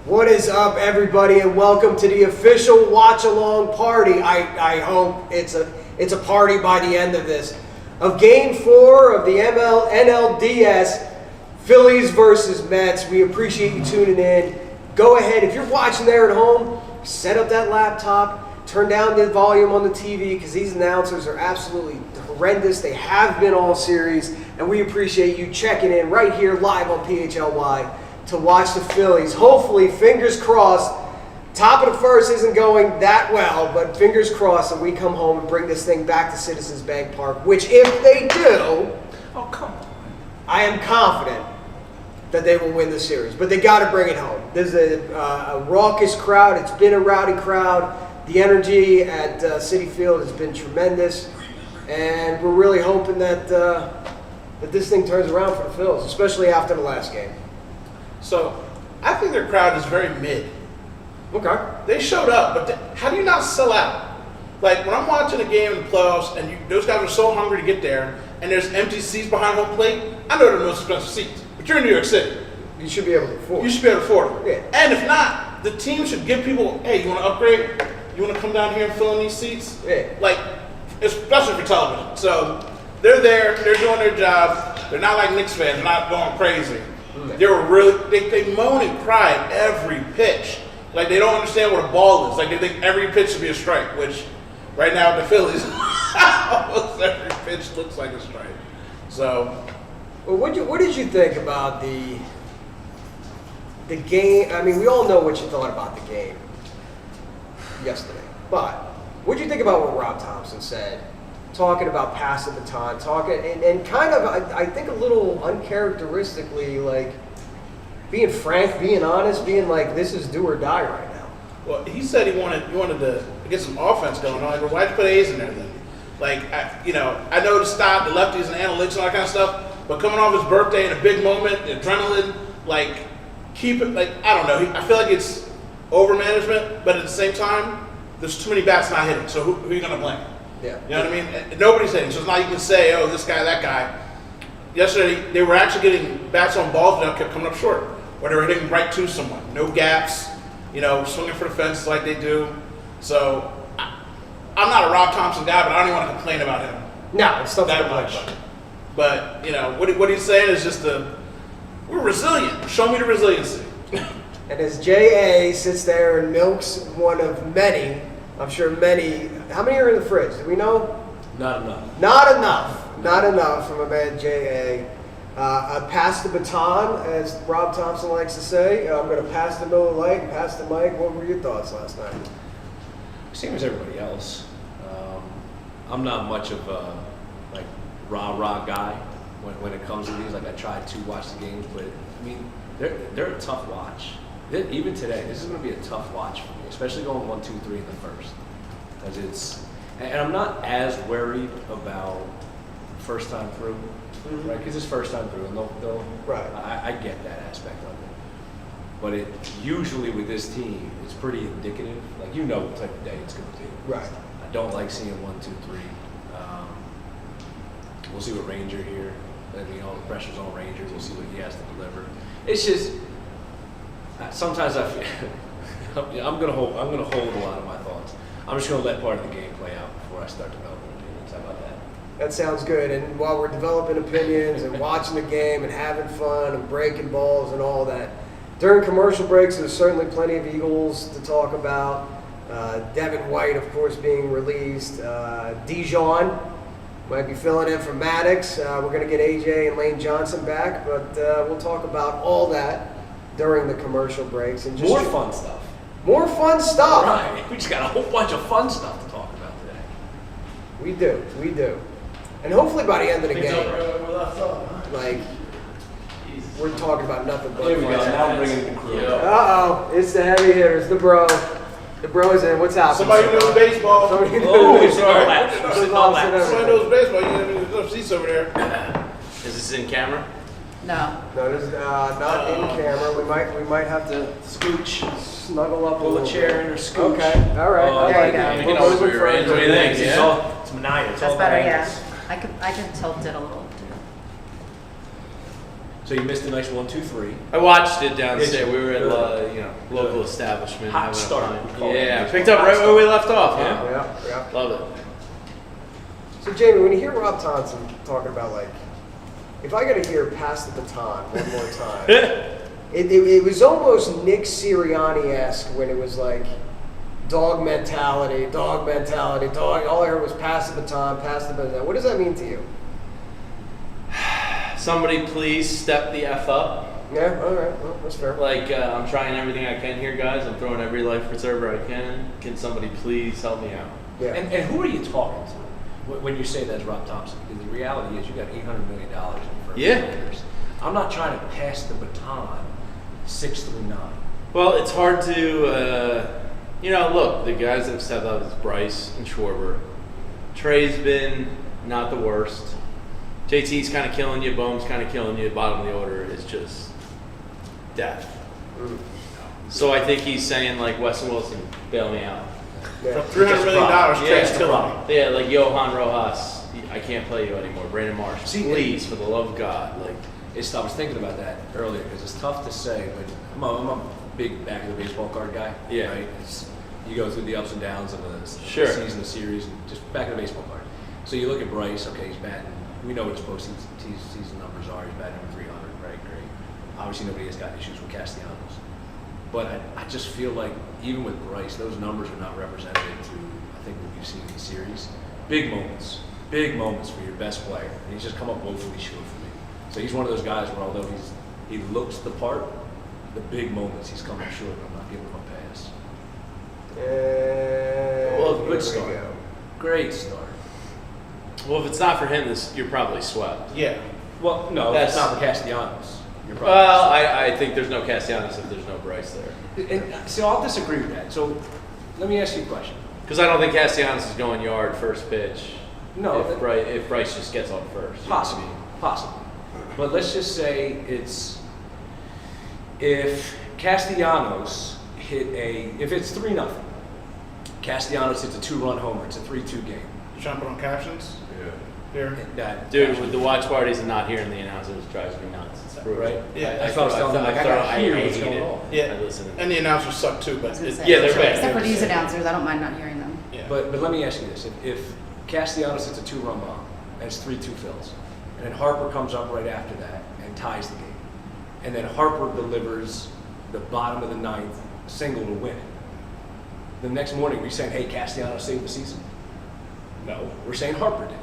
What is up, everybody, and welcome to the official Watchalong party. I hope it's a party by the end of this. Of Game 4 of the NLDS, Phillies versus Mets. We appreciate you tuning in. Go ahead, if you're watching there at home, set up that laptop, turn down the volume on the TV, because these announcers are absolutely horrendous. They have been all series, and we appreciate you checking in right here live on PHLY to watch the Phillies. Hopefully, fingers crossed, top of the first isn't going that well, but fingers crossed that we come home and bring this thing back to Citizens Bank Park, which if they do, oh come on, I am confident that they will win the series. But they got to bring it home. There's a raucous crowd. It's been a rowdy crowd. The energy at Citi Field has been tremendous, and we're really hoping that that this thing turns around for the Phils, especially after the last game. So, I think their crowd is very mid. Okay. They showed up, but how do you not sell out? Like, when I'm watching a game in the playoffs, and those guys are so hungry to get there, and there's empty seats behind home plate, I know they're the most expensive seats, but you're in New York City. You should be able to afford it. You should be able to afford it. Yeah. And if not, the team should give people, hey, you want to upgrade? You want to come down here and fill in these seats? Yeah. Like, especially for television. So, they're there, they're doing their job. They're not like Knicks fans, they're not going crazy. They were really, they moan and cry at every pitch. Like, they don't understand what a ball is. Like, they think every pitch should be a strike, which right now the Phillies, almost every pitch looks like a strike. So, well, what did you think about the game? I mean, we all know what you thought about the game yesterday, but what did you think about what Rob Thompson said? Talking about passing the baton, and kind of, I think a little uncharacteristically, like being frank, being honest, being like, this is do or die right now. well, he said he wanted to get some offense going on. Like, well, why'd you put A's in there then? Like, I know the stop, the lefties and analytics and all that kind of stuff, but coming off his birthday in a big moment, the adrenaline, like, keep it, like, I don't know. I feel like it's over management, but at the same time, there's too many bats not hitting. So who are you going to blame? Yeah. You know what I mean? Nobody's hitting, so it's not you can say, oh, this guy, that guy. Yesterday, they were actually getting bats on balls that kept coming up short, or they were hitting right to someone. No gaps, swinging for the fences like they do. So, I'm not a Rob Thompson guy, but I don't even want to complain about him. No, it's not that much. But, what he's saying is just we're resilient. Show me the resiliency. And as J.A. sits there and milks one of many, I'm sure many. How many are in the fridge? Do we know? Not enough. Not enough. Not enough from a man, J.A. Pass the baton, as Rob Thompson likes to say. I'm going to pass the Miller Lite and pass the mic. What were your thoughts last night? Same as everybody else. I'm not much of a rah-rah guy when it comes to these. Like, I try to watch the games, but I mean, they're a tough watch. Even today, this is going to be a tough watch for me, especially going 1, 2, 3 in the first. Because and I'm not as worried about first time through, right? Because it's first time through, and they'll right. I get that aspect of it. But it usually with this team, it's pretty indicative. Like, what type of day it's going to be. Right. I don't like seeing 1, 2, 3. We'll see what Ranger here. The pressure's on Ranger. We'll see what he has to deliver. It's just sometimes I feel I'm gonna hold a lot of my thoughts. I'm just gonna let part of the game play out before I start developing opinions. How about that? That sounds good. And while we're developing opinions and watching the game and having fun and breaking balls and all that, during commercial breaks, there's certainly plenty of Eagles to talk about. Devin White, of course, being released. Dijon might be filling in for Maddox. We're going to get AJ and Lane Johnson back, but we'll talk about all that during the commercial breaks. And just more fun stuff. More fun stuff. Right. We just got a whole bunch of fun stuff to talk about today. We do. And hopefully by the end of the game, like, we're talking about nothing but Here we go. fun. Now we're bringing the crew. Uh-oh. It's the heavy hitters. The bro. The bro is in. What's happening? Somebody knows baseball. Somebody Somebody Somebody knows baseball. You have enough seats over there. Is this in camera? No. No, this is not in camera. We might have to snuggle up a Pull little a chair bit. in or scooch. Okay, all right. Oh, there you like go. it. You can always We'll rearrange look for what you think, it. yeah? It's Manaya. It's That's all better, about yeah. angles. I can tilt it a little. So you missed a nice 1, 2, 3. I watched it downstairs. Did you? We were at, Good. Lowe's establishment. Hot having a start, fun- we call it. Yeah, picked up right where we left off. Yeah, Yeah. love it. So Jamie, when you hear Rob Thompson talking about like, if I got to hear "pass the baton" one more time, it was almost Nick Sirianni-esque when it was like dog mentality, dog. All I heard was "pass the baton, pass the baton." What does that mean to you? Somebody please step the F up. Yeah, all right, well, that's fair. Like, I'm trying everything I can here, guys. I'm throwing every life preserver I can. Can somebody please help me out? Yeah. And who are you talking to when you say that's Rob Thompson? Because the reality is you got $800 million in first years. I'm not trying to pass the baton 6 through 9. Well, it's hard to, look, the guys that have stepped up is Bryce and Schwarber. Trey's been not the worst. JT's kind of killing you. Bohm's kind of killing you. Bottom of the order is just death. So I think he's saying, like, Weston Wilson, bail me out. Yeah. For $300 million, Trey's killing me. Yeah, like Johan Rojas, I can't play you anymore. Brandon Marsh, please, for the love of God. Like, I was thinking about that earlier because it's tough to say. When I'm a big back of the baseball card guy. Yeah. Right? You go through the ups and downs of the Sure. season, the series, and just back of the baseball card. So you look at Bryce. Okay, he's batting. We know what his postseason numbers are. He's batting over 300. Right, great. Obviously, nobody has got issues with Castellanos. But I just feel like even with Bryce, those numbers are not representative to I think what we've seen in the series. Big moments for your best player, and he's just come up woefully short for me. So he's one of those guys where although he looks the part, the big moments he's come up short. And I'm not giving him a pass. Well, Here Good we start. go. Great start. well, if it's not for him, you're probably swept. Yeah. Well, no, That's- that's not for Castellanos. You're probably Well, I think there's no Castellanos if there's no Bryce there. And see, I'll disagree with that. So let me ask you a question. Because I don't think Castellanos is going yard first pitch. No, if Bryce just gets on first. Possibly. But let's just say if Castellanos if it's 3-0, Castellanos hits a 2-run homer, it's a 3-2 game. You trying to put on captions? Here. Dude, with the watch parties and not hearing the announcers drives me nuts. It's brutal. Right? Yeah. That's what I was telling them. Like, I gotta hear what's going on. Yeah. I listen. And the announcers suck too, but I was gonna say, yeah, they're bad. Except for these announcers, I don't mind not hearing them. yeah. But let me ask you this: if Castellanos hits a 2-run bomb and it's 3-2 Phillies, and then Harper comes up right after that and ties the game, and then Harper delivers the bottom of the 9th single to win, the next morning we're saying, "Hey, Castellanos saved the season." No, we're saying Harper did.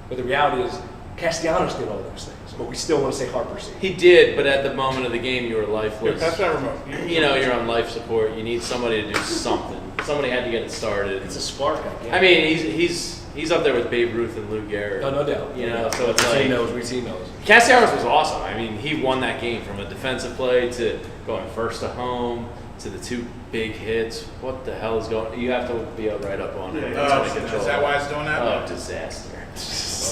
But the reality is, Castellanos did all those things, but we still want to say Harper saved. He did, but at the moment of the game, you were lifeless. That's not remote. You're on life support. You need somebody to do something. Somebody had to get it started. It's a spark, I guess. I mean, he's up there with Babe Ruth and Lou Gehrig. No doubt. So it's like we've seen those. Castellanos was awesome. I mean, he won that game from a defensive play to going first to home to the 2 big hits. What the hell is going? You have to be right up on it. Is that why it's doing that? Oh, disaster.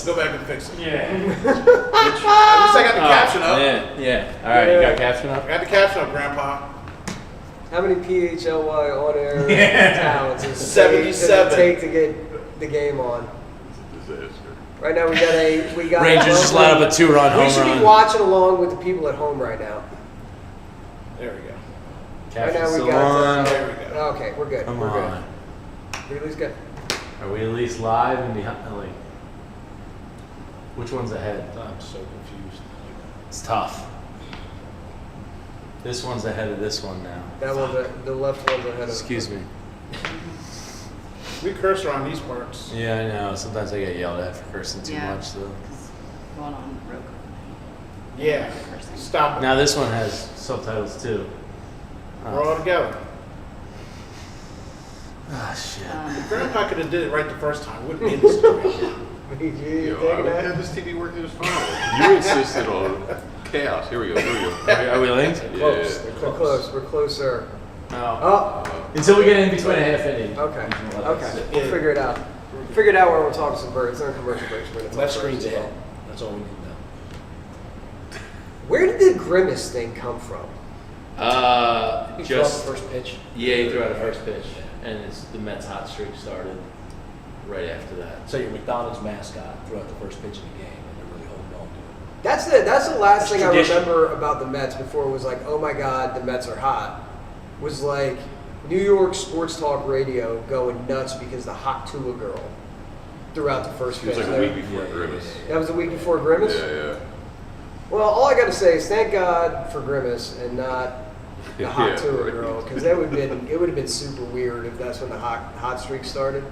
Go back and fix it. Yeah. At least I got the caption up. Yeah. All right, you got caption up. I got the caption up, Grandpa. How many PHLY on-air talents does it 77. take to get the game on? Right now we got Rangers just let up a 2-run home We should run. be watching along with the people at home right now. There we go. Right now we Caption's got. There we go. Okay, we're good. Come we're on. good. Really good. Are we at least live and behind? Like, which one's ahead? I'm so confused. It's tough. This one's ahead of this one now. That one, the left one's ahead of. Excuse me. We curse around these parts. Yeah, I know. Sometimes I get yelled at for cursing too Yeah. much, though. Because going on road. Yeah. Stop it. Now this one has subtitles too. We're all together. Ah, shit. Grandpa could have did it right the first time. Wouldn't be in this situation. You I taking had that? this TV working just fine. You insisted on chaos. Here we go. Are we linked? Close. Yeah. We're close. We're closer. No. Oh, Until we get in between a half inning. okay. Okay. We'll figure it out. Figure it out where we're talking some birds. They're in commercial breaks. We're gonna talk Left birds screen's as well. ahead. That's all we need to know. Where did the grimace thing come from? He Just threw out the first pitch. yeah, he threw out a first pitch, and the Mets hot streak started right after that. So your McDonald's mascot threw out the first pitch of the game, and they're really holding on to it. That's the last That's thing tradition. I remember about the Mets before it was like, oh my God, the Mets are hot. was like New York sports talk radio going nuts because the hot Tua girl throughout the first It was pitch. like a week before Grimace. That was a week before Grimace? Yeah. Well, all I got to say is thank God for Grimace and not the hot Yeah, Tua right. girl, because it would have been super weird if that's when the hot streak started,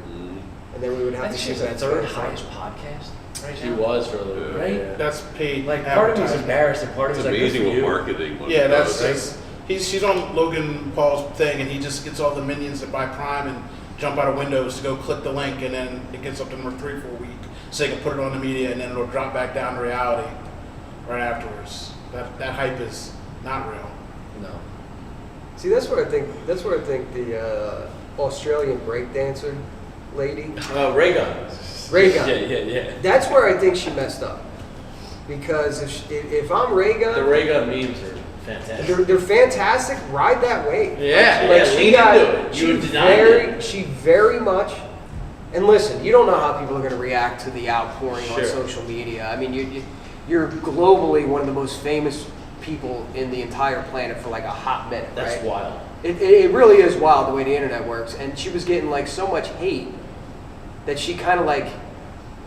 and then we would I have think to she's see the that third stuff. highest podcast right She now. was for a little bit, Right? yeah. That's paid. Like part of me is advertising. embarrassed and part of It's me is like, amazing good what for you. marketing one Yeah, does. that's she's on Logan Paul's thing, and he just gets all the minions that buy Prime and jump out of windows to go click the link, and then it gets up to number 3 for a week, so they can put it on the media, and then it'll drop back down to reality right afterwards. That hype is not real. No. See, that's where I think the Australian breakdancer lady, Ray Gun. Raygun. Yeah. That's where I think she messed up, because if I'm Raygun, The Ray Gun memes are fantastic. they're fantastic. Ride that wave. Yeah, she lean into it. You would deny it. She very much. And listen, you don't know how people are going to react to the outpouring on Sure. social media. I mean, you're globally one of the most famous people in the entire planet for like a hot minute, That's right? wild. It really is wild the way the internet works. And she was getting like so much hate that she kind of like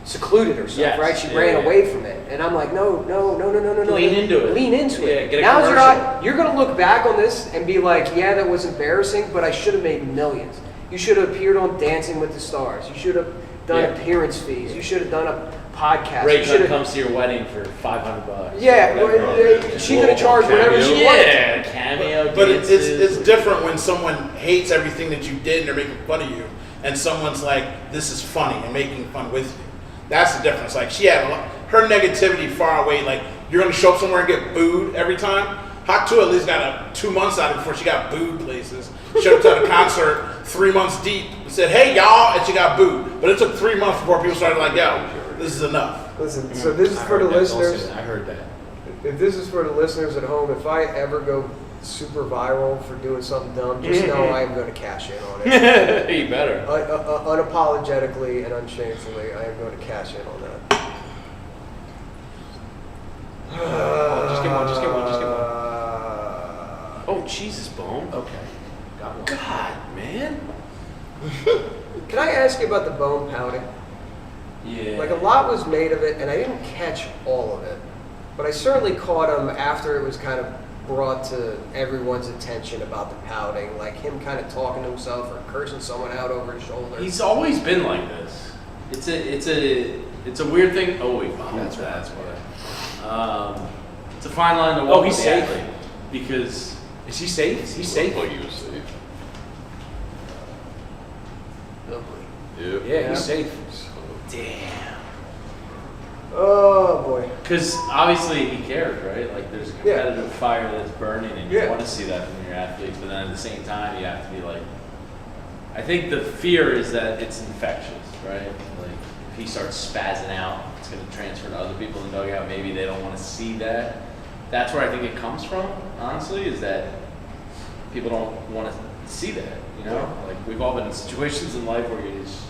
secluded herself, Yes, right? She yeah, ran yeah. away from it. And I'm like, no. Lean into it. Lean into Yeah, it. get a Now's your commercial. you're going to look back on this and be like, yeah, that was embarrassing, but I should have made millions. You should have appeared on Dancing with the Stars. You should have done Yeah. appearance fees. You should have done a podcast. Ray You should Gun have- comes to your wedding for $500. Yeah, Whatever. she could have charged whatever she wanted. Yeah, cameo. But it's dances. different when someone hates everything that you did and they're making fun of you, and someone's like, this is funny and making fun with you. That's the difference. Like, she had her negativity far away. Like, you're going to show up somewhere and get booed every time. Hot 2 at least got 2 months out of it before she got booed places. Showed up to the concert 3 months deep and said, hey, y'all, and she got booed. But it took 3 months before people started like, yo, this is enough. Listen, so this is I for the heard that. Don't say listeners. that. I heard that. If this is for the listeners at home, if I ever go super viral for doing something dumb, just know I am going to cash in on it. You better. Unapologetically and unshamefully, I am going to cash in on that. Just get one. Oh, Jesus, Bone. Okay. Got one. God, man. Can I ask you about the bone pouting? Yeah. Like, a lot was made of it, and I didn't catch all of it. But I certainly caught him after it was kind of brought to everyone's attention about the pouting, like him kind of talking to himself or cursing someone out over his shoulder. He's always been like this. It's a weird thing. Oh wait, That's right. That's why. It's a fine line to walk. Oh, he's with the safe. athlete because Is he safe? Is he safe? Like he was safe. Yep. Yeah, he's safe. damn. Oh boy. Because obviously he cares, right? Like there's a competitive fire that's burning, and you Yeah. want to see that from your athletes. But then at the same time, you have to be like, I think the fear is that it's infectious, right? Like if he starts spazzing out, it's going to transfer to other people in the dugout. Maybe they don't want to see that. That's where I think it comes from. Honestly, is that people don't want to see that. You know, like we've all been in situations in life where you just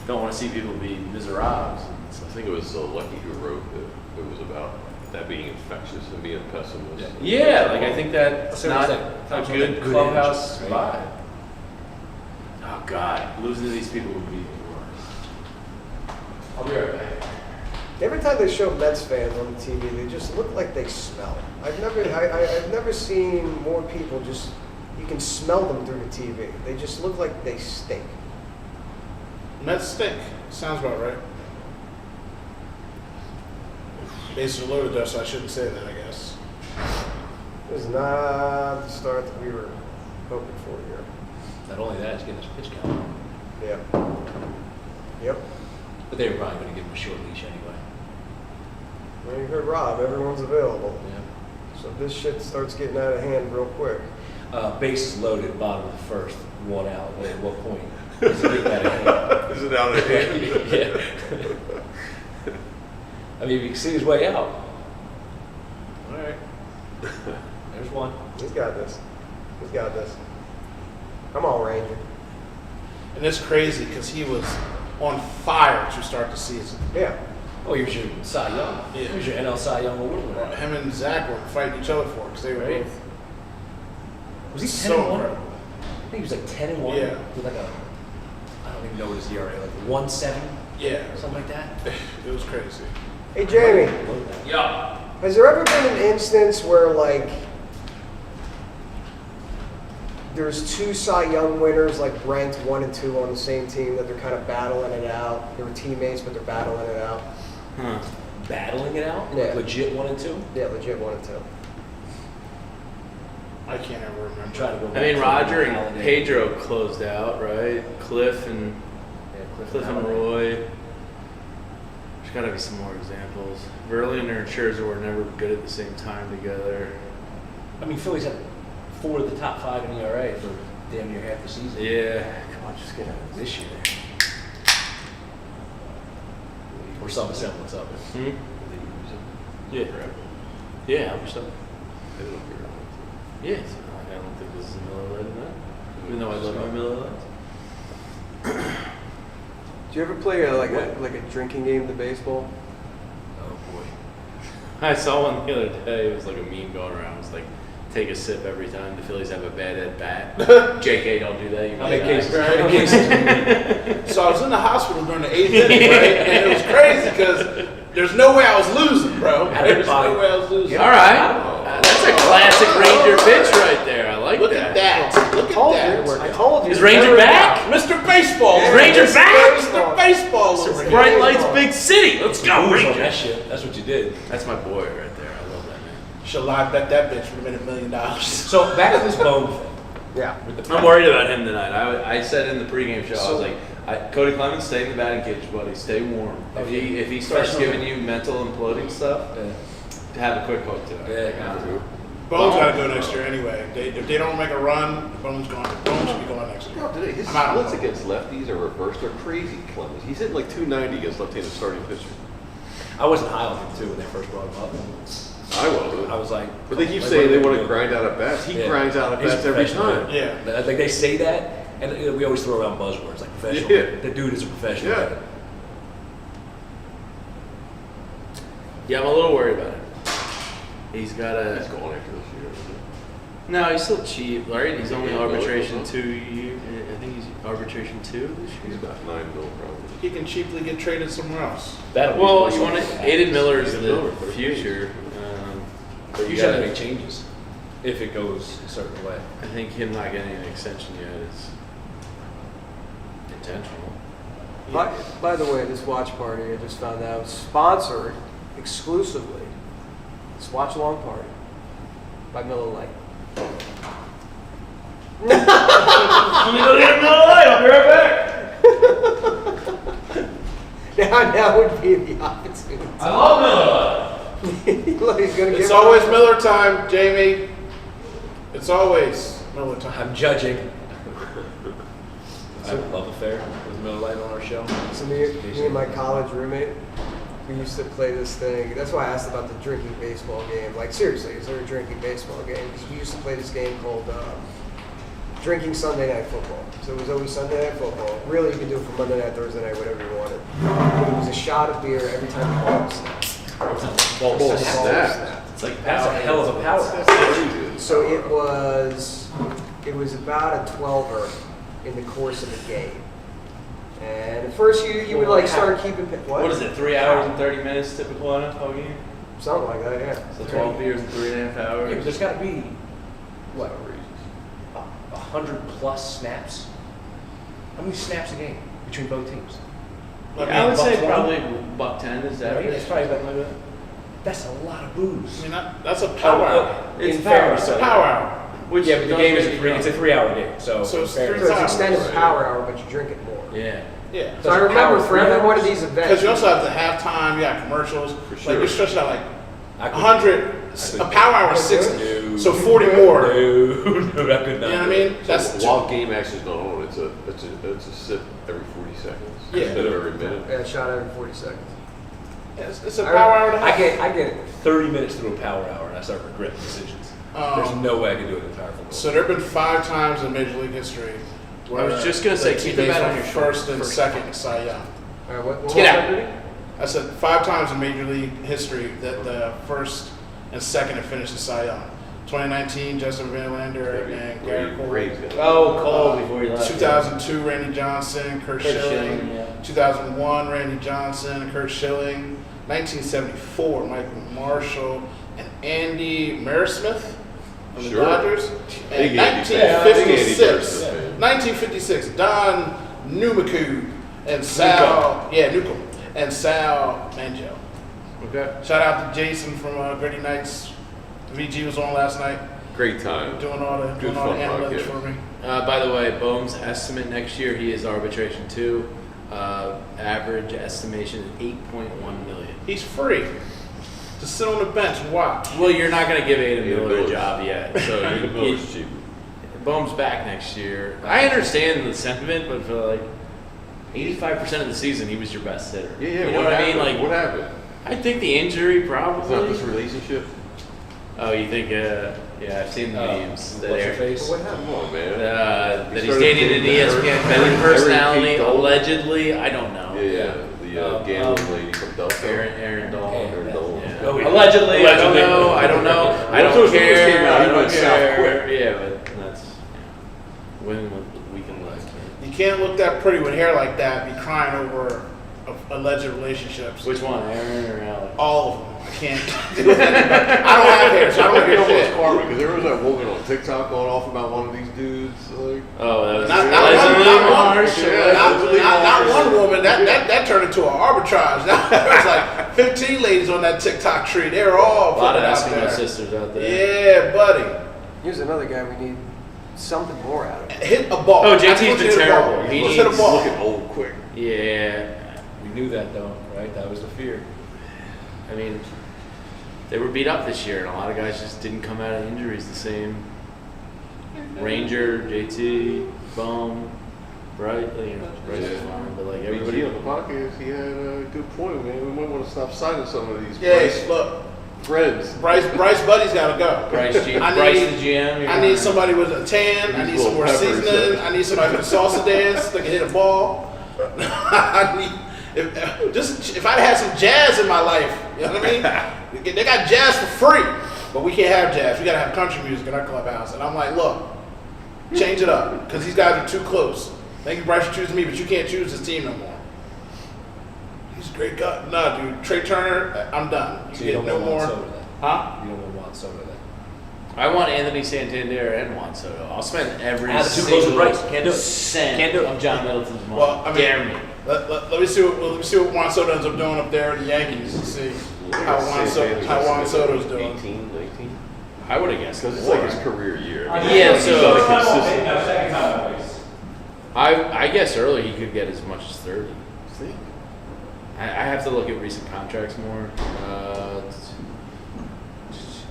don't want to see people be miserables. I think it was Lucky who wrote that it was about that being infectious and being a pessimist. Yeah, like I think that's So not it's a like- good good clubhouse energy, right? vibe. Oh God, losing to these people would be the worst. I'll be right back. Every time they show Mets fans on the TV, they just look like they smell. I've never seen more people just, you can smell them through the TV. They just look like they stink. Mets stink. Sounds about right. Bases are loaded though, so I shouldn't say that, I guess. It was not the start that we were hoping for here. Not only that, it's getting his pitch count. Yep. Yep. But they were probably going to give him a short leash anyway. Well, you heard Rob, everyone's available. Yeah. So if this shit starts getting out of hand real quick. Bases loaded, bottom of the first, 1 out. At what point is it getting out of hand? Is it out of hand? Yeah. I mean, you can see his way out. All right. There's one. He's got this. He's got this. Come on, Ranger. And it's crazy because he was on fire to start the season. Yeah. Oh, here's your Cy Young. Yeah. Here's your NL Cy Young award winner. Him and Zach were fighting each other for it because they were Right. both. Was he 10 So and 1? incredible. I think he was like 10 and 1. Yeah. With like I don't even know what his ERA, like 1.7, Yeah, something like that. it was crazy. Hey, Jamie, Yeah. has there ever been an instance where, like, there's two Cy Young winners, like Brent 1 and 2 on the same team, that they're kind of battling it out? They were teammates, but they're battling it out. Huh. Battling it out? Yeah. Like legit 1 and 2? Yeah, legit 1 and 2. I can't ever remember. I'm trying to go back I mean, to Roger the and holiday. Pedro closed out, right? Cliff and Yeah, Roy. There's got to be some more examples. Verlander and Scherzer were never good at the same time together. I mean, Phillies had 4 of the top 5 in ERA for damn near half the season. Yeah. Come on, just get out of this year. Or some semblance of it. Hmm? They use it. Yeah. Forever. Yeah, I wish so. They don't care about it. Yeah. I don't think this is a Miller Lite in that. Even though I love my Miller Lights. Do you ever play like a drinking game to baseball? Oh boy. I saw one the other day. It was like a meme going around. It was like, take a sip every time the Phillies have a bad at bat. JK, don't do that. You How many might die. cases? How many cases? So I was in the hospital during the 8th inning, right? And it was crazy because there's no way I was losing, bro. There's no way I was losing. All right. That's a classic Ranger pitch right there. I like Look that. at that. Look at that. I told you. Is Ranger back? Mr. Baseball. Yeah, Ranger Mr. back? Mr. Baseball over here. Bright Lights, Big City. Let's go, Booze on Ranger. that shit. That's what you did. That's my boy right there. I love that man. Should live bet that bitch would have been $1 million. So back to this bone thing. Yeah. With the I'm worried about him tonight. I said in the pregame show, I was like, Cody Clemens, stay in the batting cage, buddy. Stay warm. If he starts giving you mental imploding stuff, have a quick hook to it. Yeah. Bones got to go next year anyway. If they don't make a run, Bones going. Bones should be going next year. No, today his I'm out on splits Bones. against lefties are reversed. They're crazy, Clemens. He's hitting like 290 against left-handed starting pitcher. I wasn't high on him too when they first brought him up. I wasn't. I was like, But they keep like, saying what they are want to doing? grind out at bats. He Yeah. grinds out at He's bats every professional. time. Yeah. Like they say that, and we always throw around buzzwords like professional. Yeah. The dude is a professional. Yeah. Yeah, I'm a little worried about it. He's got He's a. going after this year. Isn't No, he's still cheap, right? He's only Yeah, arbitration well, 2 years. I think he's arbitration 2 this he? He's year. about $9 million probably. He can cheaply get traded somewhere else. Well, you want to. Aiden Miller is Aiden the Miller, 30 future. But You you should have to gotta, make changes if it goes a certain way. I think him not getting an extension yet is intentional. By the way, this watch party I just found out is sponsored exclusively. This Watchalong party by Miller Lite. Now would be the opportunity. I love Look, he's gonna It's give always Miller time, Jamie. It's always Miller time. I'm judging. I have a love affair with Miller Lite on our show. So me and my college roommate, we used to play this thing. That's why I asked about the drinking baseball game. Like seriously, is there a drinking baseball game? Because we used to play this game called Drinking Sunday Night Football. So it was always Sunday Night Football. Really, you could do it for Monday night, Thursday night, whatever you wanted. But it was a shot of beer every time the ball snapped. Ball Ball snapped. snapped. It's like That's a hell of a power. So it was about a 12er in the course of the game. And at first you would like start keeping What is it? 3 hours and 30 minutes typical NFL game. Something like that, yeah. So 12 beers in 3.5 Yeah, but hours. there's got to be what 100 plus snaps. How many snaps a game between both teams? I would say Buck 20? probably $110 is Right, average. it's probably about- something like that. That's a lot of booze. I mean, that's a power hour. It's In power. fairness, It's a so- power hour. Which Yeah, but the does game is make you it's a drunk. 3-hour game, so So it's fair. three So it's times. extended power hour, but you drink it more. Yeah. Yeah. So I remember for every one of these Because events, you also have the halftime, you got commercials. sure. Like you're stretching out like I could- 100. A power hour is 60. No. So 40 more. No, no, I could not. You know what I mean? That's While game action's not on, it's a sip every 40 seconds. Yeah. Instead of every minute. yeah, shot every 40 seconds. it's a power hour and a half. I get 30 minutes through a power hour and I start regretting decisions. There's no way I can do an entire football. So there have been 5 times in Major League history where I was just gonna say, the keep the teammates bat on were your shoulder first and first. second Cy Young. All right, what Get was out. that, Rudy? I said 5 times in Major League history that the first and second have finished the Cy Young. 2019, Justin Verlander and Garrett Cole. Oh, Cole before he left. 2002, Randy Johnson, Kurt Schilling. Yeah. 2001, Randy Johnson, Kurt Schilling. 1974, Michael Marshall and Andy Marismith from the Sure. Dodgers. Big And Andy fan. Big Andy 1956, fan. 1956, Don Newmaku and Sal, Newcomb and Sal Mangiel. Okay. Shout out to Jason from Gritty Nights. VG was on last night, Great time. doing all the Good analytics fun for me. By the way, Bohm's estimate next year, he is arbitration 2. Average estimation is 8.1 million. He's free. Just sit on the bench and watch. Well, you're not going to give Adam Adam Miller a Miller's- job yet. So Adam Miller's cheap. Bohm's back next year. I understand the sentiment, but for like 85% of the season, he was your best hitter. Yeah, You know what I mean? Like, what happened? I think the injury It's not probably. this relationship. Oh, you think? Yeah, I've seen the memes. That What's your are- face? Come on, man. that he's started dating an dating ESPN Harry betting personality, Kate Dolan. allegedly. I don't know. Yeah. The gambling lady from Delta. Aaron Dolan. Aaron Dolan. Yeah. Oh, yeah. Allegedly, I don't know. I don't Once those rumors came out, I he don't went south care. quick. Yeah, but that's when we can live. You can't look that pretty with hair like that, be crying over alleged relationships. Which one, Aaron or Alex? All of them. I can't do it. I don't have hair, so I don't It give a almost shit. karma because there was that woman on TikTok going off about one of these dudes. Like, Oh, that was Not allegedly one- Marsh. Yeah. Not one woman. That turned into an arbitrage. There was like 15 ladies on that TikTok tree. They were all A lot of putting it out Eskimo there. sisters out there. Yeah, buddy. Here's another guy we need something more out of. Hit a ball. Oh, JT's Let's been hit a terrible. ball. He Let's hit a needs- ball. looking old quick. Yeah. We knew that though, right? That was the fear. I mean, they were beat up this year, and a lot of guys just didn't come out of injuries the same. Ranger, JT, Bum, Bright, Bright is fine, but like Everybody everybody. on the podcast, he had a good point, man. We might want to stop signing some of these Yeah, Bryce look. friends. Bryce Buddy's got to go. Bryce I need- the GM. I need somebody with a tan. I need some more Little peppers, seasoning. I need somebody who can salsa dance that can hit a ball. I need if I had some jazz in my life, you know what I mean? They got jazz for free, but we can't have jazz. We gotta have country music in our clubhouse. And I'm like, look, change it up because these guys are too close. Thank you, Bryce, for choosing me, but you can't choose this team no more. He's a great guy. Nah, dude, Trey Turner, I'm done. So You you get don't no want more. Juan Soto then? Huh? You don't want Juan Soto then? I want Anthony Santander and Juan Soto. I'll spend every Ah, the two close single to Bryce. Can't do it. cent Can't do it. of John Middleton's money. Well, I mean, Dare me. Let me see what Juan Soto ends up doing up there at the Yankees and see how Juan Soto's doing. 18, 19. I would have guessed. Because it's more. like his career year. Yeah, so- he's not consistent. I guess early he could get as much as 30. See? I have to look at recent contracts more.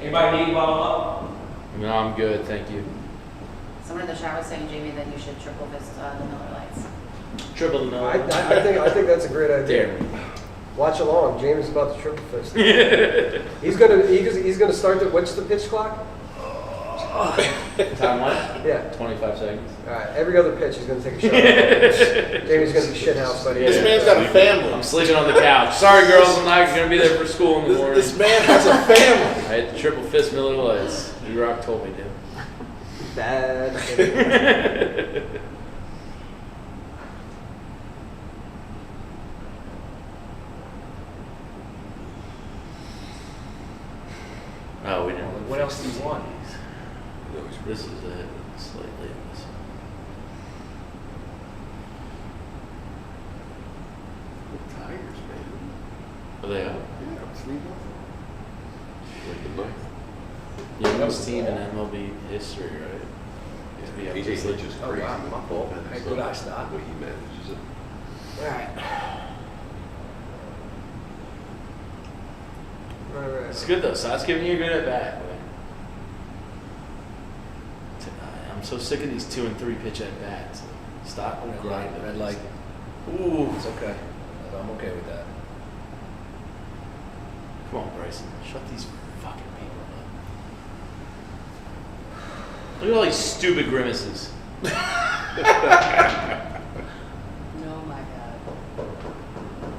Anybody need bottom up? No, I'm good, thank you. Someone in the chat was saying, Jamie, that you should triple fist the Miller Lights. Triple the I no. think that's a great idea. Dare me. Watch along. James is about to triple fist. he's gonna start the. What's the pitch clock? Time what? Yeah. 25 seconds. All right. Every other pitch, he's gonna take a shot. Jamie's gonna be shithouse by the This end. man's got a I'm family. sleeping on the couch. Sorry, girls, I'm not going to be there for school in the morning. This man has a family. I had to triple fist Miller Lights. E-Rock told me to. Bad. Oh, we didn't. What else do you want? This is it. Slightly. Tigers, man. Are they up? Yeah, 3-0. Like the ninth. Youngest team in MLB history, right? To be up AJ this Hinch late. is Oh, crazy. wow, my fault. Hey, good eye stop. The way he manages it. All right. It's good though. Sott's giving you a good at bat. I'm so sick of these 2 and 3 pitch at bats. Stop Red light. grinding. Red light. Ooh. It's okay. I'm okay with that. Come on, Bryson. Shut these fucking people up. Look at all these stupid grimaces. Oh my God.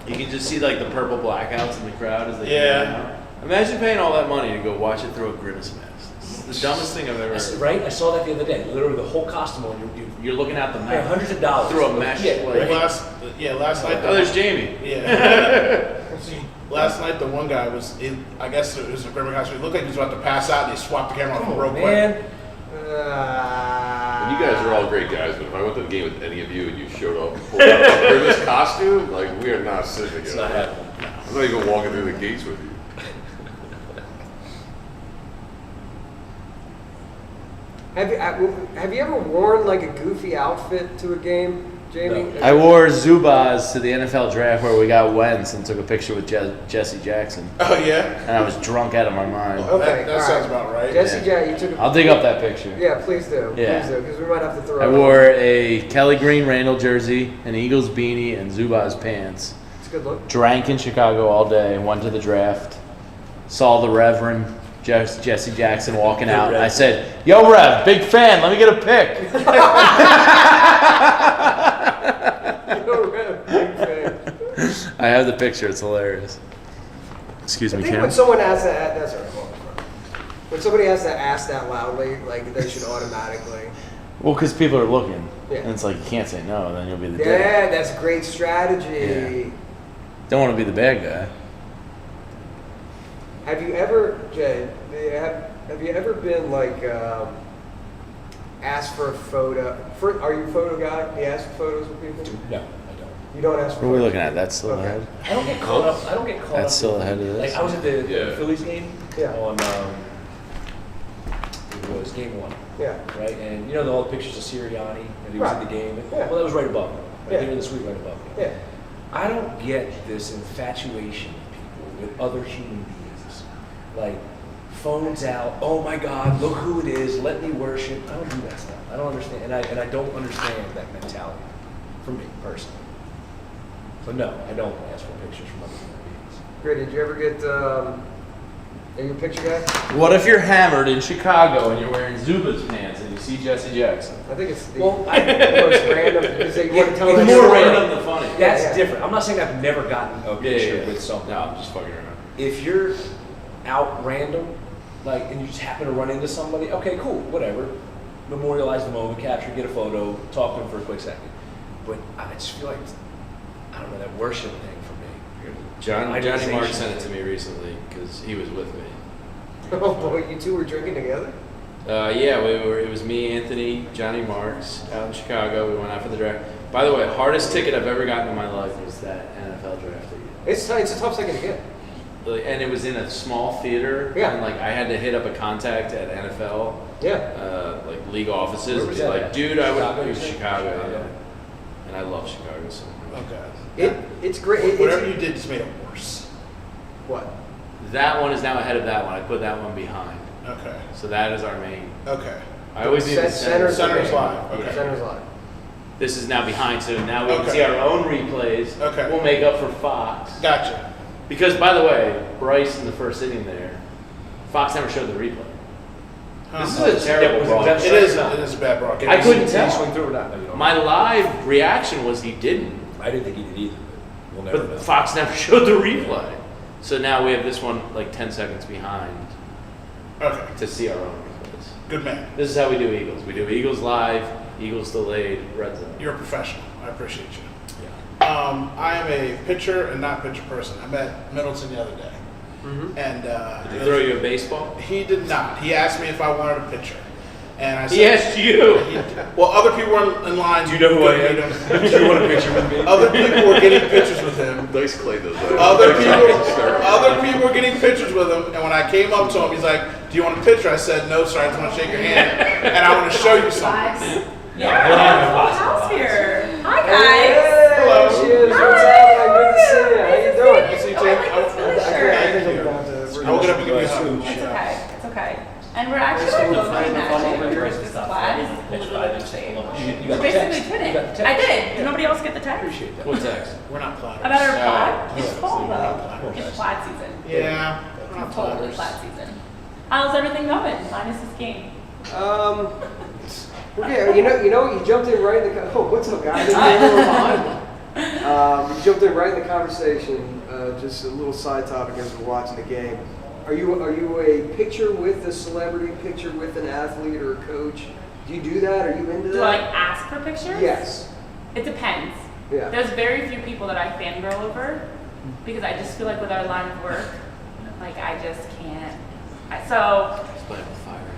You can just see like the purple blackouts in the crowd as they Yeah. come out. Imagine paying all that money to go watch it through a grimace mask. the dumbest thing I've ever heard. Right? I saw that the other day. Literally the whole costume on You're looking at the pay map. hundreds of dollars. Through a mesh. Yeah, Like, Last night. oh, there's Jamie. Yeah. Last night, the one guy was in, I guess it was a Grimmer costume. He looked like he was about to pass out, and he swapped the camera off real quick. Man. And you guys are all great guys, but if I went to the game with any of you and you showed up and pulled out a Grimace costume, like, we are not sitting It's together. not happening. I'm not even walking through the gates with you. Have you ever worn like a goofy outfit to a game, Jamie? No. I wore Zubaz to the NFL draft where we got Wentz and took a picture with Jesse Jackson. Oh, yeah? And I was drunk out of my mind. Okay, That all sounds right. about right. Jesse Jack, you took a I'll dig up that picture. Yeah, please do. Yeah. Please do, because we might have to throw I it wore a Kelly Green Randall jersey, an Eagles beanie, and Zubaz pants. It's a good look. Drank in Chicago all day, went to the draft, saw the Reverend Jesse Jackson walking out. I said, "Yo, Rev, big fan. Let me get a pic." I have the picture. It's hilarious. Excuse I me, think Cam. when someone asks that, that's all right. When somebody has to ask that loudly, like they should automatically. Well, because people are looking, Yeah. and it's like you can't say no, then you'll be the dick. Yeah, that's a great strategy. Don't want to be the bad guy. Have you ever, Jay? Have you ever been like asked for a photo? Are you a photo guy? Do you ask for photos with people? No, I don't. You don't ask for. What are we photos? looking at? That's still Okay. ahead. I don't get caught up. I don't get caught up. That's still ahead of this. Like I was at the Yeah. Phillies game Yeah. on it was game 1, Yeah. right? And you know all the pictures of Sirianni and he was Right. in the game. Yeah. Well, that was right above me. Right Yeah. there in the suite right above me. Yeah. I don't get this infatuation of people with other human beings. Like phones out. Oh my God, look who it is. Let me worship. I don't do that stuff. I don't understand, and I don't understand that mentality for me personally. So no, I don't ask for pictures from other human beings. Great. Did you ever get? Are you a picture guy? What if you're hammered in Chicago and you're wearing Zubaz pants and you see Jesse Jackson? I think it's the Well, most random because they want to tell It's that more story. random than funny. That's Yeah. different. I'm not saying I've never gotten a picture with something. No, I'm just fucking around. If you're out random, like, and you just happen to run into somebody, okay, cool, whatever. Memorialize the moment, capture, get a photo, talk to them for a quick second. But I just feel like, I don't know, that worship thing for me. Johnny Idolization. Mark sent it to me recently because he was with me. Oh boy, you two were drinking together. Yeah, it was me, Anthony, Johnny Marks out in Chicago. We went out for the draft. By the way, hardest ticket I've ever gotten in my life was that NFL draft ticket. It's a tough second to get. And it was in a small theater. Yeah. And like I had to hit up a contact at NFL, Yeah. like league offices. Where It was was that like, at? dude, I Chicago, would you do said? Chicago. Chicago. Yeah. And I love Chicago so much. Okay. It's great. Whatever you did just made it worse. What? That one is now ahead of that one. I put that one behind. Okay. So that is our main. Okay. I always do the center. Center's live. Okay. Center's live. This is now behind, so now we can Okay. see our own replays. Okay. We'll make up for Fox. Gotcha. Because, by the way, Bryce in the first inning there, Fox never showed the replay. This is a terrible was broadcast. It is a bad broadcast. I couldn't Did he tell. swing through or not? No, you don't. My live reaction was he didn't, I didn't think he did either. But we'll never know. but Fox never showed the replay. So now we have this one like 10 seconds behind Okay. to see our own replays. Good man. This is how we do Eagles. We do Eagles live, Eagles delayed, red zone. You're a professional. I appreciate you. Yeah. I am a pitcher and not pitcher person. I met Middleton the other day, and Did he throw you a baseball? he did not. He asked me if I wanted a pitcher, and I said, He asked you. Well, other people were in line. Do you know who I am? couldn't meet him. Do you want a picture with me? Other people were getting pictures with him. Dice Clay does that. Other people were getting pictures with him, and when I came up to him, he's like, "Do you want a picture?" I said, "No, sir. I just want to shake your hand, and I want to show you something." Yeah, full house here. Hi guys. Hey, Hello. cheers. Hi. What's happening? Good to see you. How you doing? Nice to see you, Oh, I Jake. like this really I shirt. think I'm about to. I'll get up and give you a hug. It's okay. It's okay. And we're actually like totally matching. This plaid is literally the same. You We're got the basically text. twinning. You got the I text. did. Did nobody else get the text? Appreciate that. What text? We're not platters. About our plaid? Yeah. It's fall though. platters. It's plaid season. Yeah, we're not It's totally platters. plaid season. How's everything going? Minus this game. Yeah, you jumped in right in the. Oh, what's up, guys? You jumped in right in the conversation. Just a little side topic as we're watching the game. Are you a picture with a celebrity, picture with an athlete or a coach? Do you do that? Are you into that? Do I like ask for pictures? Yes. It depends. Yeah. There's very few people that I fangirl over because I just feel like with our line of work, like I just can't.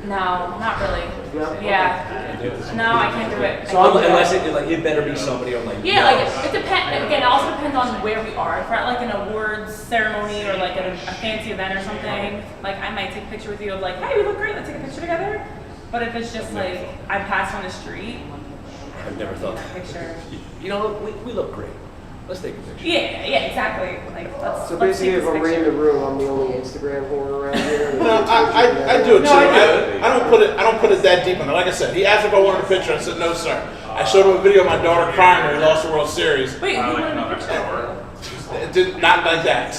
No, not really. No? Yeah. No, I can't do it. So unless it better be somebody I'm like. Yeah, like it depends. Again, it also depends on where we are. If we're at like an awards ceremony or like at a fancy event or something, like I might take a picture with you of like, hey, we look great. Let's take a picture together. But if it's just like I pass on the street, I've never thought take a picture. You know, we look great. Let's take a picture. Yeah, exactly. Like let's. So let's basically, take if this I'm picture. in the room, I'm the only Instagram whore around here. No, I do it too. I don't put it that deep in it. Like I said, he asked if I wanted a picture. I said no, sir. I showed him a video of my daughter crying when we lost the World Series. Wait, who wanted a picture? It did not like that. It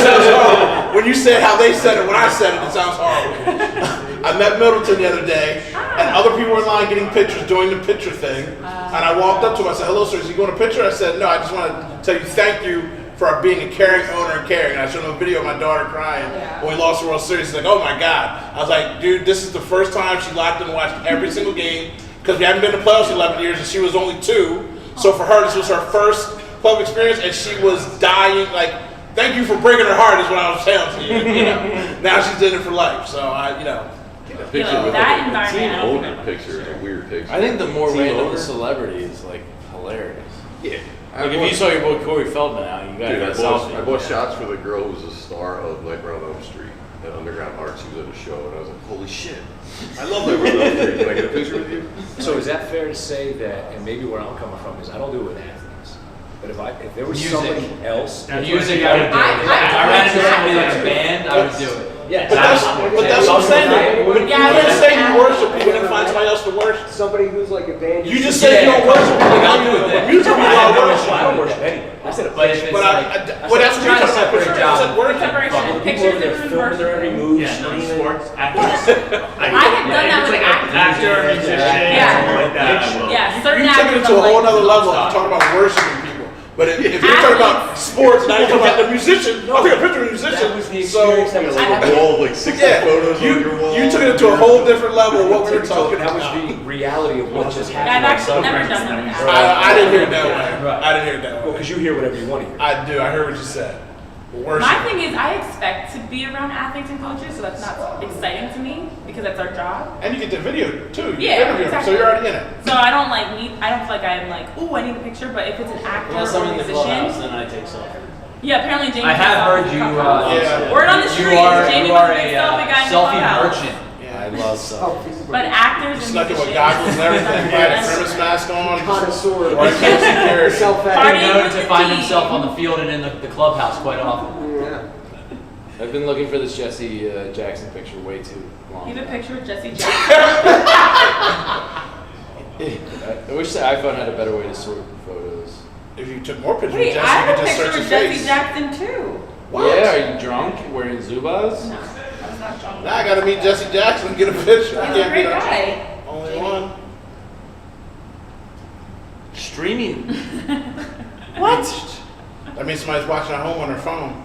sounds horrible. When you said how they said it, when I said it, it sounds horrible. I met Middleton the other day, and other people were in line getting pictures, doing the picture thing. And I walked up to him. I said, "Hello, sir. Is you want a picture?" I said, "No. I just want to tell you thank you for being a caring owner and caring." And I showed him a video of my daughter crying when we lost the World Series. He's like, "Oh my God!" I was like, "Dude, this is the first time she locked in and watched every single game because we haven't been to playoffs in 11 years, and she was only 2. So for her, this was her first club experience, and she was dying. Like, thank you for breaking her heart, is what I was saying to you. You know, now she's in it for life. So A picture with that like a environment, team I don't owner picture is a weird picture. I think the more Team random owner? the celebrity is like hilarious. Yeah. Like if you saw your boy Corey Feldman out, you gotta Dude, get a I selfie. bought shots for the girl who was a star of Nightmare on Elm Street at Underground Art. She was at a show, and I was like, holy shit. I love Nightmare on Elm Street. Can I get a picture with you? So is that fair to say that, and maybe where I'm coming from is I don't do it with athletes, but if there was somebody else, Music, I would do it. If I ran into somebody like a band, I would do it. yes, But that's what I'm saying. But you didn't say you worship people and find somebody else to worship. Somebody who's like a band. You just said you don't worship people. I'll do it then. Music people I all worship. don't worship anyone. I said a But if picture. it's But like, well, that's what you're trying to talking about. separate Picture, jobs. I said worship. Separation. People Pictures over there different filming their every versus. move. Yeah, no screaming. sports. Athletes. I have done that with actors. Actor, musician, Yeah. something like that. Yeah, You certain took it actors. to a I'm whole like, other level of talking about worshiping people. But if you're talking about sports, now you're talking about the musician. I'll take a picture of the musician. That was the experience that was Like a wall of like 60 Yeah, photos on your wall. you took it to a whole different level of what we were talking That was about. the reality of what just Yeah, happened. I've actually never done that with actors. I didn't hear it that way. Right. I didn't hear it that Well, way. because you hear whatever you want to hear. I do. I heard what you said. Worship. My thing is, I expect to be around athletes and coaches, so that's not exciting to me because that's our job. And you get the video too. You Yeah, interview them, exactly. so you're already in it. So I don't feel like I'm like, ooh, I need a picture. But if it's an actor unless or I'm a in the clubhouse, musician, then I take selfies. yeah, apparently Jamie. I have heard you. Yeah. Word on the street. Jamie You was are a big a selfie guy in the selfie clubhouse. merchant. I love selfies. But actors and Snuck in with musicians. goggles and everything. Had a premise mask on. Connoisseur. Right next to security. Party He known with to the find team. himself on the field and in the clubhouse quite often. Yeah. I've been looking for this Jesse Jackson picture way too long. You have a picture of Jesse Jackson. I wish the iPhone had a better way to sort photos. If you took more pictures Wait, of I Jesse, you have could a just picture search of his Jesse face. Jackson too. What? Yeah, are you drunk wearing Zubaz? No, I was not drunk. Now I gotta meet Jesse Jackson and get a picture. I He's a can't great get guy. Only one. Streaming. What? That means somebody's watching at home on their phone.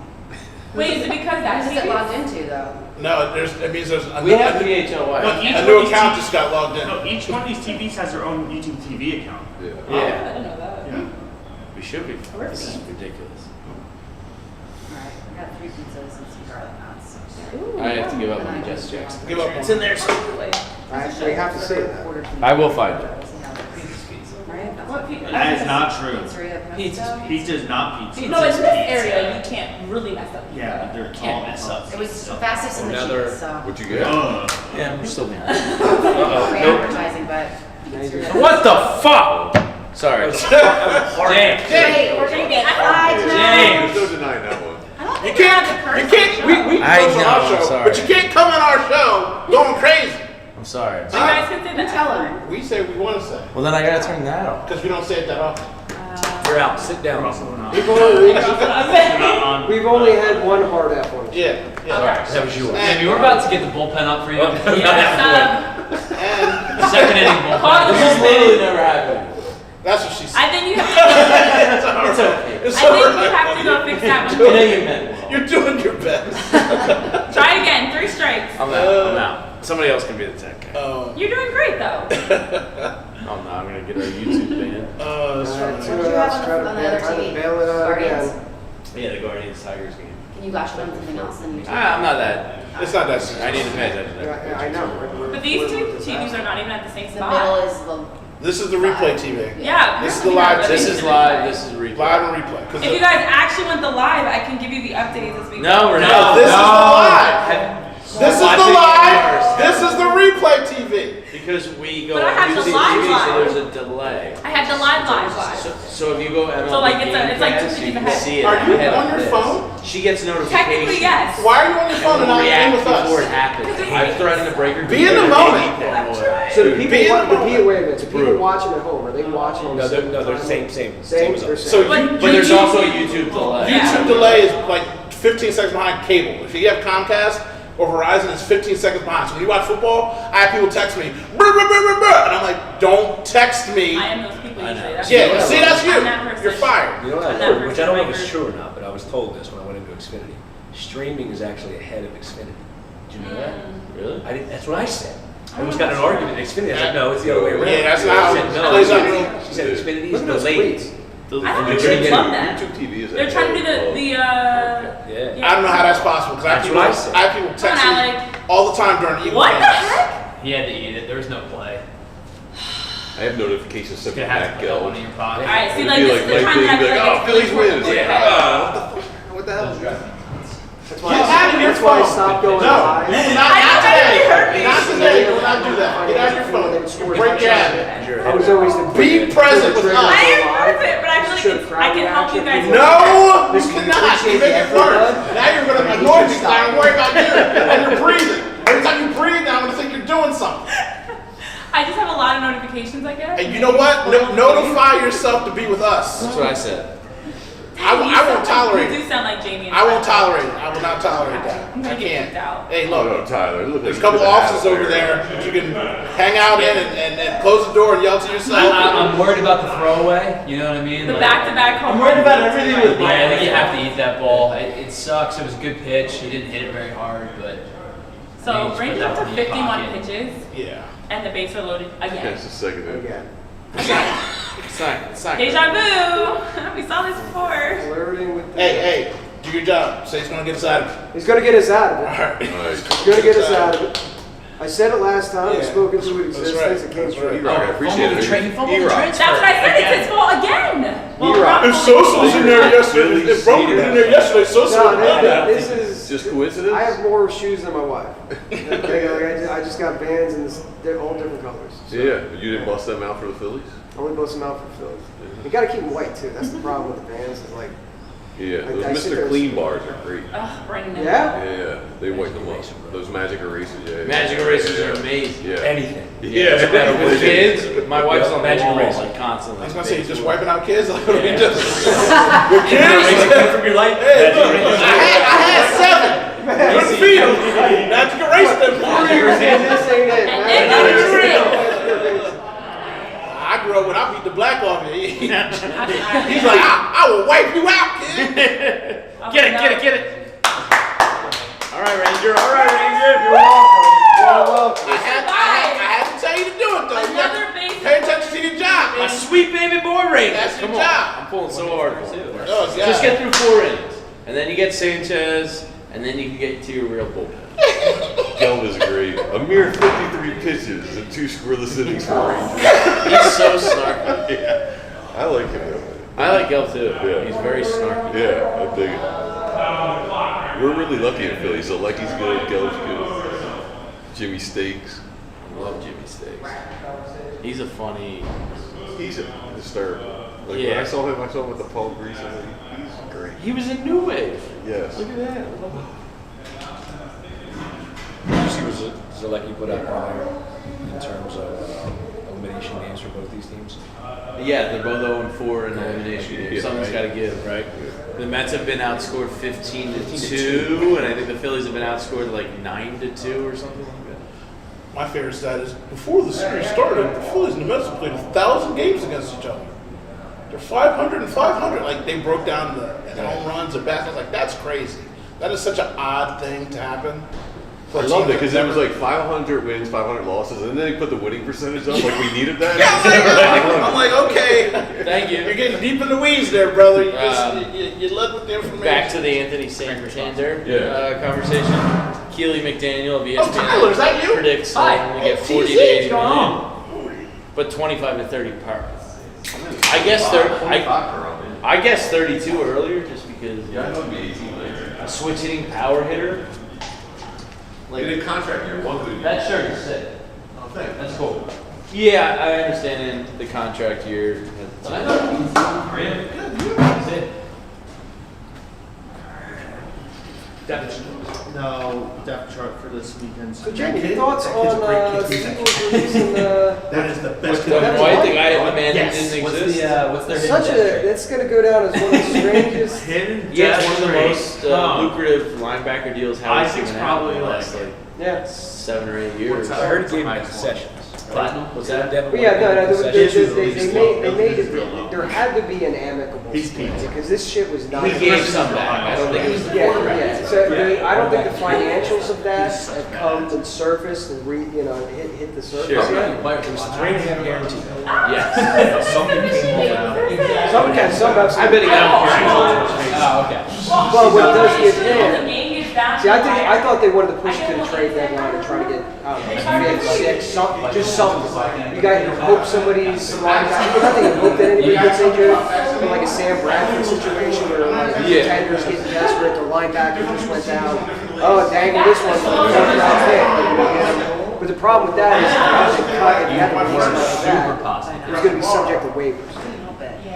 Wait, is it because that's Who's it logged into though? No, it means there's a We have PHLY. a new account just got logged in. No, each one of these TVs has their own YouTube TV account. Yeah. Yeah, I didn't know that. Yeah. we should be. We're This is fiends. ridiculous. Alright, I got 3 pizzas and some garlic knots. Ooh, I have to give up And on I the Jesse just Jackson. Give up picture. on It's in there. I actually have to say that. I will find it. What pizza? That is not true. Pizza. Pizza is not pizza. No, in this Pizza. area, you can't really mess up. Yeah, they're Can't all mess up. It was fastest and the Another- cheapest, so. What'd you get? Yeah, we're still behind. Free advertising, but. What the fuck? Sorry. Wait, we're gonna get fried There's no denying that one. I don't You think we have the can't, curse. we I close on know, our I'm show, sorry. but you can't come on our show going crazy. I'm sorry. You guys can say that. Tell him. We say what we want to say, Well, then I gotta turn that off. because we don't say it that often. You're out. Sit down. We've only, Not on. we've only had one hard F on it. Yeah, yeah. That was yours. Maybe we're about to get the bullpen up for you. And Second inning Call bullpen. the This bullpen. literally never happened. that's what she said. I think you have to. It's okay. It's I think alright. you have to go fix that I one. know you meant well. You're doing your best. Try again. 3 strikes. I'm out. Somebody else can be the tech guy. You're doing great though. I'm not. I'm gonna get our YouTube banned. That's All right, funny. two What do you of us have try to on the other try to TV? bail it out Guardians? again. Yeah, the Guardians Tigers game. Can you watch it on something else than YouTube? I'm not that. It's not that serious. I need to pay attention. to Yeah, that. I know. But these two TVs are not even at the same The middle spot. is the. This is the replay TV. Yeah. This is the apparently live not, but This it's is in live. the This is replay. Live and replay. 'Cause If you guys actually want the live, I can give you the updates as we go. No, we're No, not. this is the live. Have- This is the watching live. ours. This is the replay TV. Because we go But I have the on live TV, so live. there's a delay. I have the live. So if you go MLB So, like, it's like Game Pass, 2 you can ahead. see it Are you ahead on of your this. phone? She gets notifications. Technically, yes. Why are you on your phone and not in react with before it us? happens. I've threatened to break her. Be in the moment. So the Be people, in the wait a moment. minute, so people watching at home, are they watching on No, the they're, same no, they're time? same Same as or us. So same? you, But there's also a YouTube delay. YouTube delay is like 15 seconds behind cable. If you have Comcast or Verizon, it's 15 seconds behind. So when you watch football, I have people text me, brr, brr, brr, brr, brr, and I'm like, don't text me. I am those people I know. usually. That's Yeah, me. see, that's you. I'm that person. You're fired. You know what I'm I that heard, which I don't know if person it's true or not, but I was told this when I went into Xfinity. Streaming is actually ahead of Xfinity. Did you know that? Really? I didn't, that's what I said. I almost got in an argument at Xfinity. I said, no, it's the other way around. Yeah, that's not how She it said, no, plays out. she said Xfinity is Look at those delayed. tweets. I don't And think you're they gonna love that. YouTube TV is They're trying to do the Yeah. I don't know how that's possible because I That's have what I people, said. I have people Come on, text me Alec. all the time during Eagle What the games. heck? He had to eat it. There was no play. I have notifications sent You from have to Matt put that Gill. one in your pocket. Alright, see, It'd like be this like is the time thing, that I be feel like, like oh, Phillies win. It's like, okay. what the hell is that? That's Get out of your that's why I phone. stopped going No, live. not I know that today. really hurt me. Not today. Do not do that. Get out of your phone. Break your habit. I was always the Be present with us. I am present, but I feel like it's, I can help you guys. No, you Listen, cannot. You appreciate make the it effort, worse. bud. Now you're going to annoy me because I'm worried about you and you're breathing. Every time you breathe, now I'm going to think you're doing something. I just have a lot of notifications, I guess. And you know what? Notify yourself to be with us. That's what I said. I won't tolerate You it. do sound like Jamie. I won't tolerate it. I will not tolerate that. I'm I gonna get can't. kicked out. Hey, Oh, no, look. Tyler. Look There's a like couple you could have offices over there that you can hang out in and close the door and yell to yourself. I'm worried about the throwaway. You know what I mean? The Like, back-to-back home I'm worried about runs. everything with. Yeah, I think you have to eat that ball. It sucks. It was a good pitch. He didn't hit it very hard, but. So Just Rangers put up that to in your 51 pocket. pitches, Yeah. and the bases are loaded again. That's the second. Again. It's not Deja vu. We saw this before. Flirting with the... Hey, do your job. Say it's going to get us out of it. He's going to get us out of it. All right. Nice. He's going to get us out of it. I said it last time. Yeah. I spoke into That's existence. right. It came That's true. right. I appreciate it. Fumble the E-Rock. transfer. That's what I said. It's Again. his fault again. Well, You're right. If Sosa was in there yesterday, if Brogan was in there yesterday, Sosa No, would have done that. this is... Just coincidence? I have more shoes than my wife. Okay, like I just got bands and they're all different colors. So Yeah, but you didn't bust them out for the Phillies? I only bust them out for Phillies. You got to keep them white too. That's the problem with the bands. Is like, Yeah, those I sit Mr. there- Clean bars are great. Ugh, Brandon. yeah. Yeah, they whiten them up. Those magic erasers, yeah. Magic erasers are amazing. Yeah. Anything. Yeah. Doesn't matter what With it is. kids, my wife's on the Magic wall eraser. like constantly. I was going to say, you're just wiping out kids? Like, what are you just... Your Erase kids? it from your life. Hey, look, I had 7. Couldn't feed them. Magic erase them. I grew up when I beat the black off you. He's like, I will wipe you out, kid. Get it. All right, Ranger. You're welcome. I had to tell you to do it, though. You have Another to base. pay attention to your job, My man. sweet baby boy Ranger. That's your Come on. job. I'm pulling so hard for it. Oh, yeah. Just get through 4 innings, and then you get Sanchez, and then you can get to your real bullpen. Gelb is great. A mere 53 pitches and 2 scoreless innings for Rangers. He's so snarky. Yeah. I like him though. I like Gelb too. Yeah. He's very snarky. Yeah, I dig it. We're really lucky in Philly. So Lecky's good, Gelb's good. Jimmy Stakes. I love Jimmy Stakes. He's a funny. He's a disturb. Like when Yeah. I saw him with the Paul Grease. I'm like, he's great. He was in New Wave. Yes. Look at that. Did you see what Zalecki put out prior in terms of elimination games for both these teams? Yeah, they're both 0-4 in elimination games. Yeah, Something's right. got to give, right? The Mets have been outscored 15-2, and I think the Phillies have been outscored like 9-2 or something like that. My favorite stat is, before the series started, the Phillies and the Mets have played 1,000 games against each other. They're 500 and 500. Like, they broke down the home runs, the bats. I was like, that's crazy. That is such an odd thing to happen. I loved it because it was like 500 wins, 500 losses, and then they put the winning percentage up like we needed that. I'm like, okay. Thank you. You're getting deep in the weeds there, brother. You led with the information. Back to the Anthony Santander conversation. Keely McDaniel of ESPN Oh, Tyler, is that you? predicts Hi. that we get 40 to 80 million, but 25 to 30 par. I guess I guess 32 earlier just because Yeah, I thought it'd be 18 later. a switch hitting power hitter. Like, in a contract year, one could be. That shirt is sick. Oh, thanks. That's cool. Yeah, I understand in the contract year. Depth chart for this weekend. So Jamie, thoughts on the Eagles releasing the? That is the best. The white, the guy, the man Yes. who didn't What's exist. what's their Such hidden a depth chart? that's going to go down as one of the strangest. Hidden. Yeah, it's one of the trade. most Oh. lucrative linebacker deals I Howie's think even it's had in probably the last like- like Yeah. 7 or 8 years. I heard it gave him concessions. Platinum? What's that? But yeah, no, they made it. He's There had to be an amicable He's split peaked. because this shit was not. He gave some back. I don't think it was the Yeah, quarterback. yeah. So I don't think the financials of that have come and surfaced and hit the surface Sure. yet. It was 3.5 guaranteed. Yes. Something came over. Some have. I bet he got Oh, okay. Well, what does give The him? game gets down See, to I wire. thought they wanted to push it to the trade deadline and try to get, I don't know, 5, 6, just something. You got to hope somebody's linebacker. Nothing to hope that anybody gets injured. In like a Sam Bradford situation where like the contenders getting desperate, the linebacker just went down. Oh, dangle this one for the 4th round pick. But the problem with that is if you have to release him after that, he's going to be subject to waivers.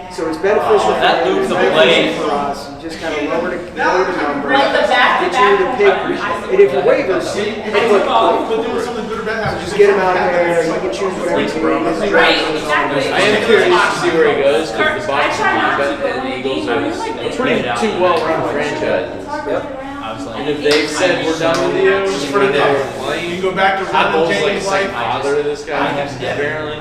So it's beneficial for That him, moves it's the beneficial blade. for us. You just kind of lower the number, Like the back-to-back get you the pick. home And if your waivers, look, But doing something good or bad. just get him out there. You can choose whatever team. Right, exactly. I am curious to see where he goes Kurt, because the I Bucs try not to and go the in the Eagles game. I mean, like, are they pretty play two well-run franchises. I was like, And if they've said we're done with you, Just for the they're You playing. can go back to I'm running almost like a James second like. father to this I guy, have apparently.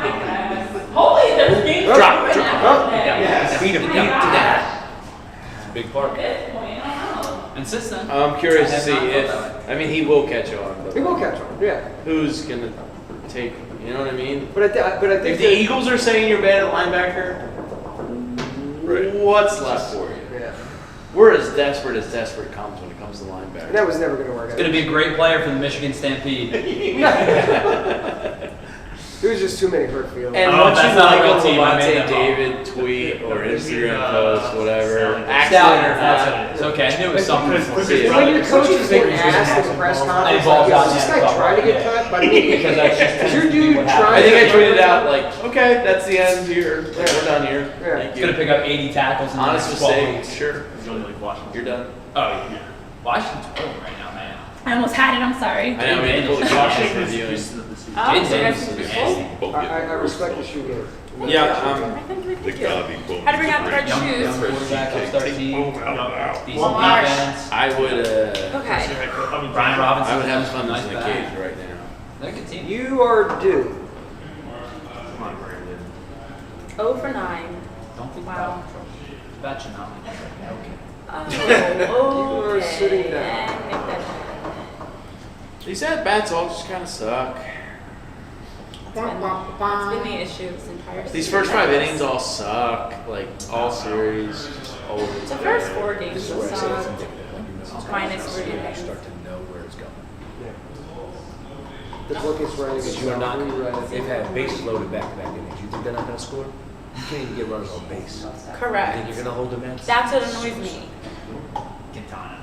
Holy, there's games Drop, right drop, now. drop. Beat him to that. It's a big part. At this point, I don't know. and since then, I'm curious to I see have not if, felt that way. I mean, he will catch on, He but will catch on, yeah. who's going to take, you know what I mean? But I think If the Eagles are saying you're bad at linebacker, Right. what's left for you? yeah. We're as desperate comes when it comes to And linebacker. that was never going to work it's out. going to be a great player for the Michigan Stampede. There was just too many hurt feelings. And Oh, once you that's not a like real a team. I made Levante them up. David tweet or Instagram post, whatever, Stallion. accident or That's not, what it is. Okay, I knew it was something. Because- see it. When your coaches get asked at the press conference, like, yo, is this guy trying to get cut? But I mean, Because that's just is your dude what trying I think I to tweeted out like, okay, that's the end here. Like, we're done here. Yeah. Thank He's going to you. pick up 80 tackles in the Honest next 12 mistake. weeks. Sure, He's only like Washington. you're done. Oh, yeah. Washington's rolling right now, man. I almost had it, I'm sorry. I know, man. Pull the cautious reviewing. Oh, James so Daniels that's is beautiful. nasty. I respect the shoe game. Yeah, The Gabi boom. How to bring out the red Young shoes. quarterback, upstart team, decent Well, defense. I would, Okay. Brian Robinson. I would have fun nice in the back. cage right now. They're a good team. You are due. Come on, Brandon. 0 for 9. Don't think Wow. about Chinami. Oh, You are sitting down. These at bats all just kind of suck. That's been the issue this entire season. These first 5 innings all suck, like all series, all over. The first 4 games This is where I say it's sucked. indicative. Like, you know, Minus it's 3 you innings. start to know where it's going. The book is ready. Because you are not, they've had bases loaded back-to-back innings. You think they're not going to score? You can't even get runners on base. You think Correct. you're going to hold them in? That's what annoys me. Quintana.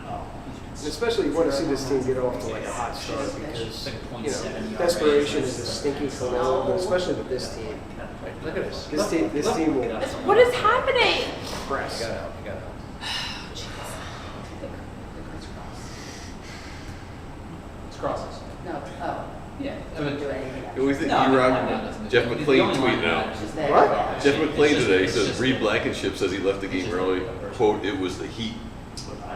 Especially you want to see this team get off to like a hot start because, you know, desperation is a stinky cologne, but especially with this team. Look at this. This team will What is happening? press. You got to help. You got to help. It's crosses. No. Oh. Yeah. Don't do anything. It was the No, I mean, E-Rock, line down doesn't- Jeff the McClain only line tweeting that out. matters is There. What? Yeah. Jeff McClain It's just- today it's says just- Reed Blankenship says he left the game early. Quote, it was the heat.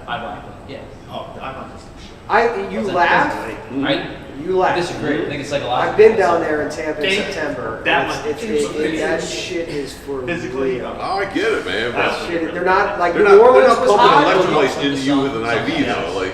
I like it. Yeah. Oh, I want this. You laugh. Right? You laugh. I disagree. I think it's psychological. I've been down there in Tampa in They- September. that and one- that shit is for Physically, real. Oh, I get it, man. But Shit, they're not like they're New not Orleans was pumping hot. electrolytes into you with an IV though. Like,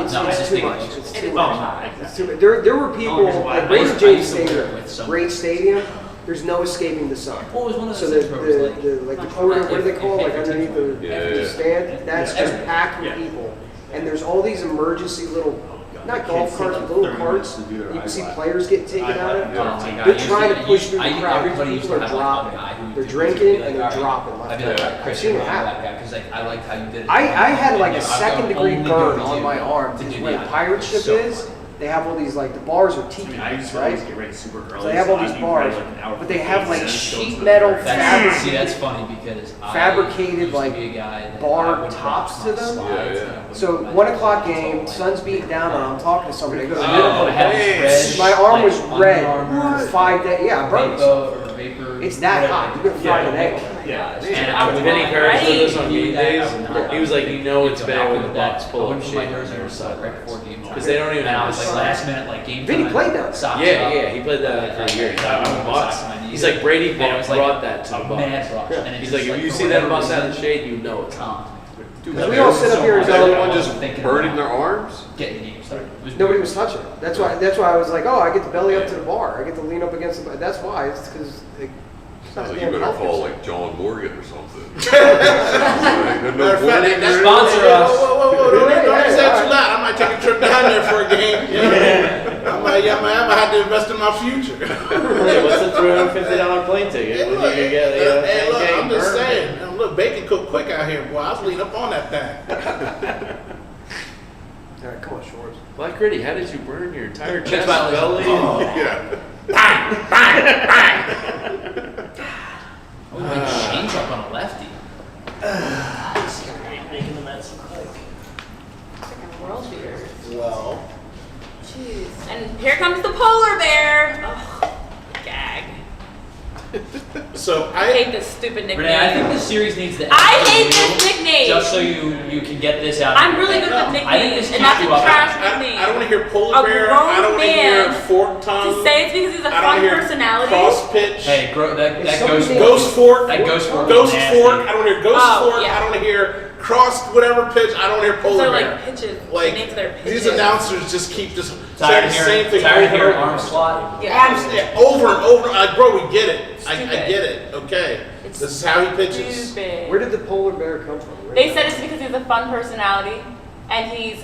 it's, No, I it's just too think much. it's- It's It too is much. high. It's too much. There were people Oh, like I Raymond used- I James used to wear it Stadium. with some- Great stadium. There's no escaping the sun. Well, it was one of So those the, things where it was the, the like the corner, what do they call it? Like underneath the, Yeah. the stand? That's Yeah. just packed with Yeah. people. And there's all these emergency little, not golf Kids carts, take but little 30 minutes carts. to do their You can see eyelash. players get taken out of. Oh my God, They're I used trying to push through the I- crowd. Everybody used People to are have like dropping. one guy who They're would drinking be and like, they're "All right." dropping left I'd be and like, right. "All right, I've Chris, seen you're it wrong, happen. that guy," because like I liked how you did it. I had like a I'm second degree only burn going on to my arm to because do where the the pirate eyelash. ship So is, funny. they have all these like the bars are I tiki mean, I used bars, to always right? get ready super early. So they have all these I'd be bars, ready, like, an hour but they before have games, like and then go to sheet the metal very- fabric- See, that's funny because fabricated, I used like, to be a guy that bar I would tops watch to my them. slides, Yeah, and yeah. I would So do my 1 o'clock things game, until, sun's beating down, and I'm talking to somebody. I go, Oh, "Minimum." I had this red, My arm was like, red Under Armour, for 5 days. Yeah, I burned myself. Vapor. It's that hot. You could fry an egg. Yeah. And I when would Vinny not- Curry said this on I game would days, not- he was like, you know it's Go bad back when with the that. Bucks I pull up wouldn't put my shit jersey on their on side. right before game Because they don't even and I have was a like slide. last minute like game Vinny time, played down there. socks Yeah, up. yeah, he played that for a year. I wouldn't put Bucks. socks on my knees. He's like Brady And it was like brought that to the a Bucks. mad rush. And it He's just, like, if you for see that whatever bus out in reason, the shade, you know it's on. Dude, We all sit up here and is go, everyone just thinking burning about their arms? getting the game started. It was Nobody weird. was touching it. That's why I was like, oh, I get to belly up to the bar. I get to lean up against the bar. That's why. It's because it's not Sounds like damn you better healthy. call like John Morgan or something. Like, no Morgan or Sponsor Whoa, us. whoa, whoa, don't Yeah, say yeah, too loud. I might take a trip down there for a game. You know? I might have to invest in my future. Hey, what's a $350 plane ticket? Hey, When look, you could get, hey, look, 10K I'm just burn. saying. Look, bacon cook quick out here, boy. I was leaning up on that thing. All right, come on, Shores. Black Gritty, how did you burn your entire That's chest, why I was- belly? Yeah. I would like change up on a lefty. Freaking world beer. Well, Jeez. And here comes the polar bear. Ugh. Gag. so I I hate this stupid nickname. Renee, I think this series needs to end I for hate you, this nickname. just so you can get this out. I'm of your really head. good with I think nicknames, this and that's keeps a you up. trash I nickname. don't want to hear A polar bear. I don't want to hear grown fork tongue. To say it's because he's a I don't fun wanna hear personality. Cross pitch. Hey, that If goes somebody- Ghost fork. That ghost fork. Ghost is nasty. fork. I don't hear ghost Oh, fork. yeah. I don't hear cross whatever pitch. I don't hear polar They're bear. like pitches. Like, names their pitches. these announcers just keep just Tired saying of the same thing hearing over and over. arm slot. Yeah. Arms yeah, over and over. Like, bro, we get it. I Stupid. get it. Okay. It's This is how he pitches. Stupid. Where did the polar bear come from? They said it's because he's a fun personality, and his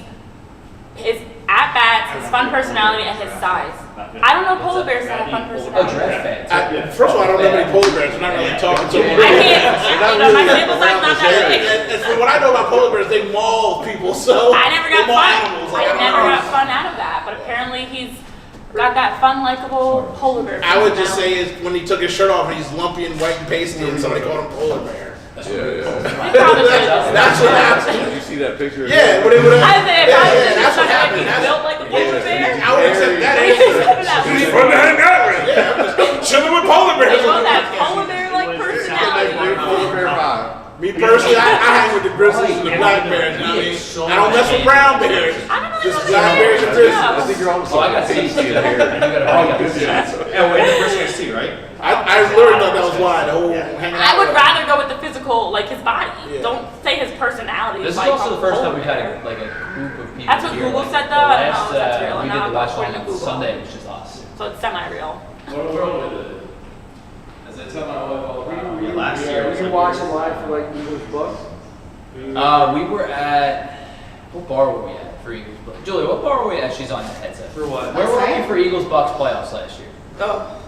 at bats, his fun personality, and his size. I don't know polar bears that have fun Oh, personality. draft fans. First of all, I don't know many polar bears. I'm not really talking to them. I can't. My sample size not that big. And from what I know about polar bears, they maul people. So I never they got maul fun. animals. Like, I don't never know. got fun out of that, but apparently he's got that fun, likable polar bear. I would just personality. say is when he took his shirt off and he's lumpy and white and pasty, and somebody called him polar bear. Yeah, He probably should have. That's what happened. Did you see that picture? Yeah, but it would have. I say, That's what like happened. he's That's built like a polar bear. I would accept that He's answer. from Yeah, I'm just chilling with polar bears. that polar bear like personality. Polar bear vibe. Me personally, I hang with the grizzlies and the black bears. You know what I mean? I don't mess with brown bears. I don't know. Just black bears and grizzlies. I think you're on Oh, I got something six tasty in there. here. I got six. Yeah, wait, the first one's two, right? I literally thought that was why the whole hanging out. I would with- rather go with the physical, like his body. Yeah. Don't say his personality. This is like also the first polar time we've had bear. like a group of people. That's what here. Google Like, said, the though. I don't know last, if that's real or we did not, the but watch according on to Google. Sunday. It was just us. So it's semi-real. As I tell my wife all the time, last year was Were you like watching live for like Eagles Bucks? We were at what bar were we at for Eagles Bucks? Julia, what bar were we at? She's on the headset. For what? Where were we for Eagles Bucks playoffs last year?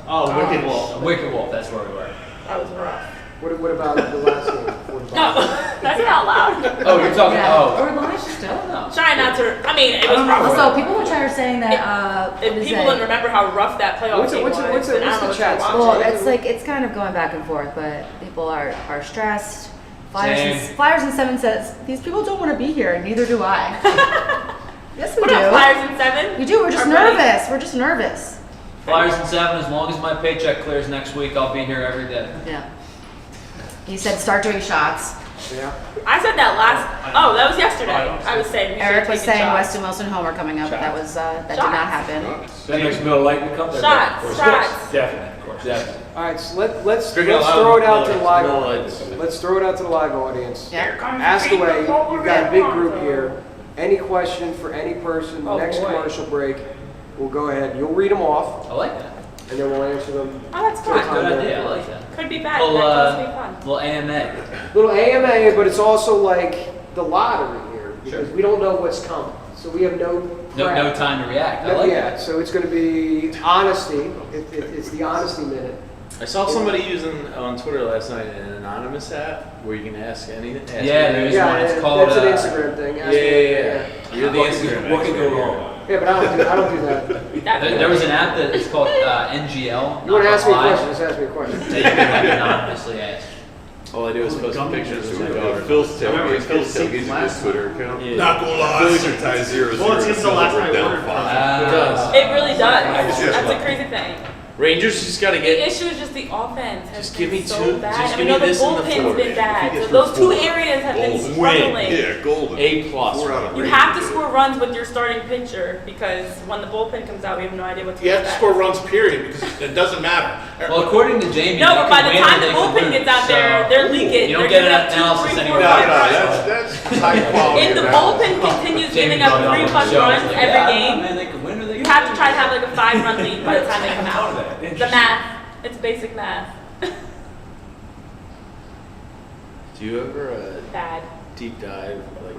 Oh, Wicked Wolf. Wicked Wolf. That's where we were. That was rough. What about the last game? 45? No, that's not loud. Oh, you're talking. Yeah. Oh, Or live I still. don't know. Try not to. I mean, it was rough. Also, people which are saying that, If what is people it? didn't remember how rough that playoff What's it- game what's it- was, what's it- then I what's don't the know what chat you're Well, watching. it's like, it's kind of going back and forth, but people are stressed. Same. Flyers and 7 says, these people don't want to be here, and neither do I. Yes, we What up, do. Flyers in 7? We do, we're just Our buddy? nervous. We're just nervous. Flyers in 7. As long as my paycheck clears next week, I'll be here every day. Yeah. He said, start doing shots. Yeah. I said that last. Oh, that was yesterday. I was saying. we Eric should was take a saying shot. Weston Wilson Homer coming up, but that was, that did Shots. not happen. That makes Miller Lite come there. Shots, Of course. shots. Definitely, of course. Definitely. All right, so let's Drinking out throw it out loud, to the Miller live Lights. audience. Let's throw it out to the live audience. Yeah. Ask away. You've got a big group here. any question for any person, Oh, next boy. commercial break, we'll go ahead. You'll read them off, I like that. and then we'll answer them. Oh, that's Good fun. idea. I like that. Could be bad, Little, but that does be fun. little AMA. Little AMA, but it's also like the lottery here, because Sure. we don't know what's coming. So we have no No prep. time to react. I No, like yeah, that. so it's going to be honesty. It's the honesty minute. I saw somebody using on Twitter last night an anonymous app where you can ask anything. Yeah, there is Yeah, one. It's and called. that's an Instagram thing. Ask me. Yeah. You're the Instagram. What can go expert. wrong? Yeah, but I don't do that. There was an app that is called NGL. You want to ask me a Not question? Just ask me a question. That you can anonymously ask. All I do is post pictures of my daughter. Phil's Remember, tailgate. Phil's Phil's tailgate's last his Twitter account. Yeah. Not gonna lie. Phillies are tied 0-0. Well, it's against the last night down order. 5. It does. It really does. Yeah. That's a crazy thing. Rangers just got to The get. issue is just the offense has Just been give me so two- bad. just I give know me the this in the bullpen's fourth. been If bad. he So gets those two through four, areas have been golden. struggling. Yeah, golden. A+. 4 out of You 8. have to score runs with your starting pitcher because when the bullpen comes out, we have no idea what to You have to expect. score runs, period, because it doesn't matter. Well, according to Jamie, No, you but by can the win time or the they can bullpen lose, gets out so- there, they're leaking. You don't They're get giving up an 2, analysis 3, 4, anywhere. No, 5 no, runs. that's high quality. If the analysis. bullpen continues Jamie giving up brought it 3+ on the show. runs He's like, every yeah, game, man, they can win or they you can have to lose. try to have like a 5-run lead by the time they come Thought out. of that. The Interesting. math. It's basic math. Do you ever Bad. deep dive like?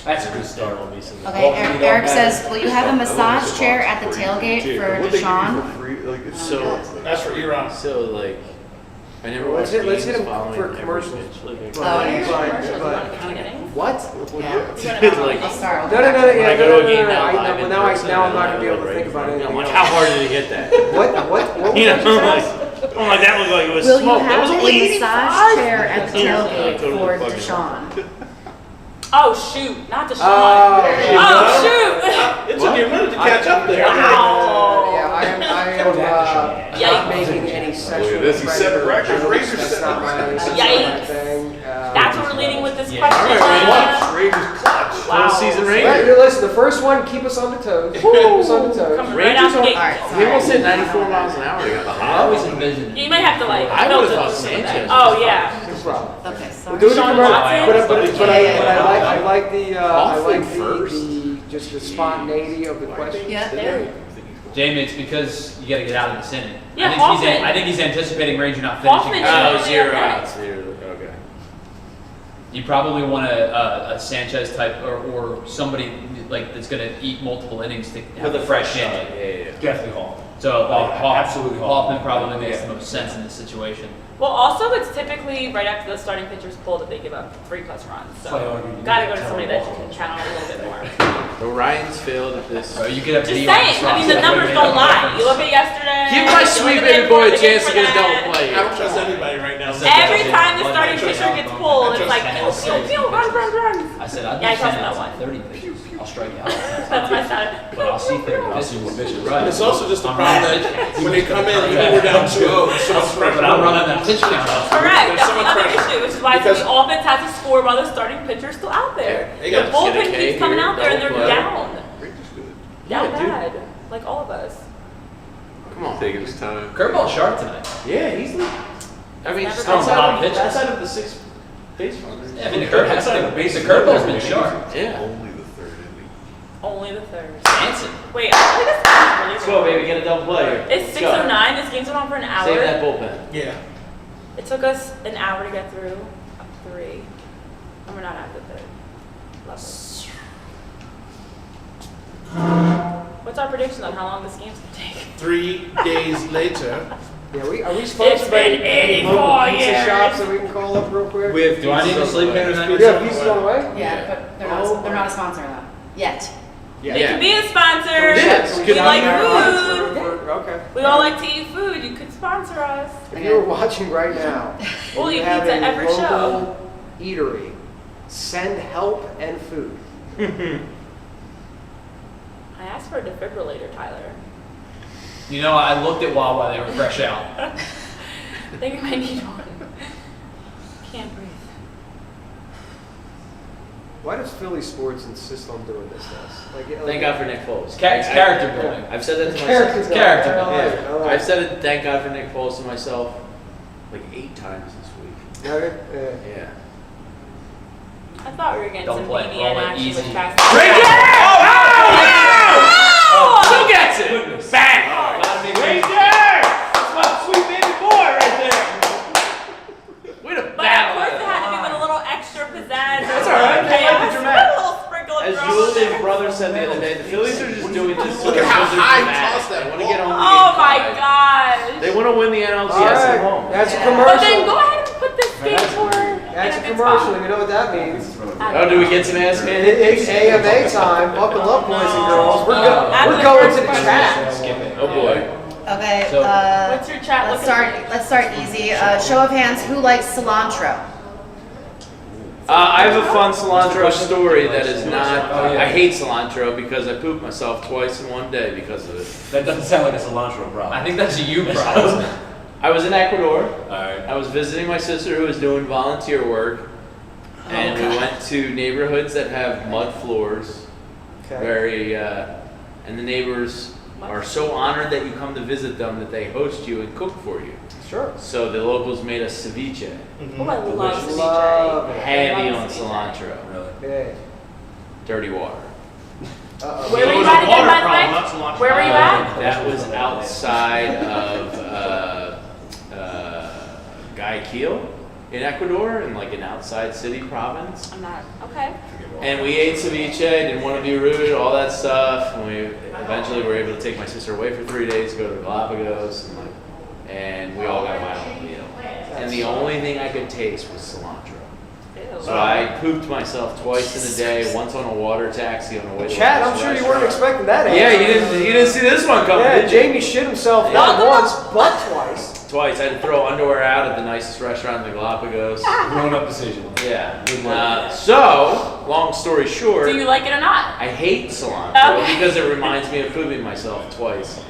That's a good start. on me some- Okay, Eric says, will you have a massage chair at the tailgate for What they give you Deshaun? for free, like, it's So That's for Iran. so like, I never Let's watched hit games him following for every commercials. pitch. Like, Oh, But- yeah. What? Yeah. like, I'll start. No, no, no, when yeah, I no, go no, to a game no, now, I- live in now I- person, now I'm and not I gonna be able to like, think about right anything I'm like, else. how hard did he get that? What You was know, you like, say? I'm like, that looked like it was Will you smoke. That have was a only massage chair at the Yeah, tailgate totally for fucking Deshaun? Oh shoot, not Deshaun. Oh, Oh shoot. It took you a minute to catch up there. Wow. Yeah, I am not Yikes. making any sexual Look at this, he set predator records. jokes. Razor That's set not my records. Yikes. thing. That's what we're leading with this Yeah. question. All right, Huh? Rangers clutch. Wow. Postseason Right, Rangers. listen, the first one, keep us on the toes. Keep us on the toes. Coming right out the gate. Alright, He almost sorry. hit 94 miles an hour. They got the I hot. always envisioned. You might have to like I filter would've thought some of that. Sanchez Oh was yeah. No problem. Okay, We'll do sorry. it Sean tomorrow, Watson. but I Yeah. like the Often first. just the spontaneity of the question. Yeah. There. Jamie, it's because you got to get out of this inning. Yeah, I think he's anticipating Ranger not finishing. Hoffman it. should- Oh, 0 outs. Okay. You probably want a Sanchez type or somebody like that's going to eat multiple innings to have a fresh Yeah, end. yeah. Definitely Hall. So Absolutely Hoffman probably makes Yeah. the most sense in this situation. Well, also it's typically right after the starting pitcher's pull that they give up 3+ runs. So Why argue? You gotta go need to to somebody tell that them you can count on a little bit more. The Ryans failed at this. So you could have Just Dion saying. I mean, the Swanson. numbers don't lie. You look at yesterday. Give my you sweet look at baby the boy a day chance to before get a that. double play. I don't trust anybody right now. Every time the One starting pitcher pitcher out, gets boom. pulled, I it's trust like him. pew, pew, pew, run. I said, I'd Yeah, I be trust sending that out one. 30 pitches. I'll strike you out. That's my side. But I'll see 30 I'll see what pitches. pitches. Right. It's also just the problem that when they come in, even we're down 2-0, there's so much pressure. But I'm running that pitch count. Correct. There's That's so the much other pressure. issue, which is why Because- the offense has to score while the starting pitcher's still out there. They The gotta bullpen get a K keeps coming here, out there and they're double play. down. Rangers good. Down Yeah, dude. bad. Like all of us. Come on. Taking his time. Curveball sharp tonight. Yeah, he's the. I mean, Never comes out of pitches. outside of the 6 base runners. Yeah, I mean, the curveball's been sharp. Yeah. Only the third inning. Only the third. Hanson. Wait, I think this game's really Let's go, baby. Get a double play. It's 6:09. This game's been on for an hour. Save that bullpen. Yeah. It took us an hour to get through 3. And we're not at the third. Love it. What's our prediction on how long this game's gonna take? 3 days later. Yeah, are we sponsored by been any 84 local pizza years. shops that we can call up real quick? Do I need to sleep here tonight? Yeah, pizza's on the way? Yeah, but they're not a sponsor though. Yet. They can be a sponsor. Yes, We good like idea. food. Okay. We all like to eat food. You could sponsor us. If you're watching right now, We'll you eat have pizza a every show. local eatery, send help and food. I asked for a defibrillator, Tyler. You know, I looked at Wawa, they were fresh out. I think we might need one. Can't breathe. Why does Philly sports insist on doing this to us? Thank God for Nick Foles. It's character building. I've said that to Character myself. Character building. I like it, I Yeah. like I've it. said it, thank God for Nick Foles to myself like 8 times this week. Okay, Yeah. I thought we were getting Don't some play. BDN Roll it action easy. with Chastity. Who gets it? Bang! Right there! That's my sweet baby boy right there. Way to But of course it had to be with a little extra pizzazz. That's all right. They like the dramatic. A little sprinkle of As drama Julian's there. brother said the other day, the Phillies are just doing this. Look at how high he tossed They that want to get ball. home. Oh my gosh. They want to win the NLCS All at right, home. that's a But then commercial. go ahead and put this game for That's in a good commercial. spot. You know what that means? Oh, do we get some ass man? It's AMA time. Buckle up, boys and girls. We're going to the chat. Skip it. Oh boy. Okay, So- What's your chat let's looking start easy. Show of hands, who likes cilantro? I have a fun cilantro story that is not. Oh, yeah. I hate cilantro because I pooped myself twice in one day because of it. That doesn't sound like a cilantro problem. I think that's a you problem. I was in Ecuador. Alright. I was visiting my sister who was doing volunteer work, and we went to neighborhoods that have mud floors. Okay. Very, and the neighbors are so honored that you come to visit them that they host you and cook for you. Sure. So the locals made us ceviche, Oh, I love ceviche. Love it. heavy love on ceviche. cilantro, Yeah. dirty water. Uh-oh. Where were you It was a at again, water by the problem, way? not cilantro. Where were you at? That was outside of Guayaquil in Ecuador, in like an outside city province. I'm not. Okay. And we ate ceviche, didn't want to be rude, all that stuff. And we eventually were able to take my sister away for 3 days, go to the Galapagos, and we all got a violent meal. And the only thing I could taste was cilantro. Ew. So I pooped myself twice in a day, once on a water taxi on the way to Chad, a I'm sure you restaurant. weren't expecting that answer. Yeah, you didn't see this one coming, Yeah, did you? Jamie shit himself not once, but twice. Twice. I had to throw underwear out at the nicest restaurant in the Galapagos. Grown up decision. Yeah. So, long story short, Do you like it or not? I hate cilantro Okay. because it reminds me of pooping myself twice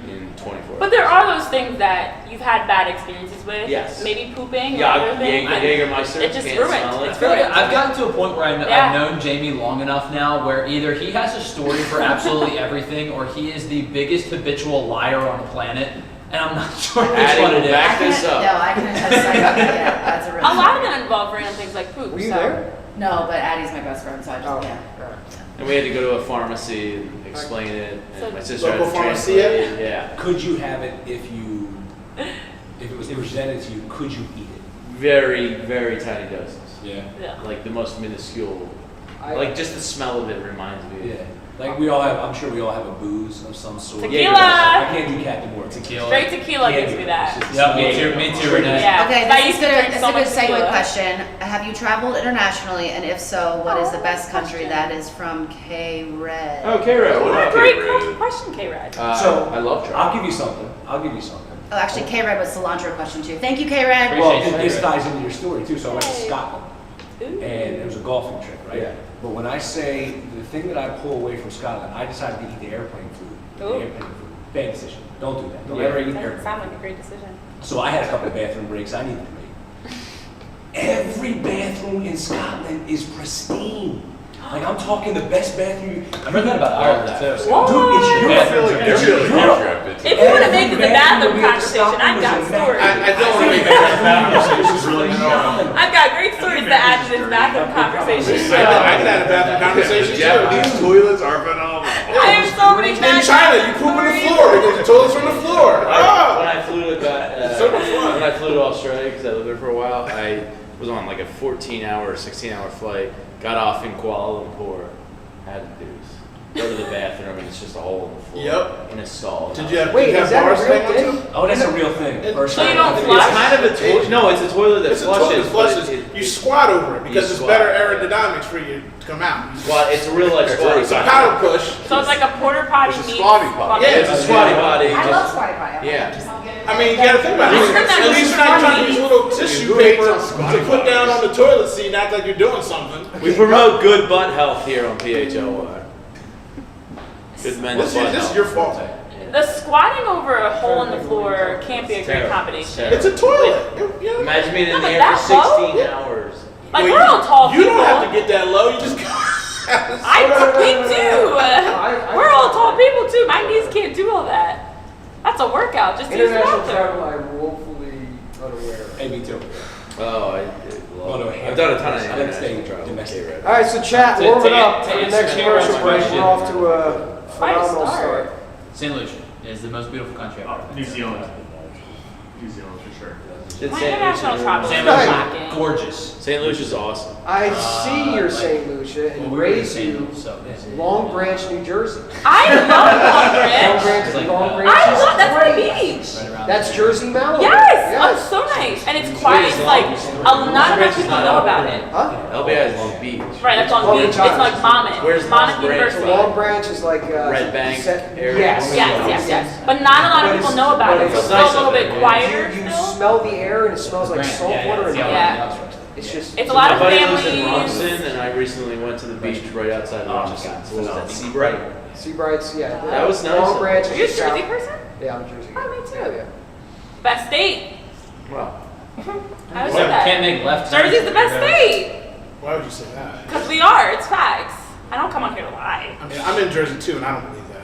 in 24 But there are those things that you've had bad experiences with. Yes. Maybe pooping or Yeah, other things. Jägermeister, It just can't ruined. smell it. It's I feel like ruined. I've gotten to a point where Yeah. I've known Jamie long enough now where either he has a story for absolutely everything or he is the biggest habitual liar on the planet, and I'm not sure which Addie one will it is. back this up. No, I can attest to that. Yeah, that's a real A lot of them involve random things like poop. Were you so. there? No, but Addie's my best friend, so I just, Oh, yeah. alright. And we had to go to a pharmacy and explain it. So- And my sister had Local to pharmacy, translate. Yeah. Could you have it if it was presented to you, could you eat it? Very, very tiny doses. Yeah. Yeah. Like the most minuscule. Like just the smell of it reminds me. Yeah. Like we all have, I'm sure we all have a booze of some sort. Tequila! I can't do Captain Morgan. Tequila. Straight tequila Can't gives do me it. that. It's just- Yeah, me too, Renee. Yeah. Okay, I this used is to good. drink This is so a good much segue tequila. question. Have you traveled internationally, and if so, what is the best good country? question. That is from K Red. Oh, K-Red. What up? Great K-Red. question, K-Rad. So, I love I'll travel. give you something. Oh, actually, K Red was cilantro question too. Thank you, K Red. Appreciate Well, it. this ties into your story too. So I went to Hey. Scotland, and it was a golfing trip, right? Yeah. But when I say the thing that I pull away from Scotland, I decided to eat the airplane food. The Ooh. airplane food. Bad decision. Don't do that. Don't Yeah. ever eat Doesn't airplane. sound like a great decision. So I had a couple of bathroom breaks I needed to make. Every bathroom in Scotland is pristine. Like I'm talking the best bathroom. I heard that about Ireland too. What? Dude, it's Europe. I feel like It's they're really Europe. trapped. If you want to make it the Every bathroom we had to conversation, stop I've got was a stories. I don't want to make that conversation really long. I've got great stories to add to this bathroom conversation. I could have a bathroom conversation The Japanese too. toilets are phenomenal. I have so many In bad China, you poop on the floor because the toilet's from the floor. Oh! When I flew to So much fun. when I flew to Australia because I lived there for a while, I was on like a 14-hour, 16-hour flight. Got off in Kuala Lumpur. Had to do this. Go to the bathroom and it's just a hole in the floor. Yep. In a stall. Did you have, Wait, did you is have that a bars real hanging thing? onto? Oh, that's a real thing. First So you time. don't It's flush? kind of a toilet. No, it's a toilet that It's a toilet that flushes. flushes. but You squat over it because it's squat, better right. aerodynamics for you to come out. Well, it's a real like squatty It's a potty. paddle push. So it's like a porter potty It's a meets squatty potty. Yeah, It's a squatty potty. I love squatty potty. Yeah. I mean, you gotta think about it. At least you're not trying to use little tissue paper to put down on the toilet seat and act like you're doing something. We promote good butt health here on PHLY. Good men's butt This is health. your fault. The squatting over a hole in the floor can't be a great Terrible. combination. It's a toilet. You know? Imagine being in No, but there that for low? 16 hours. Like Wait, we're all tall You people. don't have to get that low. You just. Me too. We're all tall people too. My knees can't do all that. That's a workout. Just to use the International bathroom. travel, I'm woefully unaware of. Hey, me too. Oh, I've done a ton of international travel. All right, so chat, To- warm to it up an- for the to next answer commercial your break. question. We're off to a phenomenal start. St. Lucia is the most beautiful country I've ever been. New Zealand. New Zealand for sure. Did My St. international Lucia- travel St. is Lucia, lacking. Gorgeous. St. Lucia's awesome. I see you're like- St. Lucia Well, and we were in raised St. you Louis, so yeah. Long Branch, New Jersey. I love Long Long Branch. Branch, It's like, Long Branch. I is love that's my great. beach. Right around That's there. Jersey Malibu. Yes, oh, it's so nice, and it's quiet. It's like not enough people know about it. Huh? LBI is Long Beach. Right, that's Long Long Beach. Branch It's like Monmouth. Where's Monmouth Long Branch? University. Long Branch is like Red Bank area. Yes. Yes. But not a lot of people know about it. but It's it's still a nice little up bit there. quieter You still. smell the air and it smells like Grand, salt water and Yeah. it's just It's a lot My of buddy lives in families. Romson, and I recently went to the beach right outside of Rochester. What was that? Seabright? Seabrights, yeah. That was nice. Long Branch is Are you a just Jersey south. person? Yeah, I'm Jersey. Oh, me too. Yeah. Best state. Wow. I would say Can't that. make left. Jersey's the best state. Why would you say that? Because we are. It's facts. I don't come on here to lie. I mean, I'm in Jersey too, and I don't believe that.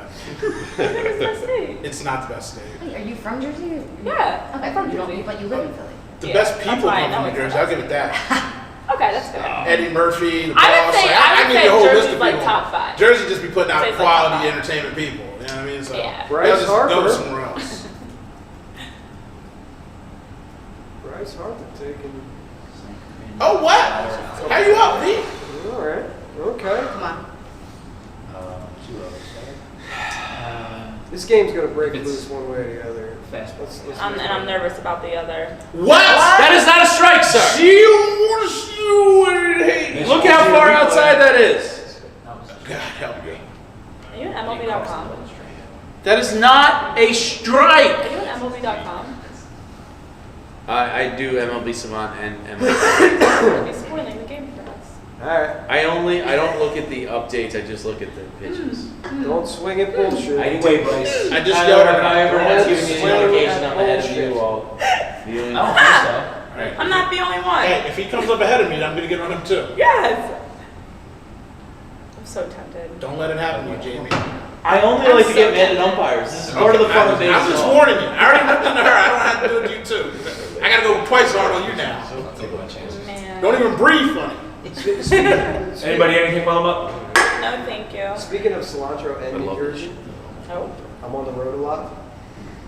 It's the best state. It's not the best state. Wait, are you from Jersey? Yeah. Okay, I'm from you don't, Jersey. but you live in Philly. The Yeah, best that's people why I come know from New it's the Jersey. I'll best. give it that. Okay, that's fair. Eddie Murphy, the I would boss. say- like, I would give say you a whole list Jersey's of like people. top 5. Jersey just be putting out I'd say it's like top quality 5. entertainment people. You know what I mean? So Yeah. Bryce they'll just go Harper. somewhere else. Bryce Harper taking. Oh, what? How you up, V? All right. Okay. Come on. This game's gonna break It's- loose one way or the other. Fast. Let's And I'm nervous about the other. What? That is not a strike, sir. Look how far outside that is. God help me. Are you at MLB.com? That is not a strike. Are you at MLB.com? I do MLB Savant and MLB. You'll be spoiling the game for us. All right. I don't look at the updates. I just look at the pitches. Don't swing at bullshit. Anyway, Bryce. I just I yelled don't know at if I ever her. has given you Swing any at indication I'm ahead of bullshit. you all. Viewing. I don't think so. Right. I'm not the only one. Hey, if he comes up ahead of me, I'm gonna get on him too. Yes. I'm so tempted. Don't let it happen to you, Jamie. I only like to get mad at umpires. This is part of the fun of I'm just baseball. warning you. I already looked into her. I don't have to do it to you too. I gotta go twice as hard on you now. I'll take my chances. Man. Don't even breathe funny. Anybody anything while I'm up? No, thank you. Speaking of cilantro and New love Jersey, Oh. I'm on the road a lot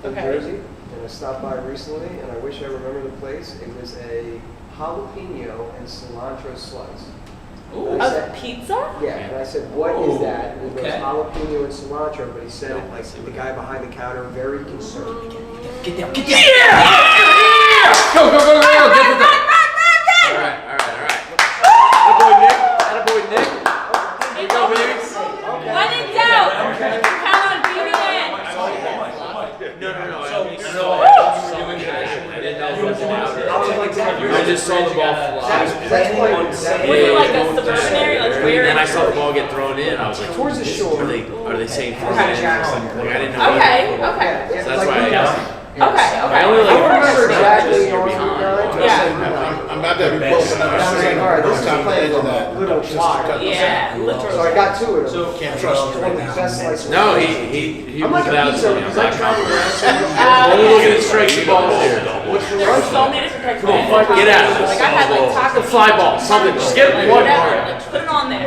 in Okay. Jersey, and I stopped by recently, and I wish I remember the place. It was a jalapeno and cilantro slice. Ooh. And I said, A pizza? yeah, and I said, what is that? And he goes, Okay. jalapeno and cilantro, but he said it like the guy behind the counter, very concerned. Get down. Get down. Go, go, go, go, go. Get it done. All right. Attaboy, Nick. Attaboy, Nick. Here you go, baby. When in doubt, count on beating it. No. I didn't know it was an I was outer. like, that I just saw the ball That's fly. playing Was it like a suburban area? Like where? And I saw the ball get thrown in. I was like, towards the shore. Are they saying for Like I didn't know. Okay. Yeah, So that's like why I we- asked. Okay. I only I don't remember like exactly you're on behind. Yeah. I'm about to be close enough. I was like, all right, this is Time to playing edge a that. little Just wide. cut this Yeah, out. literally. So I got two of them. Can't trust you One right of the now. best slices. No, he I'm was like a about pizza to. because I travel around. Only looking at strikes and balls here. What's the There's lunch? so many different types of Come on, tacos. get out of this. Like I had like taco. The fly ball, something. Just get like, one whatever. part. Like, put it on there.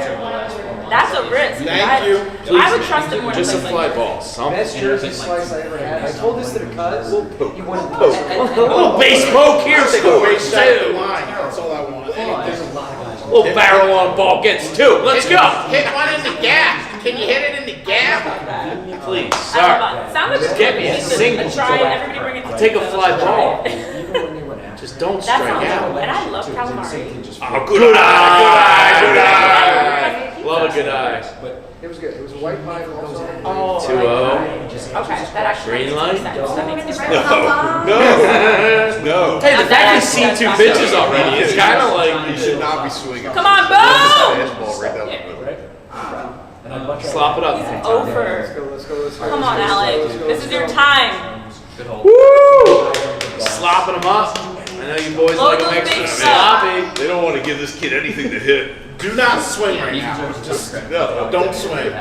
That's a risk. Thank you. I would trust it more than Just a place fly like ball, something. Best Jersey slice I ever had. I told this to the cuz. He wanted A little base poke here Take a great scores shot at the two. line. That's all I want. Anything. Little barrel on ball gets two. Let's go. Hit one in the gap. Can you hit it in the gap? Please, I sir. don't know. Sound like Just get me a a single. try and everybody bring it to Take a pizza. fly ball. That Just don't sounds strike out. good. And I love calamari. Oh, good eye, good eye. Love a good eye. It was good. It was a white pie also. Oh, 2-0. okay, that actually Green makes light? sense. That makes sense. No. Hey, the fact he's seen two pitches already, it's kind of like You should not be swinging. Come on, boom! Fastball right down the middle. slop it up. Let's Over. go, let's go, let's go. Come on, let's go, Alex. let's go, This let's is your go. time. Good hold. Woo! Slopping them up. I know you boys Load like them those extra big sloppy. They don't want to give this kid anything to hit. Do not swing right now. Just No. don't swing.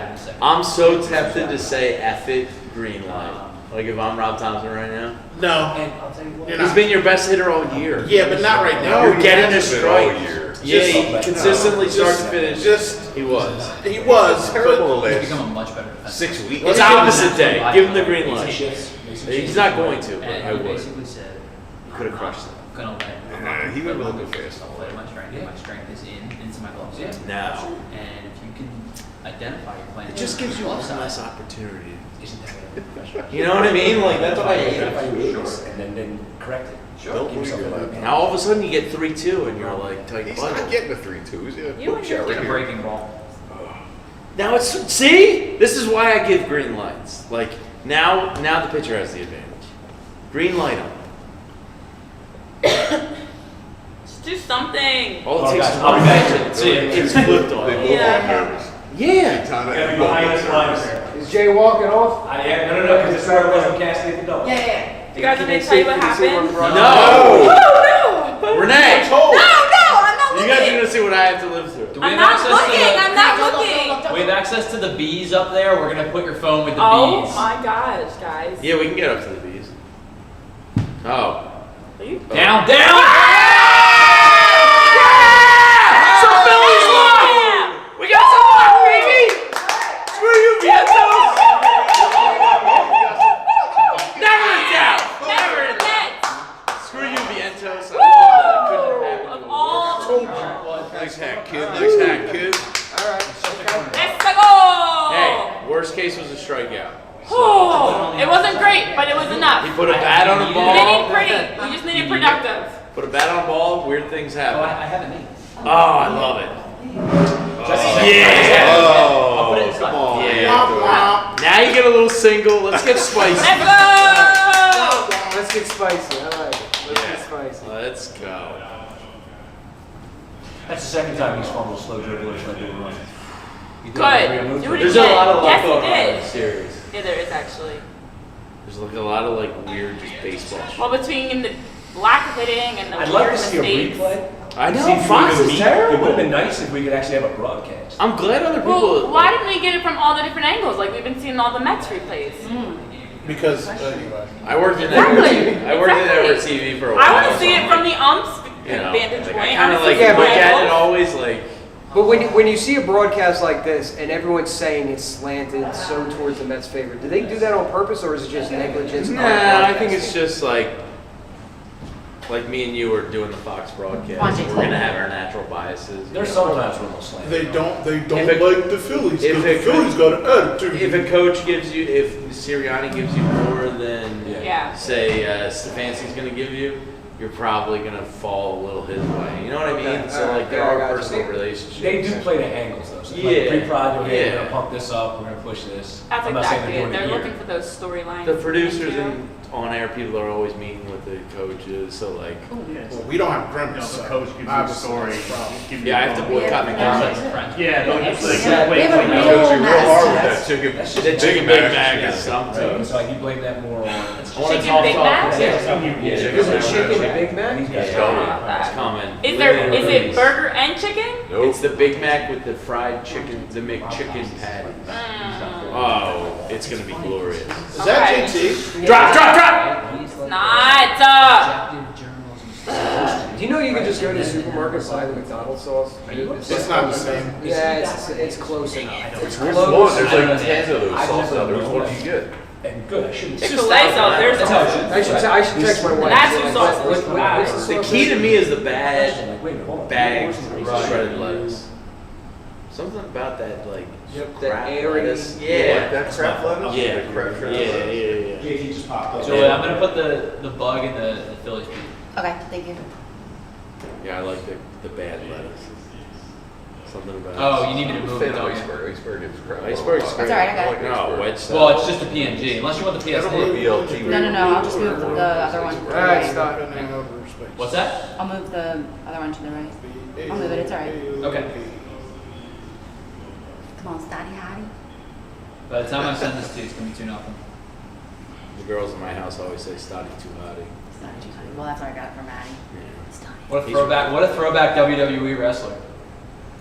I'm so tempted to say F it, green light. Like if I'm Rob Thompson right now. No. And I'll tell you what. You're He's not. been your best hitter all year. Yeah, but not right now. You're getting a hasn't been all strike. year. Yeah, Just- he consistently start to just- finish. Just He was. he was, Terrible but the He's become a last much better defender. 6 weeks. It's opposite day. Give him the green light. He's not going to, but And I he would. basically said, Could have crushed him. gonna let Nah, he went a little bit fast. I'll play my strength. My strength is into my gloves. Yeah. Now, And if you can identify your plan, it just gives you one upside. less opportunity. Isn't that what You know what I mean? Like that's what I hate. Identify your weakness and then correct it. Don't Give worry yourself about a it. little Now all of a sudden you get 3-2 and you're like tight He's not button. getting the 3-2s. Yeah, You book and shot your right Get a here. breaking ball. Now it's see, this is why I give green lights. Like now the pitcher has the advantage. Green light him. Just do something. All it Oh, takes guys, is I'll one be back. pitch. It's flipped on. They both Yeah. are nervous. Yeah. Time Gotta be both behind are us lines nervous. there. Is Jay walking off? No, because it's where it was on Cassidy at the double. Yeah. You guys want me to tell you what happened? No. Oh, no! Renee. No, I'm not You guys are gonna see what I have to live through. Do we I'm have not access looking. to I'm not looking. the? We have access to the bees up there. We're gonna put your phone with the Oh bees. my gosh, guys. Yeah, we can get up to the bees. Oh. Are you? Down, down. So Phillies won! We got some luck, baby! Screw you, Vientos! Never in doubt! Never in doubt! Screw you, Vientos. I love that it couldn't have happened. Of all. Nice hack, kid. Nice hack, kid. All right. Okay. Let's go! Hey, worst case was a strikeout. Oh, it wasn't great, but it was enough. He put a bat on a We ball. didn't need pretty. We just needed productive. Put a bat on a ball, weird things Oh, happen. I have a name. Oh, I love it. Yeah! Oh, put it inside. come on. Womp womp. Now you get a little single. Let's get spicy. Let's go! Let's get spicy. I like it. Let's Yeah. get spicy. Let's go. That's the second time he's fumbled slow dribble or tried to run. Good. Do it There's a again. lot of luck Yes, going he on in did. this series. Yeah, there is actually. There's like a lot of like weird just baseball shit. Well, between the lack of hitting and the I'd weird like to see a mistakes. replay. I See know, if we Fox could is meet- terrible. It would have been nice if we could actually have a broadcast. I'm glad other people. Well, why didn't we get it from all the different angles? Like we've been seeing all the Mets replays. Because anyway. I worked in Exactly. I worked in Exactly. network TV for a while. I want to see so it I'm from like, the umps you know, vantage like, point. I kind of I'm like seeing Yeah, look but- at it angles. always like. But when you see a broadcast like this and everyone's saying it's slanted so towards the Mets' favor, do they do that on purpose or is it just negligence? on Nah, I think broadcasting? it's just like me and you are doing the Fox broadcast. Watching We're gonna have our natural biases. There's you know. sometimes we're almost slanted. They don't If it- like the Phillies if because the it- Phillies got an attitude. If a coach gives you, if Sirianni gives you more than Yeah. say Stefanski's gonna give you, you're probably gonna fall a little his way. You know what I mean? Okay, So alright, like there yeah, I are got you. personal relationships. They do play the angles though. So Yeah, like pre-prod, okay, yeah. we're gonna pump this up, we're gonna push this. That's I'm not saying exactly it. doing They're here. looking for those storylines. The producers you know? and on-air people are always meeting with the coaches, so like, Well, we don't have grimace. The so coach gives you a obviously story. that's a problem. give you yeah, I a have to problem. boycott McDonald's. Yeah, don't just like, Yeah. wait, We have a wait, real no. Goes you real hard with That's- that chicken. that's The just- chicken Big Mac is something. Right, so like you blame that more on. Chicken Big Mac? Yeah, Yeah. Is it chicken Big Mac? These guys Yeah, go. it's coming. Is it burger and chicken? Nope. It's the Big Mac with the fried chicken, the McChicken patty. Oh, it's gonna be glorious. Is that Okay. JT? Drop, drop, drop! Not. Do you know you can just go to the supermarket and buy the McDonald's sauce? It's not the same. Yeah, it's close enough. It's Which close. one? There's I don't like know. 10 of those I've sauces never out there. Which known one do you get? And good, I shouldn't. Chick-fil-A sauce. There's That's how it should. I should text my wife. That's Like, your sauce. what's the The sauce? key to me is the bad Like, wait, hold on. bagged Right. shredded lettuce. Something about that, like, That crap airy- lettuce. You Yeah. like that crap lettuce? Yeah. The crap Yeah, crap yeah, lettuce? yeah. JT just popped up. So I'm gonna put the bug in the Phillies beat. Okay, thank you. Yeah, I like the bad lettuce. Something about Oh, you need me to move it, Fan of don't you? iceberg. Iceberg is crap. Iceberg's That's great. all right, I got like it. No, iceberg. wedge stuff. Well, it's just a PNG, unless you want the I don't want PSD. BLT. No, I'll just move the other one. All right, stop. What's that? I'll move the other one to the right. I'll move it, it's all right. Okay. Come on, Stoddy Hottie. By the time I send this to you, it's gonna be 2-0. The girls in my house always say "Stoddy too hotty." Stoddy Hottie. Well, that's where I got it from Maddie. Yeah. Stoddy. What a throwback! What a throwback WWE wrestler.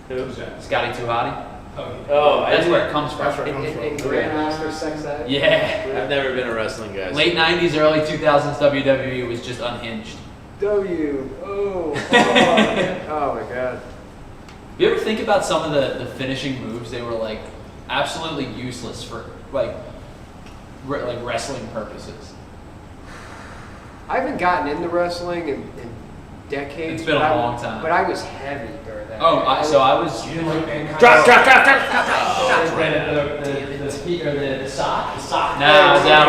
Who's that? Scotty Too Hotty. Oh, That's where it comes from. That's where it comes from. In Grandmaster sex act. Yeah. I've never been a wrestling guy. so- Late 90s, early 2000s WWE was just unhinged. Oh my god. You ever think about some of the finishing moves? They were like absolutely useless for like wrestling purposes. I haven't gotten into wrestling in decades. It's been a but long time. But I was heavy during that. Oh, so I was Drop. the sock. No, down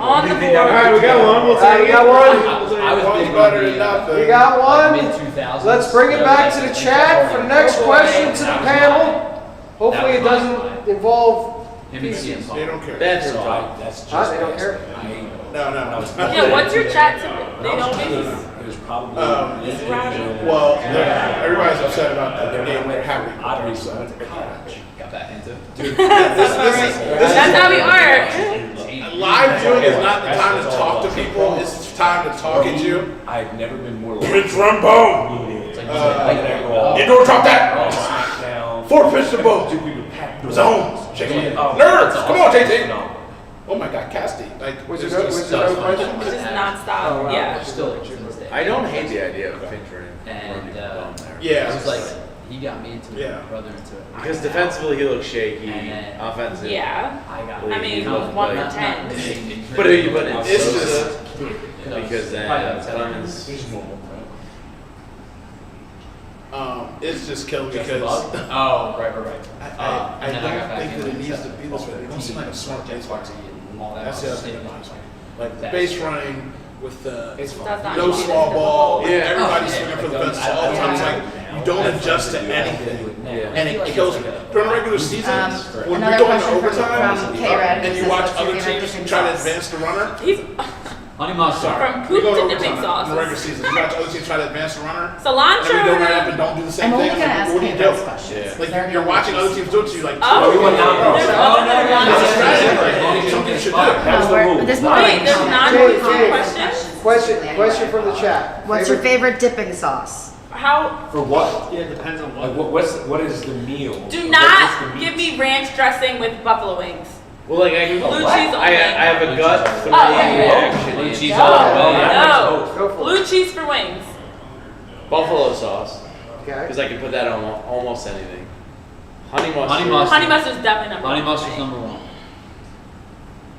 On the board. Alright, we got one. We'll Alright, we got one. I was One's big better on than the nothing. We got one. mid 2000s. Let's bring it back to the chat for the next question to the panel. Hopefully it doesn't involve Him and CM Punk. They don't care. Banter and So HR. that's just. Huh? They don't care? No. Yeah, what's your chat to they don't It use? was probably. Well, everybody's upset about the game. They're happy. Obviously, I So. went to college. Got back into it. That's how we are. Live viewing is not the time to talk to people. It's time to talk at you. I've never been more. Prince Rumbo. You don't talk that. SmackDown. 4 pitch to both. Zones. Nerds. Come on, JT. Oh my God, Casty. Like, Was it's there no just- question? Which is nonstop. Oh, wow. Yeah. Still to this day. I don't hate the idea of featuring And, on there. Yeah. It was like he got me into it, Yeah. my brother into it. Because defensively he looks shaky, And then- offensive. Yeah. I got. I mean, he looked 1 like- for 10. But who you put in? It's Sosa? just- Because then Clemens. It's just killed because Oh, right. I And then I got don't back think into that it it, needs so- to be this way. They don't seem like a smart baseball team. All that That's the other thing stuff. about it. Like the base running with the It's Does fun. not no need to be small this ball. difficult. Yeah. Everybody's Oh, swinging for the yeah. fences all the time. It's like you don't adjust to anything. And it kills me. During the regular season, when we Another go into question overtime from K-Red. and you Says, watch what's your other favorite teams dipping try to sauce? advance the runner, He's Honey mustard. from we poop go to to dipping overtime in the regular sauce. season. You watch other teams try to advance the runner, and then we go Cilantro. right up and don't do the same I'm only thing. gonna I'm like, ask what do you K-Red's do? questions. Like They're you're gonna watching be other teams do it to you, like, Oh, what do you want there's now? other It's a strategy. non- Something you should do. That was the Wait, rule. there's more Wait, than there's one. non-quiz Jay, questions? Question from the chat. What's your favorite dipping sauce? How? For what? Yeah, it depends on Like what. what is the meal? Do What not is the meat? give me ranch dressing with buffalo wings. Well, like I, Blue cheese I only. have a gut Oh, reaction. Blue cheese No. all the way. No. Go for Blue it. cheese for wings. Buffalo sauce, Okay. because I can put that on almost anything. Honey mustard. Honey mustard. Honey mustard's definitely number Honey one. mustard's number one.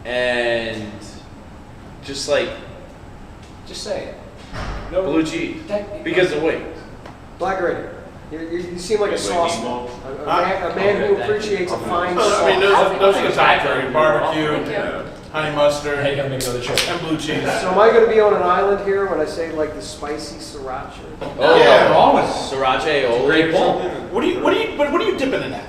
And just like Just say it. blue cheese. Because of wings. Black Radio. You seem like a sauce man. A man Okay, who appreciates a fine I sauce. mean, those are the top three: barbecue, Thank you. honey mustard, Hey, gotta make another trip. and blue cheese. So am I going to be on an island here when I say like the spicy sriracha? Oh Yeah. wrong with Sriracha aioli Great or pull. something. What are you dipping in that?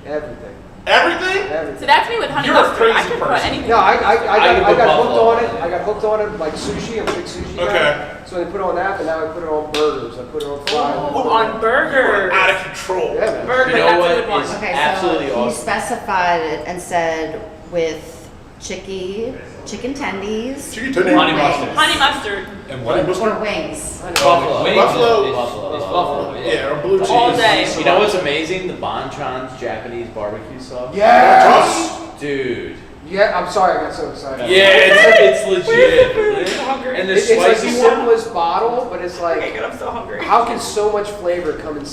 Everything. Everything? So Everything. that's me with honey You're a mustard. I crazy can put person. anything. No, I can got put hooked buffalo on it. on it. I got hooked on it like sushi. I'm a big sushi guy. Okay. So they put it on that, but now I put it on burgers. I put it on fries. Ooh, on burgers. Out of control. Yeah, man. Burgers, You know that's what a good one. is- Okay, Absolutely so he awesome. specified it and said with chicken tendies, Chicken tendies. Honey mustard. Honey mustard. And Honey what? or wings. Buffalo. Wings Buffalo. is- Buffalo. It's buffalo. Yeah, or blue cheese. All day. You know what's amazing? The Bonchon's Japanese barbecue sauce. Yes. Dude. Yeah, I'm sorry, I got so excited. Yeah, it's legit. I'm hungry. And the It's like spicy the one. simplest bottle, but it's Okay, like, good. I'm so hungry. how can so much flavor come in?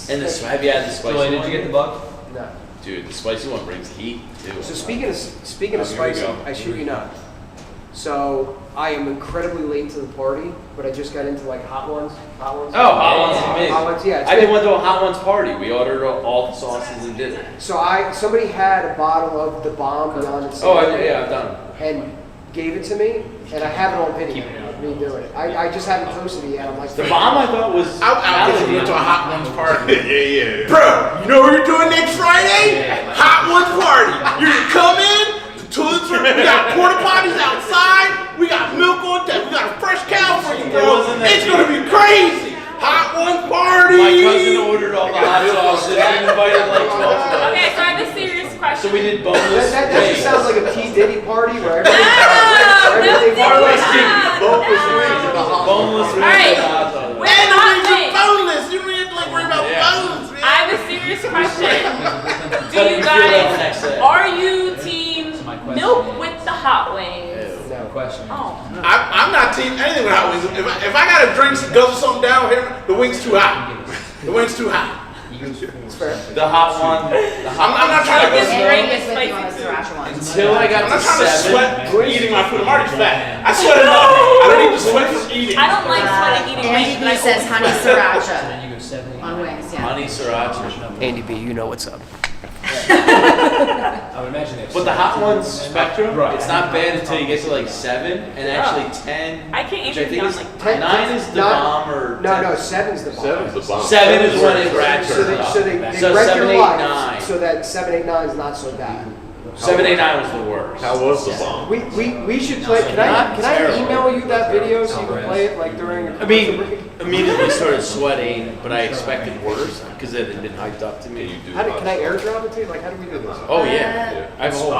And have you had the spicy Julie, one? did you get the bug? No. Dude, the spicy one brings heat too. So speaking of Oh, here we spicy, go. I shoot you not. So I am incredibly late to the party, but I just got into like hot ones. Hot ones. Oh, hot ones is amazing. Hot ones, yeah. it's I been- went to a hot ones party. We ordered all the sauces and did it. So somebody had a bottle of the Bomb Beyond Insanity. Oh, I've done it. And gave it to me, and I have it on video. Me doing it. I just haven't posted it yet. I'm like, The bomb I thought was. I'll get you into a hot ones party. Yeah. Bro, you know what we're doing next Friday? Hot ones party. You're gonna come in, the toilets are, we got porta potties outside, we got milk on deck, we got a fresh cow for you, bro. wasn't that It's gonna be crazy. Hot ones party. My cousin ordered all the hot sauces and invited like 12 people. Okay, so I have a serious question. So we did boneless. that just sounds like a P. Diddy party where No, everything no, boneless no. chicken, boneless wings, and the hot Boneless All right. wings and hot sauce. With And hot the wings are wings. boneless. You don't have to like worry about Yeah. bones, man. I have a serious question. that for next set. Are you team So my question milk is- with the hot wings? The question. Oh. I'm not team anything with hot wings. If I gotta drink guzzle something down here, the wing's too hot. The wing's too hot. The hot one. I'm not trying to It's go. great. Andy's with you on the sriracha one. Until I got I'm not to trying to 7. sweat eating my food. I'm already fat. I sweat enough. I don't need to sweat from eating. I don't like sweating eating Andy wings, but I B says always honey sweat. sriracha Then you go 7. on wings, yeah. Honey sriracha. Andy B, you know what's up. I would imagine they have But the hot ones spectrum, Right. it's not bad until you get to like 7 and actually 10. I can't Which I even think be is on like 9 is the bomb or No, 10. no, 7's the bomb. 7's the bomb. 7 is when it ratchets So they, up. so they So wreck 7, your 8, life 9. so that 7, 8, 9 is not so bad. 7, 8, 9 was the worst. How was the bomb? We should play. Can Not I terrible. email you that video so you can play it like during? I mean, immediately started sweating, but I expected worse because it had been hyped up to Can me. you do Can I airdrop it to you? Like, how do we do this? Oh yeah, I have a whole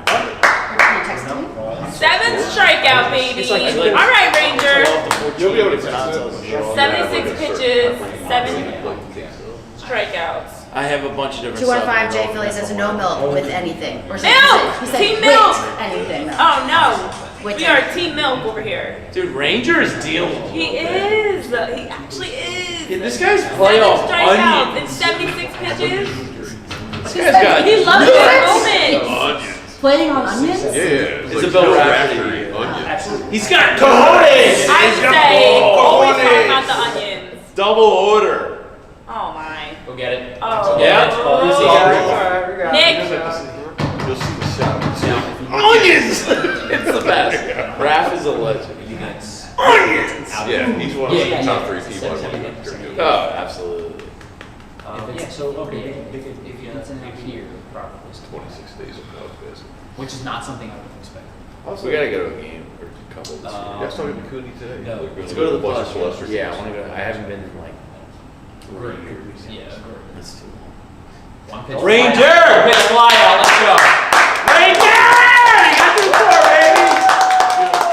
Can you text me? 7 strikeout, baby. It's like- All right, Ranger. You'll be able to fix it. 76 pitches, 7 strikeouts. I have a bunch of different 215 stuff. J Philly says no milk with anything. Or Milk! he said Team with milk! anything. Oh no, With we are team milk over here. Dude, Ranger is dealing. He is. He actually is. Yeah, this guy's 7 playoff strikeouts onion. in 76 pitches. This guy's got. He loves that moment. Onions. Playing on onions? Yeah, it's like Isabel Bill Rafferty. Rafferty onions. He's got cojones. I He's got say always cojones. talk about the onions. Double order. Oh my. Go get it. Oh. Yeah. All right, we got it. Nick. You'll see the shot. Onions. It's the best. Raph is a legend. Onions. Yeah, he's one of Yeah, the yeah, top yeah. 3 people I want to interview. Oh, absolutely. Yeah, so okay, if it's in here properly, 26 days of college basketball. which is not something I would expect. We gotta go to a game or a couple this year. Yeah, I was talking to Cooney today. No. They're Let's go to the bunch of bus. Celestials. Yeah, I want to go. I haven't been in like 3 years. Yeah, That's too long. one pitch. Ranger! One pitch fly out. Let's go. Ranger! You got the score, baby!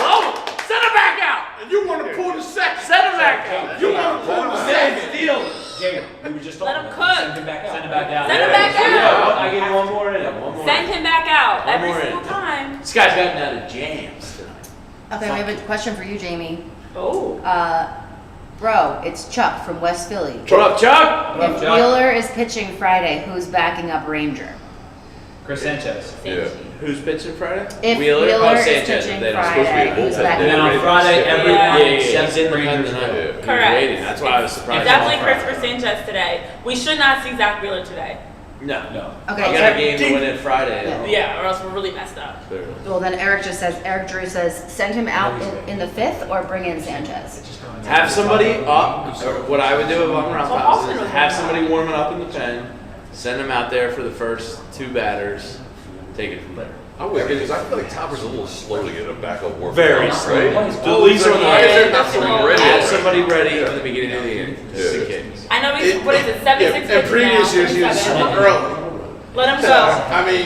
Love him. Send him back out! And you want to pull the second. Send him back out! You want to pull the second. Steal! Jacob, we were just Let talking him about cook. Send him back out. Send it back out. Send him back Yeah, out. I give you one more in. One more. Send him back out One every more single in. time. This guy's gotten out of jams tonight. Okay, we have a question for you, Jamie. Oh. Bro, it's Chuck from West Philly. What up, Chuck? What up, If Chuck? Wheeler is pitching Friday, who's backing up Ranger? Chris Sanchez. Yeah. Who's pitching Friday? If Wheeler? Wheeler Oh, is Sanchez. pitching Then it's supposed to be a Friday, who's bullpen backing day. And then up? on Friday, Yeah. everyone Yeah, except in Rangers. Yeah. Correct. Waiting. That's why I was surprised. It's definitely Christopher Sanchez today. We should not see Zach Wheeler today. No. No. Okay, You got a game to win it Friday. Yeah. Yeah, or else we're really messed up. well then Eric Drew says, send him out in the 5th or bring in Sanchez. Have somebody up, or what I would do if I'm around Well, Fox Austin is was have warming somebody warming up in the pen, send them out there for the first 2 batters, take it from there. I always get, because I feel like Topper's a little slow to get a backup work. Very right? slow. Right? The leagues are Why is there not Yeah. somebody ready? Have already? somebody ready in the beginning of the game, just in case. I know he's, what is it, 76 In previous years, he was 77. super early. Let him go. I mean,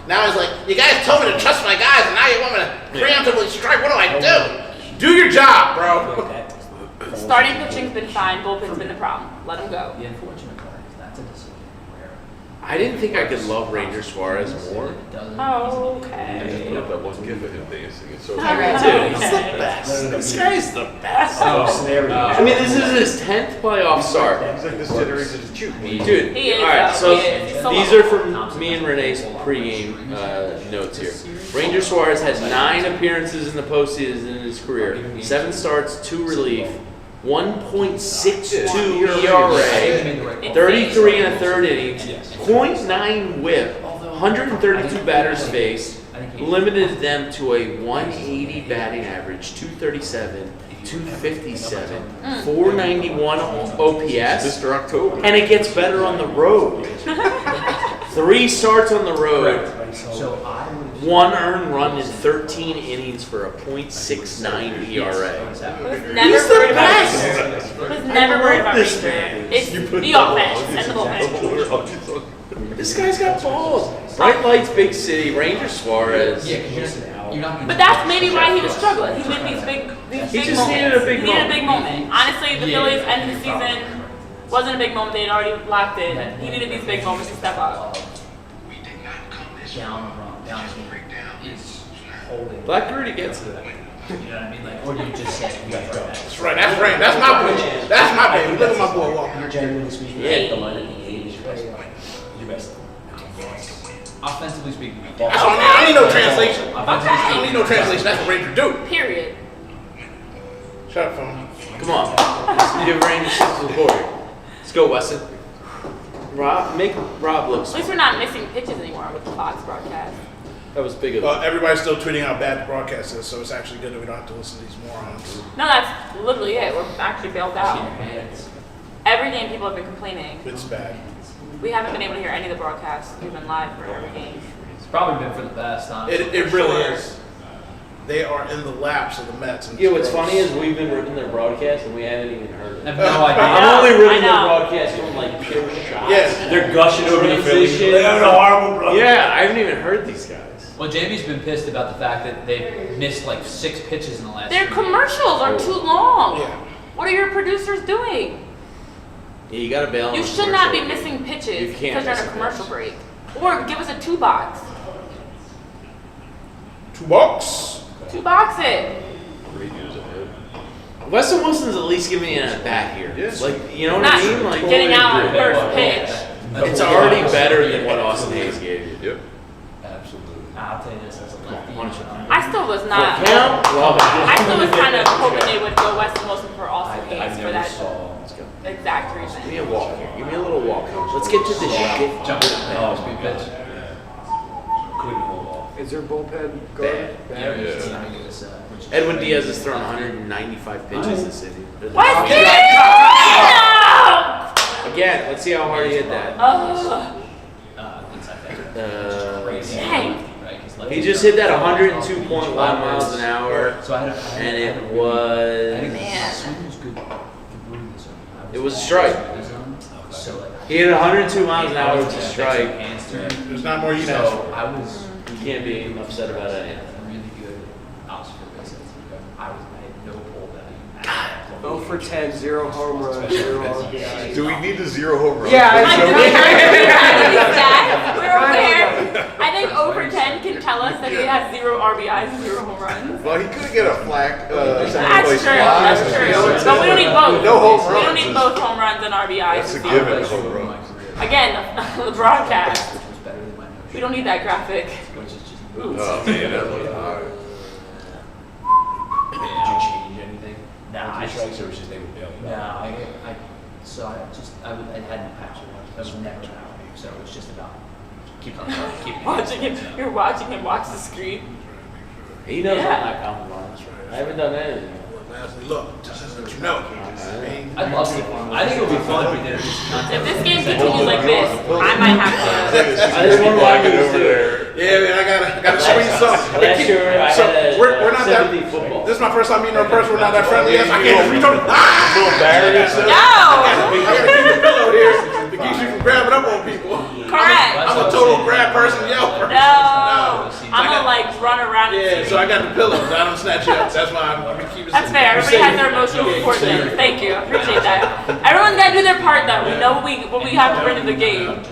now he's like, you guys told me to trust my guys, and now you want me to preemptively strike. What do I do? Do your job, bro. Starting pitching's been fine, bullpen's been the problem. Let him go. The unfortunate part is that's a decision where I didn't think I could love Ranger Suarez more. it doesn't. Oh, I okay. just put up that one gif of him dancing. It's so Dude, he's the best. This guy's the best. I mean, this is his 10th playoff start. He's like this generation's shoot. Dude, He is, all right, though. so He is. He's so these low. are from me and Renee's pregame notes here. Ranger Suarez has 9 appearances in the postseason in his career, 7 starts, 2 relief, 1.62 ERA, 33 and a third innings, 0.9 WHIP, 132 batters faced, limited them to a 180 batting average, 237, 257, 491 OPS. Mr. October. And it gets better on the road. 3 starts on the road, So I would. 1 earned run in 13 innings for a .69 ERA. Was He's never the worried about best. Ranger. Was never worried about this Ranger. man. It's the offense and the bullpen. This guy's got balls. Bright lights, big city, Ranger Suarez. Yeah, because you're not gonna. But that's maybe why he was struggling. He needed these big He big just moments. needed a big He needed a moment. big moment. Honestly, the Yeah. Phillies ended the season Wasn't a big moment. They had already locked it. He needed these big moments to step up. Down is holding. Black Rudy gets it. You know what I mean? Like, or do you just say we got That's right. That's right. That's my boy. That's my baby. Look at my boy walking. Genuinely speaking, Yeah. the line at the age your best. Offensively speaking, That's all I need. I need no translation. I Offensively don't need no translation. That's what Ranger do. Period. Shut up, phone. Come on. Let's give Ranger some support. Let's go, Weston. Make Rob look At least we're not missing pitches anymore with the Fox broadcast. That was big of Everybody's still tweeting out bad broadcasts, so it's actually good that we don't have to listen to these morons. No, that's literally it. We're actually bailed out. Every game people have been complaining. It's bad. We haven't been able to hear any of the broadcasts. We've been live for every game. It's probably been for the best, honestly. It really is. They are in the laps of the Mets. And Yeah, what's funny is we've been ripping their broadcast and we haven't even heard I it. have no idea. I'm only I ripping their know. broadcast from like pure shots. Yes. They're gushing over the Phillies. They have a horrible broadcast. Yeah, I haven't even heard these guys. Well, Jamie's been pissed about the fact that they've missed like 6 pitches in the last Their 3 games. commercials are too long. Yeah. What are your producers doing? Yeah, you gotta bail on You the should not be commercial. missing You pitches can't because you're miss in a a commercial pitch. break. Or give us a 2-box. $2. 2-box it. Weston Wilson's at least giving you an at bat here. Yes. Like, you know what Not I mean? Like, getting out on agree. first pitch. It's already better than what Austin Hayes gave you. Yep. Absolutely. I'll tell you this as a lefty. I still was not. Count? I still was kind of hoping they would go Weston Wilson for Austin I Hayes for never that saw. exact Give me reason. a walk here. Give me a little walk. Let's get to this shit. Jump in. Oh, speed pitch. Couldn't hold off. is their bullpen Bad. good? Yeah, Yeah. it's not even this, Edwin Diaz has thrown 195 pitches this season. Weston! Again, let's see how hard he hit that. Oh, inside that. Crazy. dang. Right, 'cause lefty- He just hit that 102.1 miles an hour, So I had and I it think was. Man. swing was good. It was a strike. So like He hit 102 miles an hour with a strike. hands turn. There's not more you can ask So for. I was You can't be upset about it. really good Oscar visits. I had no pull value. 0 for 10, 0 home runs, 0 RBIs. Do we need the 0 home run? Yeah, Like, do we have these stats? We're I aware. I think over 10 can tell us that he has 0 RBIs and 0 home runs. Well, he could get a flag. That's true. That's true. But we don't need both. No home We don't runs. need both home runs and RBIs. That's a to see given. it. Home run. Again, the broadcast. Which was better than my notion. We don't need that graphic. Which is just Oh man, that looked high. Did you change anything? Nah, After strikes, or was just they would bail you No, out? I hadn't actually watched. I was never out, so it was just about keeping Watching him, you're watching him watch the screen. He knows Yeah. I'm not counting on. I haven't done anything. Look, just as you know. I'd love to. I think it would be fun if we did it. If this game continues like this, I might have to. I just want to watch it over there. Yeah, man, I gotta squeeze something. Last year I So had a we're not that. sympathy football. This is my first time meeting her in person. We're not that friendly. Yes, I can't reach on. Embarrassed. No! I gotta keep the pillow here to keep you from grabbing up on people. Correct. I'm a total grab person, yelper. No. I'm gonna like run around and Yeah, see. so I got the pillows. I don't snatch you up. That's why I'm keeping. That's fair. Everybody has their emotional support system. Thank you. I appreciate that. Everyone's gotta do their part though. We know what we have to bring to the game.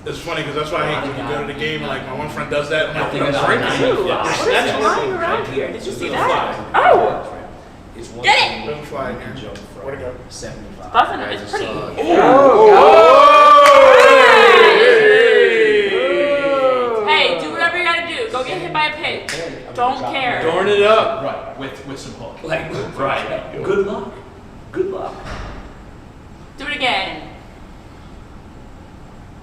It's funny because that's why I hate when you go to the game and like my one friend does that. I'm like, think I'm it's drinking. Ooh, what is flying around here? Did you see that? Oh! It's one Get it! thing Don't fly in here. to jump from Where'd it go? 75. Doesn't it? It's pretty. Hey, do whatever you gotta do. Go get hit by a pig. Don't care. Dorn it up. Right, with some hook. Like, right. Good luck. Good luck. Do it again.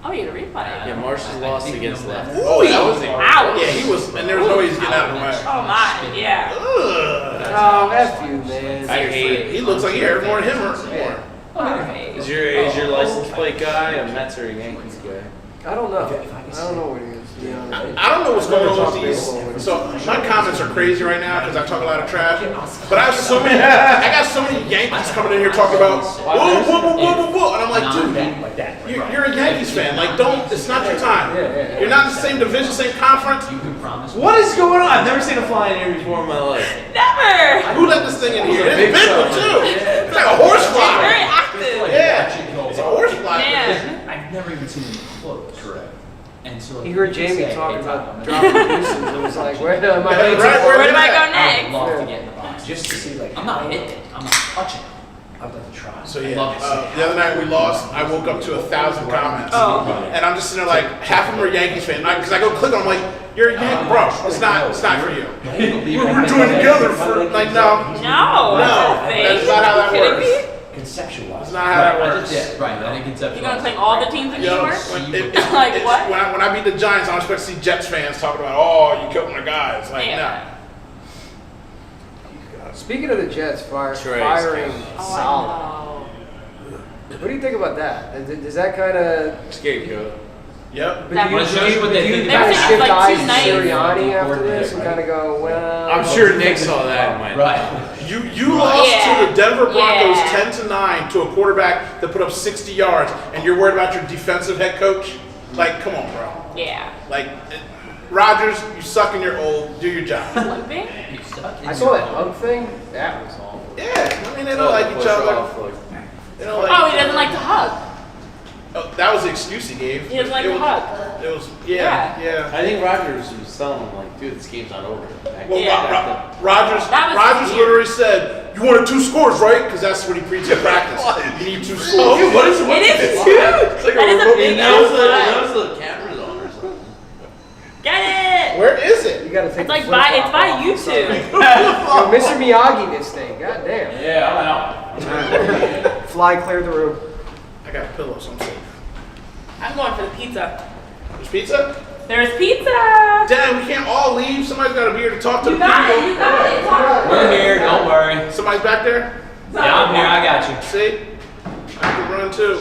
Oh, you had a replay. Yeah, Marsh's lost against left. Oh, that was it. Ouch. Yeah, he was, and there was no way he's getting out of the way. Oh my, yeah. Ugh. Oh, F you, man. I hate. He looks like he hurt more than him or more. Alright. Is your license plate guy a Mets or a Yankees guy? I don't know. I don't know what he is, to be honest. I don't know what's going on with these. So my comments are crazy right now because I talk a lot of trash. But I have so many. I got so many Yankees coming in here talking about whoa, whoa, whoa, whoa, whoa, whoa, and I'm like, dude, Like that. you're a Yankees fan. Like, don't. It's not your time. You're not in the same division, same conference. You can promise. What is going on? I've never seen a fly in here before in my life. Never! Who let this thing in here? It's big big one fella. too. It's like a horse It's fly. very active. Yeah. He heard you can Jamie say, talking "Hey, about Tom, dropping deuces and was like, where am I? Right, Where do I go I next? would love to get in the box. Just to see like I'm not hitting it. I'm not touching it. I'd like to try. So I'd yeah, love to see the other night we lost. I woke up to 1,000 comments, Oh. and I'm just sitting there like half of them are Yankees fans because I go click on them like you're a Yankee, bro. It's not for you. We're doing together for like no, No, that's not how that works. Conceptualize. That's not how that Right, I works. just, yeah, right. I didn't conceptualize. You're gonna claim all the teams in New You know, York? like what? when I beat the Giants, I don't expect to see Jets fans talking about, oh, you killed my guys. Like, Yeah. Speaking of the Jets firing Oh, Solid, I what do you think about that? Does that kind of Scapegoat. Yep. That wanna show you what they think They're kind of saying shift it's like eyes too to nice. Sirianni after this and kind of go, well, I'm sure Nick saw that and went, Right. You lost Yeah. to the Denver Broncos Yeah. 10-9 to a quarterback that put up 60 yards, and you're worried about your defensive head coach? Like, come on, bro. Yeah. Like, Rodgers, you suck and you're old. Do your job. Limping? You suck in I saw your that hug thing. That was awful. Yeah, I mean they don't like each other. They don't like Oh, each he doesn't other. like to hug. Oh, that was the excuse he gave. He doesn't like It to was- hug. It was yeah. I think Rodgers was telling him, like, dude, this game's not over. Well, Yeah. Rodgers That was weird. literally said, "You wanted 2 scores, right?" Because that's what he preached in practice. You need 2 scores. What is It is huge. That is a big ass flag. the cameras on or something. Get it. Where is it? You got to take It's the like flip by flop it's by off. YouTube. Yo, Mr. Miyagi, this thing. God damn. Yeah, I know. Fly clear the room. I got a pillow, so I'm safe. I'm going for the pizza. There's pizza? There's pizza. Dang, we can't all leave. Somebody's got to be here to talk to You the got people. it. You got it. Talk. We're here. Don't worry. Somebody's back there? Yeah, I'm here. I got you. See? I can run too.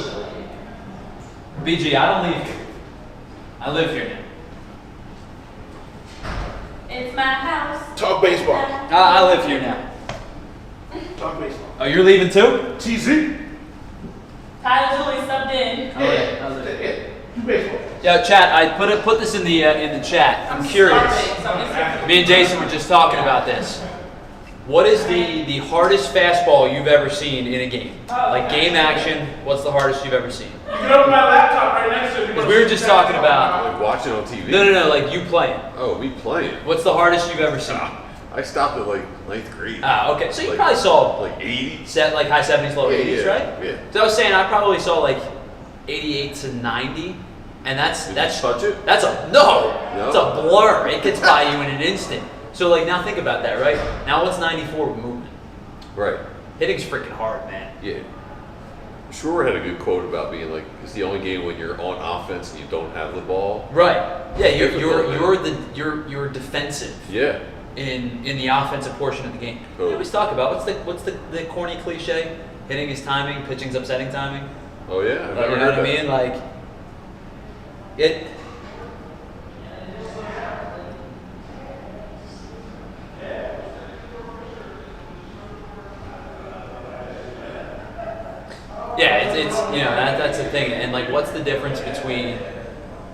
BG, I don't leave. I live here now. It's my house. Talk baseball. I live here now. Talk baseball. Oh, you're leaving too? TZ. Tyler Julie subbed in. Oh, yeah. I live here. Do baseball. Yo, chat. I put this in the chat. I'm curious. Me and Jason were just talking about this. What is the hardest fastball you've ever seen in a game? Like game action, what's the hardest you've ever seen? You can open my laptop right next to it. Because we were just talking about. Like watching on TV. No, like you playing. Oh, me playing. What's the hardest you've ever seen? I stopped at like 9th grade. Ah, okay. So you Like- probably saw Like 80. set like high 70s, low Yeah, 80s, yeah, right? yeah. So I was saying I probably saw like 88 to 90, and that's Touch it? that's a No. it's a blur. It gets by you in an instant. So like now think about that, right? Now what's 94 with movement? Right. Hitting's freaking hard, man. Yeah. Shore had a good quote about being like, it's the only game when you're on offense and you don't have the ball. Right. Yeah, Difficult, you're defensive Yeah. in the offensive portion of the game. We always talk about what's the corny cliche? Hitting is timing, pitching's upsetting timing. Oh yeah. I've You never know heard what I that. mean? Like it. Yeah, it's that's the thing, and like, what's the difference between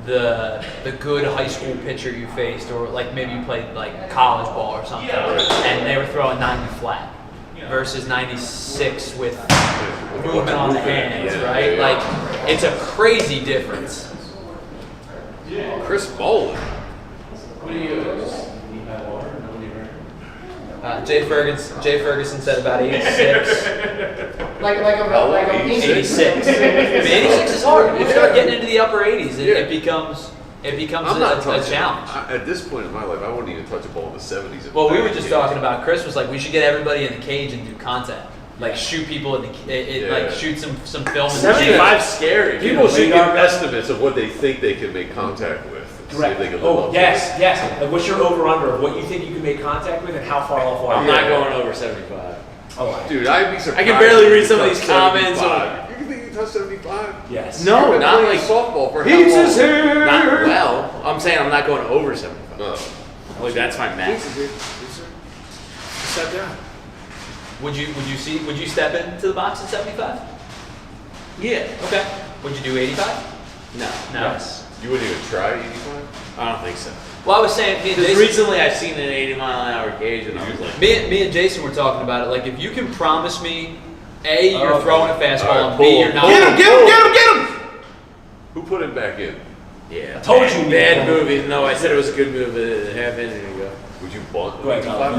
the good high school pitcher you faced, or like maybe you played like college ball or something, and they were throwing 90 flat versus 96 with movement on the hands, Yeah, right? yeah. Like, it's a crazy difference. Chris Mullin. Jay Ferguson said about 86. Like a 86. I mean, 86 is hard. If you start getting into the upper 80s, it becomes I'm not a touching. challenge. At this point in my life, I wouldn't even touch a ball in the 70s. if Well, we I were had just a chance. talking about. Chris was like, we should get everybody in the cage and do contact, like shoot people in the, like shoot some film. 75's scary. People should give radar gun. estimates of what they think they can make contact with. and see if they can live Oh, up to yes, it. yes. Like, what's your over/under of what you think you can make contact with, and how far off are I'm you? not going over 75. Oh, Dude, I'd be surprised. I can barely if read you some of touch these comments 75. You can think you touch 75? yes. No, You've been not playing like softball for how Pizza's long? here. not well. I'm saying I'm not going over 75. No. Like that's my max. Sat down. Would you step into the box at 75? Yeah. Okay. Would you do 85? No. No. Yes. You wouldn't even try 85? I don't think so. Well, I was saying, me and Because Jason, recently I've seen an 80-mile-an-hour gauge and I was like, me and Jason were talking about it. Like, if you can promise me, A, you're throwing a fastball, All right, and B, pull. you're not. Get him! Who put him back in? Yeah. I told you. Bad movie. No, I said it was a good movie. Half minute ago. Would you bunt? Go ahead, Five?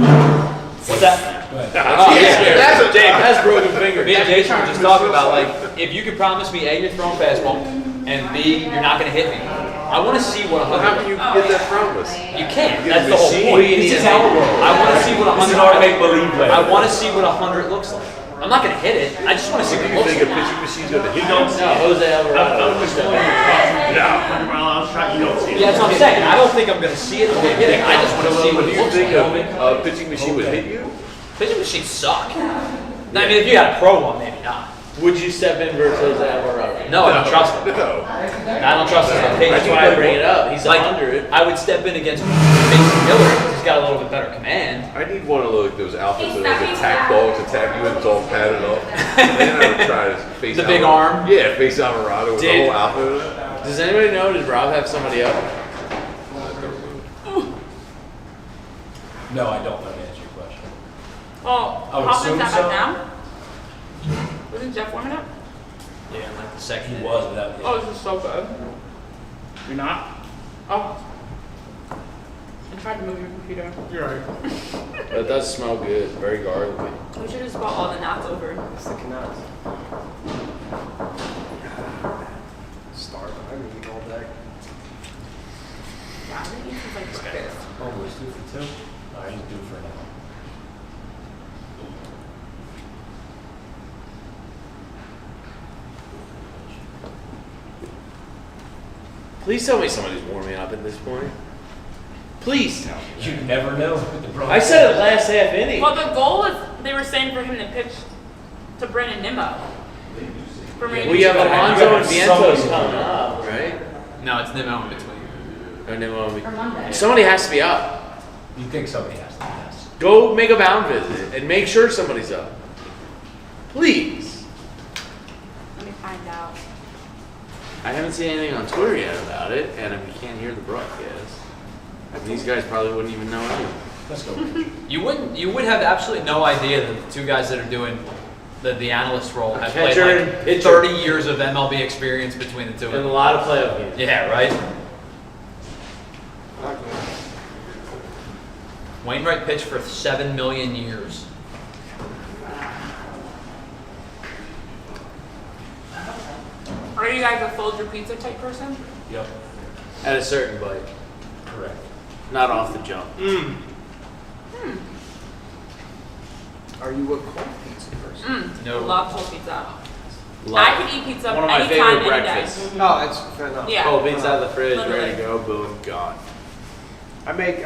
What's that? Go ahead. That's broken finger. Me and Jason were just talking about, like, if you could promise me, A, you're throwing fastball, and B, you're not going to hit me. I want to see what 100. How can you get that promise? You can't. You get That's a the whole machine. point. This is our world. I want to see what 100. make-believe way. I want to see what 100 looks like. I'm not going to hit it. I just want to see what it You looks think a like. pitching machine's gonna hit you? No, Jose Alvarado. Yeah, that's what I'm saying. I don't think I'm going to see it when I hit it. I just want to see what Do it you looks think like. a pitching machine would hit you? Pitching machines suck. I mean, if you got a pro one, maybe not. Would you step in versus Jose Alvarado? No, I don't trust him. No. I don't trust his opinion. That's why I bring it up. He's Like, 100. I would step in against Mason Miller because he's got a little bit better command. I need one of those outfits that like attack dogs attack you and it's all padded up. And then I would try to face The big arm? Yeah, face Alvarado with the Did- whole outfit. Does anybody know? Did Rob have somebody up? No, I don't know to answer your question. Oh, I would Hoffman's assume not so. back down? Wasn't Jeff warming up? Yeah, like the second. He was without Oh, this is so good. You're not? Oh. I tried to move your computer. You're right. That does smell good. Very garlicky. We should have just brought all the knots over. It's the canals. Starving. I can eat all day. Yeah, I've been eating since like breakfast. Oh, we're due for 2? Alright, he's due for an hour. Please tell me somebody's warming up at this point. Please tell me. You never know with the I said it last half inning. Well, the goal is they were saying for him to pitch to Brandon Nimmo. For Randy We have Chico. Alonso and Vientos Somebody- coming up, right? No, it's Nimmo in between. Or Nimmo. For Monday. Somebody has to be up. You think somebody has to, yes. Go make a mound visit and make sure somebody's up. Please. Let me find out. I haven't seen anything on Twitter yet about it, and if you can't hear the broadcast, these guys probably wouldn't even know anything. Let's go. You would have absolutely no idea that the two guys that are doing the analyst role have played Catcher like and pitcher. 30 years of MLB experience between the two of And a them. lot of playoff games. Yeah, right? Wainwright pitched for 7 million years. Are you guys a Folger pizza type person? Yep, At a certain bite, correct. not off the jump. Are you a cold pizza person? No. Love cold pizza. Love I it. could eat pizza One of my anytime, favorite any day. breakfasts. No, that's fair enough. Yeah. Oh, beans out of the fridge, Literally. ready to go, boom, gone. I make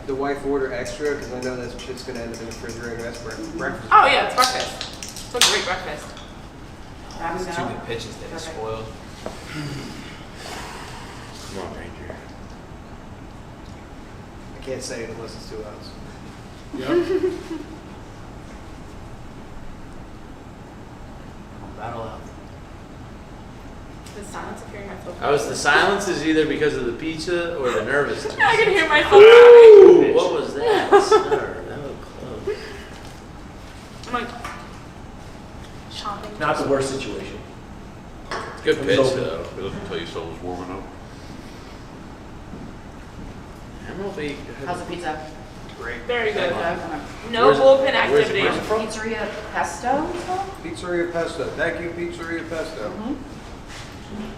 the wife order extra because I know that shit's gonna end up in the refrigerator. That's breakfast. Oh yeah, it's breakfast. It's a great breakfast. It's two good pitches that he spoiled. Come on, Ranger. I can't say it unless it's 2 hours. Battle out. The silence of hearing myself. The silence is either because of the pizza or the nervousness. I can hear myself. Ooh, what was that? Sir, that was close. I'm like chomping. Not the worst situation. Good pitch, It's though. It doesn't tell you someone's warming up. MLB. How's the pizza? Great. Very good. Okay. No Where's- bullpen where's activity. it from? Pizzeria Pesto? it's called? Pizzeria Pesto. Thank you, Pizzeria Pesto.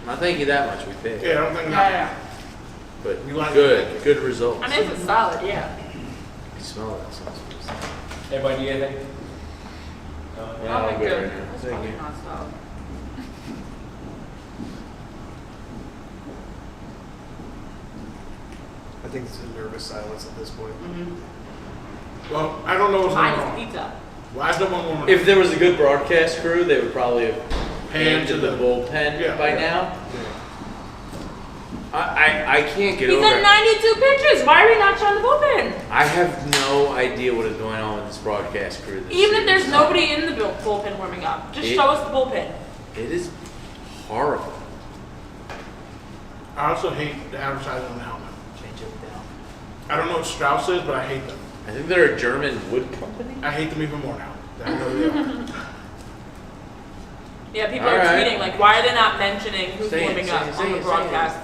Not thank you that much, we paid. Yeah, I don't think Yeah, But You like good results. I mean, it's a solid, yeah. You smell that sauce. Everybody need anything? Yeah, Oh, I'm good good. right now. That's Thank probably you. not solid. I think it's a nervous silence at this point. Well, I don't know what's going Mine is on. pizza. Why is no one warming up? If there was a good broadcast crew, they would probably have panned to the bullpen Yeah. by now. I can't get He's over at it. 92 pitches. Why are we not showing the bullpen? I have no idea what is going on with this broadcast crew. This Even if series. there's nobody in the bullpen warming up, just It- show us the bullpen. It is horrible. I also hate the advertising on the helmet. Change it down. I don't know what Strauss is, but I hate them. I think they're a German wood company. I hate them even more now. I know they are. Yeah, people All are right. tweeting like, why are they not mentioning who's Say it, warming say up it, on say the it, say it. broadcast?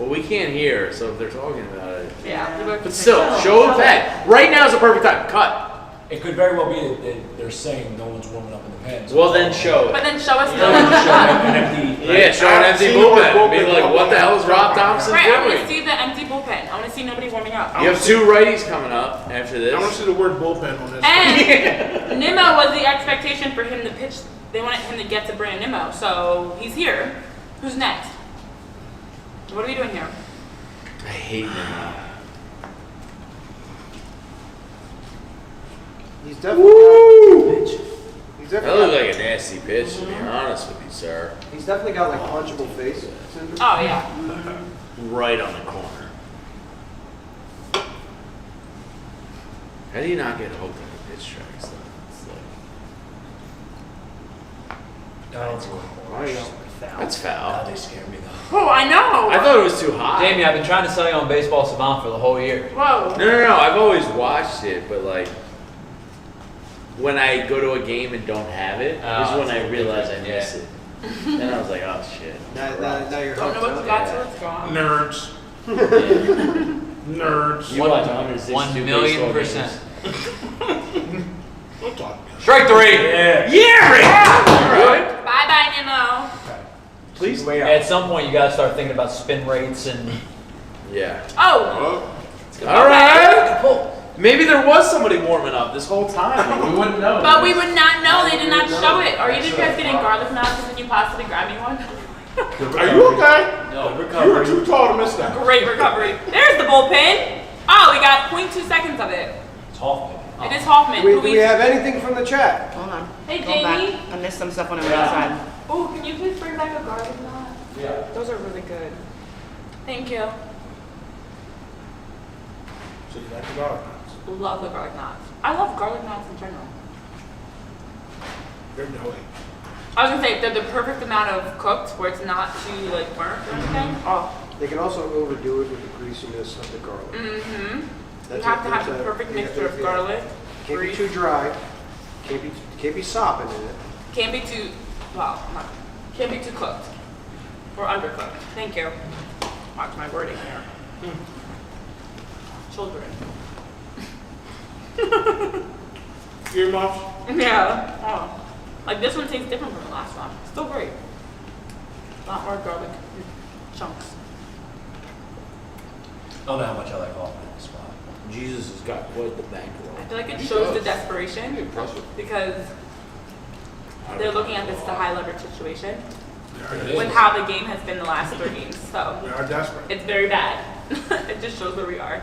Well, we can't hear, so if they're talking about it. Yeah. But still, show the pen. Right now is the perfect time. Cut. It could very well be that they're saying no one's warming up in the pens. Well, then show it. But then show us An the. empty. Yeah, show an empty bullpen. Be like, what the hell is Rob Thompson Right, I want to doing? see the empty bullpen. I want to see nobody warming up. You have 2 righties coming up after I want to this. see the word bullpen on this. And Nimmo was the expectation for him to pitch. They wanted him to get to Brandon Nimmo, so he's here. Who's next? What are we doing here? I hate him now. He's definitely he's That definitely looked like a nasty pitch, to be honest with you, sir. he's definitely got like punchable face syndrome. Oh yeah. Right on the corner. How do you not get hooked on the pitch tracks, though? It's like, that's foul. They scare me though. Oh, I know. I thought it was too high. Jamie, I've been trying to sell you on Baseball Savant for the whole year. Whoa. No. I've always watched it, but like when I go to a game and don't have it, is when I realize I miss it. Then I was like, oh shit. Now you're Don't know what you got till it's gone. Nerds. Yeah. Nerds. You watch 162 1,000,000%. We'll talk. Strike 3. Yeah! Alright. Bye bye, Nimmo. Please. At some point, you gotta start thinking about spin rates and. Yeah. Oh. Alright. Maybe there was somebody warming up this whole time. We wouldn't know. But we would not know. They did not show it. Are you guys getting garlic knots and then you possibly grab me one? Are you okay? No, You were too tall to miss that. Great recovery. There's the bullpen. Oh, we got 0.2 seconds of it. It's Hoffman. It is Hoffman. Do we have anything from the chat? Hold on. Hey, Go Jamie. back. I missed some stuff when I went outside. Oh, can you please bring back a garlic knot? Yeah. Those are really good. Thank you. So you like the garlic knots? Love the garlic knots. I love garlic knots in general. They're doughy. I was gonna say they're the perfect amount of cooked where it's not too like burnt or anything. Oh. They can also overdo it with the greasiness of the garlic. Mm-hmm. You That's have to that's have the perfect yeah, mixture of yeah. garlic, Can't be grease. too dry. Can't be sopping in it. Can't be too, well, not, can't be too cooked or undercooked. Thank you. Watch my wording here. Children. Earmuffs? Yeah. Oh. Like this one tastes different from the last one. Still great. A lot more garlic chunks. I don't know how much I like Hoffman in this spot. Jesus has got quite the bankroll. I feel like it He shows the does. desperation Impressive. because they're looking at this as a high leverage situation It with is. how the game has been the last 3 games. So We are desperate. it's very bad. It just shows where we are.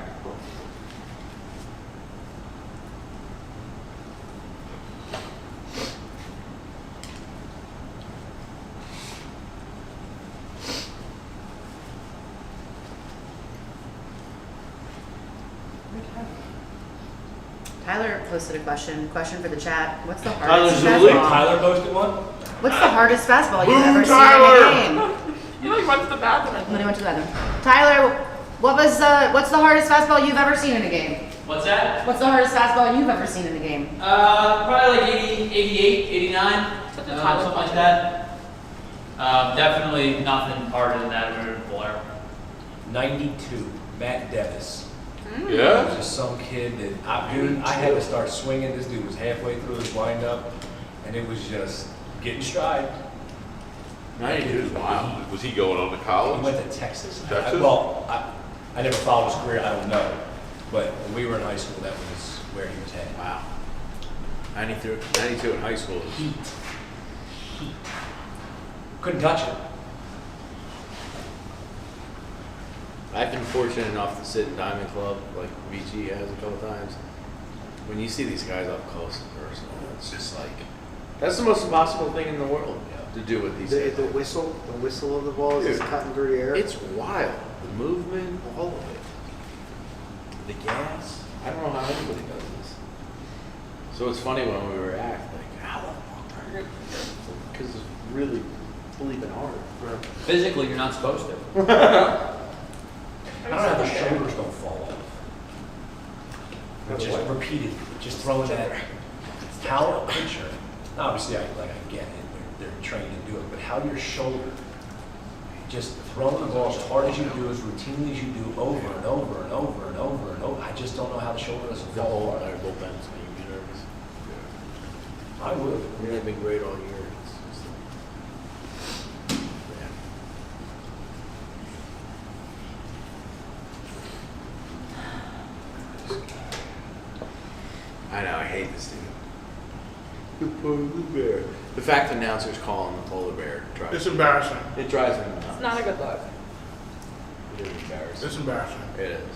Tyler posted a question for the chat. What's the Tyler hardest Zulli? fastball? Tyler posted one? What's the hardest fastball you've Boom, ever Tyler! seen in a game? You like went to the bathroom. And then he went to the bathroom. Tyler, what's the hardest fastball you've ever seen in a game? What's that? What's the hardest fastball you've ever seen in a game? Probably like 80, 88, 89, Such a Tyler something like question. that. Definitely nothing harder than that in Blair. 92, Matt Devis. Mm. It Yeah? was just some kid that, I had to start swinging. This dude was halfway through his windup, and it was just getting stride. 92 is wild. Was he going on to He college? went to Texas. Texas? I never followed his career, I don't know. But when we were in high school, that was where he was headed. Wow. 92 in high school is Heat. Couldn't touch it. I've been fortunate enough to sit in Diamond Club, like VG has a couple times. When you see these guys up close and personal, it's just like, that's the most impossible thing in the world to do with these guys. The whistle of the ball is Dude, cutting through the air. It's wild. The movement, all of it. The gas. I don't know how anybody does this. So it's funny when we react, like, how the fuck? Because it's really bleeping hard. Physically, you're not supposed to. I don't know how the shoulders don't fall off. Just repeatedly, just throwing that. How a pitcher, obviously I get it, they're trained to do it, but how your shoulder just throwing the ball as hard as you do, as routinely as you do, over and over and over and over and over. I just don't know how the shoulder doesn't fall apart. bullpen's making me nervous. I would. They've been great all year. I know, I hate this thing. The polar bear. The fact announcers call him the polar bear drives It's embarrassing. It drives me nuts. It's not a good look. It is embarrassing. It's embarrassing. It is.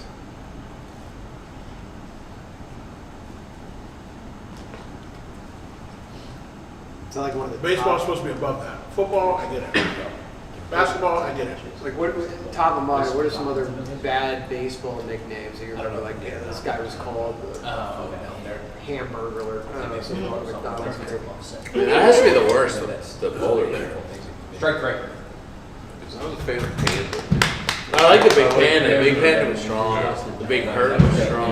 It's not like one of the Baseball's top, supposed to be above that. Football, I get it. Basketball, I get it. like what top of mind. What are some other bad baseball nicknames that you remember? Like this guy was called Hamburger or I don't know, something on McDonald's. That has to be the worst, the polar bear. Strike 3. I was a fan of Panda. I like the big panda. The big panda was strong. The big hurt was strong.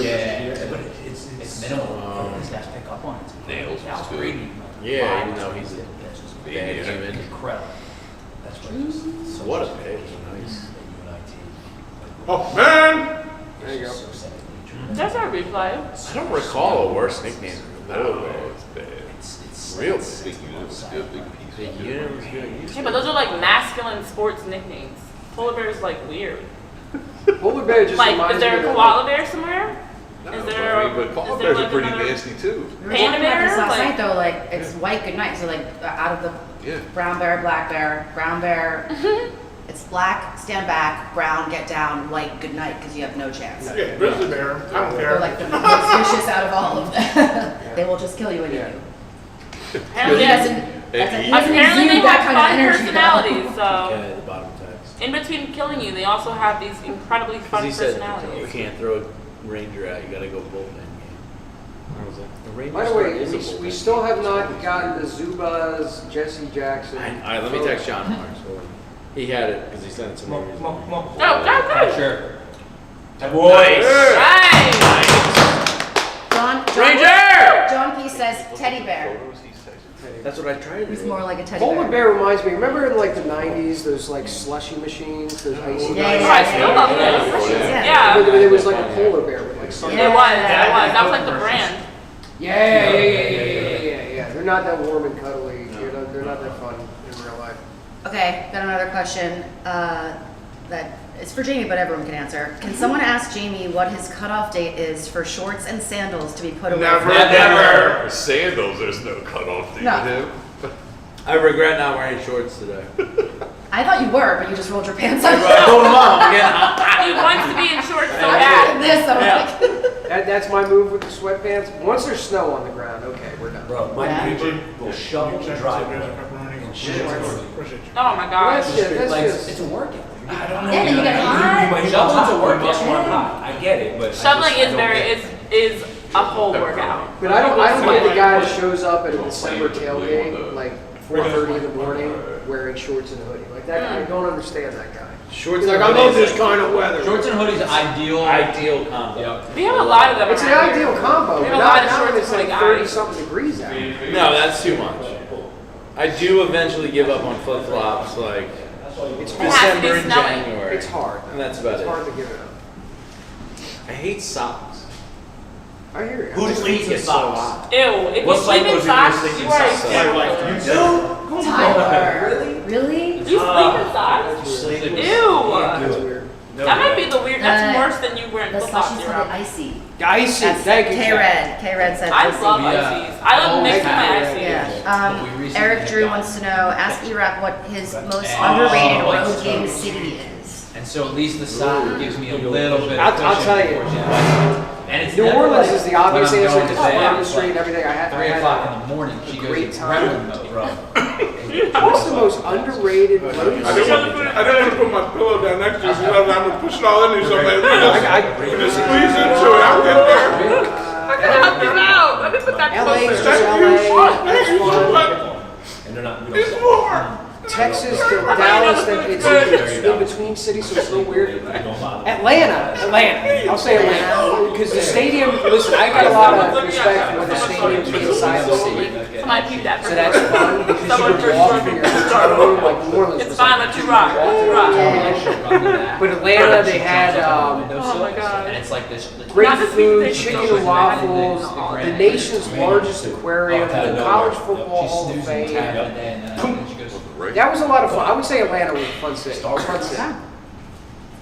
Yeah. But it's minimal. These guys pick up on it. Nails was good. Yeah, even though he's a bad human. Incredible. That's what it is. So What a much pitch. Nice. Oh, man! There you go. There's our replay. I don't recall a worse nickname than the polar bear. It's bad. It's Real Big unit was good, big piece. Big unit was good. Yeah, but those are like masculine sports nicknames. Polar bear is like weird. Polar bear just Like, reminds is there me a of koala bear somewhere? No, Is there I mean, but koala is there bears are like pretty another- nasty too. We were Panda talking about this bear, last like- night though, like it's white good night. So like out of the Yeah. brown bear, black bear, brown bear, it's black, stand back, brown, get down, white, good night, because you have no chance. Yeah, grizzly bear. I don't They're care. like the most vicious out of all of them. They will just kill you when you Yeah. do. Apparently, That's And an he- apparently they exude that have kind of fun energy, though. personalities. So Yeah, the bottom text. in between killing you, they also have these incredibly Because fun he said you personalities. can't throw a ranger out. You got to go bullpen game. Where was that? The Rangers By the way, is a we bullpen still have game. not gotten the Zubas, Jesse Jackson. All right, let me text John Marks. Hold on. He had it because he sent it to me. Go, go. Sure. Nice. John Ranger! John P says teddy bear. Photos he's texting. That's what I tried to He's do. more like a teddy Polar bear. bear reminds me. Remember in like the '90s, those like slushy machines, those icy. Yeah, I still love this. Yeah. Yeah. There was like a polar bear with like some. It was. That was like the brand. Yeah. They're not that warm and cuddly. They're not that fun in real life. Okay, got another question that is for Jamie, but everyone can answer. Can someone ask Jamie what his cutoff date is for shorts and sandals to be put away? Never, from- never. For sandals, there's no cutoff date No. with him. I regret not wearing shorts today. I thought you were, but you just rolled your pants I up. pulled them off again. He wants to be in shorts so I'm bad. doing this. I'm like, That's my move with the sweatpants. Once there's snow on the ground, okay, we're done. Bro, my Yeah. neighbor will shovel the driveway and shit. Appreciate you. Oh my gosh. That's Like, just. it's a workout. I don't know. Yeah, you get hot. might Shoveling's a you workout. must run hot. I get it, but Shoveling I is very is a whole workout. But I don't get the guy that shows up at a December tailgate like 4:30 in the morning wearing shorts and a hoodie. Like that, I don't understand that guy. Shorts He's and like, I love hoodies this are kind of weather. Shorts and hoodies ideal. Ideal combo. Yep. We have a lot of them. It's the around here. ideal combo, We but have a lot not of now when shorts it's for like the 30 guys. something degrees out. No, that's too much. I do eventually give up on flip flops, like It's It has to be December and snowing. January. It's hard. And that's about It's it. hard to give it up. I hate socks. I hear you. Who sleeps in socks? Ew. If What you sleep in cycles are you socks, sleeping you are a socks? serial killer. do? Tyler. Really? You sleep in socks? Sleep in Ew. That's weird. That might be the weird. That's Uh, worse than you wearing The flip flops slushies year called round. icy. Icy, That's thank you. K-Red. K-Red said I icy. love Yeah. ices. I love Always mixing my have. ices. Yeah. But we recently Eric had Drew gotten- wants to know, ask E-Rap what his most Oh, underrated like road so. game city is. And so at least the soccer gives me a little bit of I'll cushion tell you. before she- And it's New never Orleans like is the obvious when I'm answer going to to bed, Farm Street and like everything. I had 3 o'clock in the morning, she goes great in time. gremlin mode, bro. What's the most underrated road I didn't city? want to put my pillow down next to you because I'm going to push it all in there. So maybe we I- just squeeze into it. I'll get there. I'm gonna help you out. Let me put that LA is closer. just Thank you. LA. That's fun. And they're not. It's more. Texas to I thought you Dallas know that it's in between cities, so it's a little weird. Atlanta. I'll say Atlanta because the stadium. Listen, I got a lot of respect for the stadium inside the city. I peeped that So for that's sure. fun because you Someone can first walk struck from me. your hotel room, like New Orleans. It's was fine, like let you rock. Let you rock. But Atlanta, they had Oh my god. And it's like this. great Not just food, because they chicken so and waffles, the nation's largest aquarium, the College Football Hall of Fame. That was a lot of fun. I would say Atlanta was a fun city. Fun city.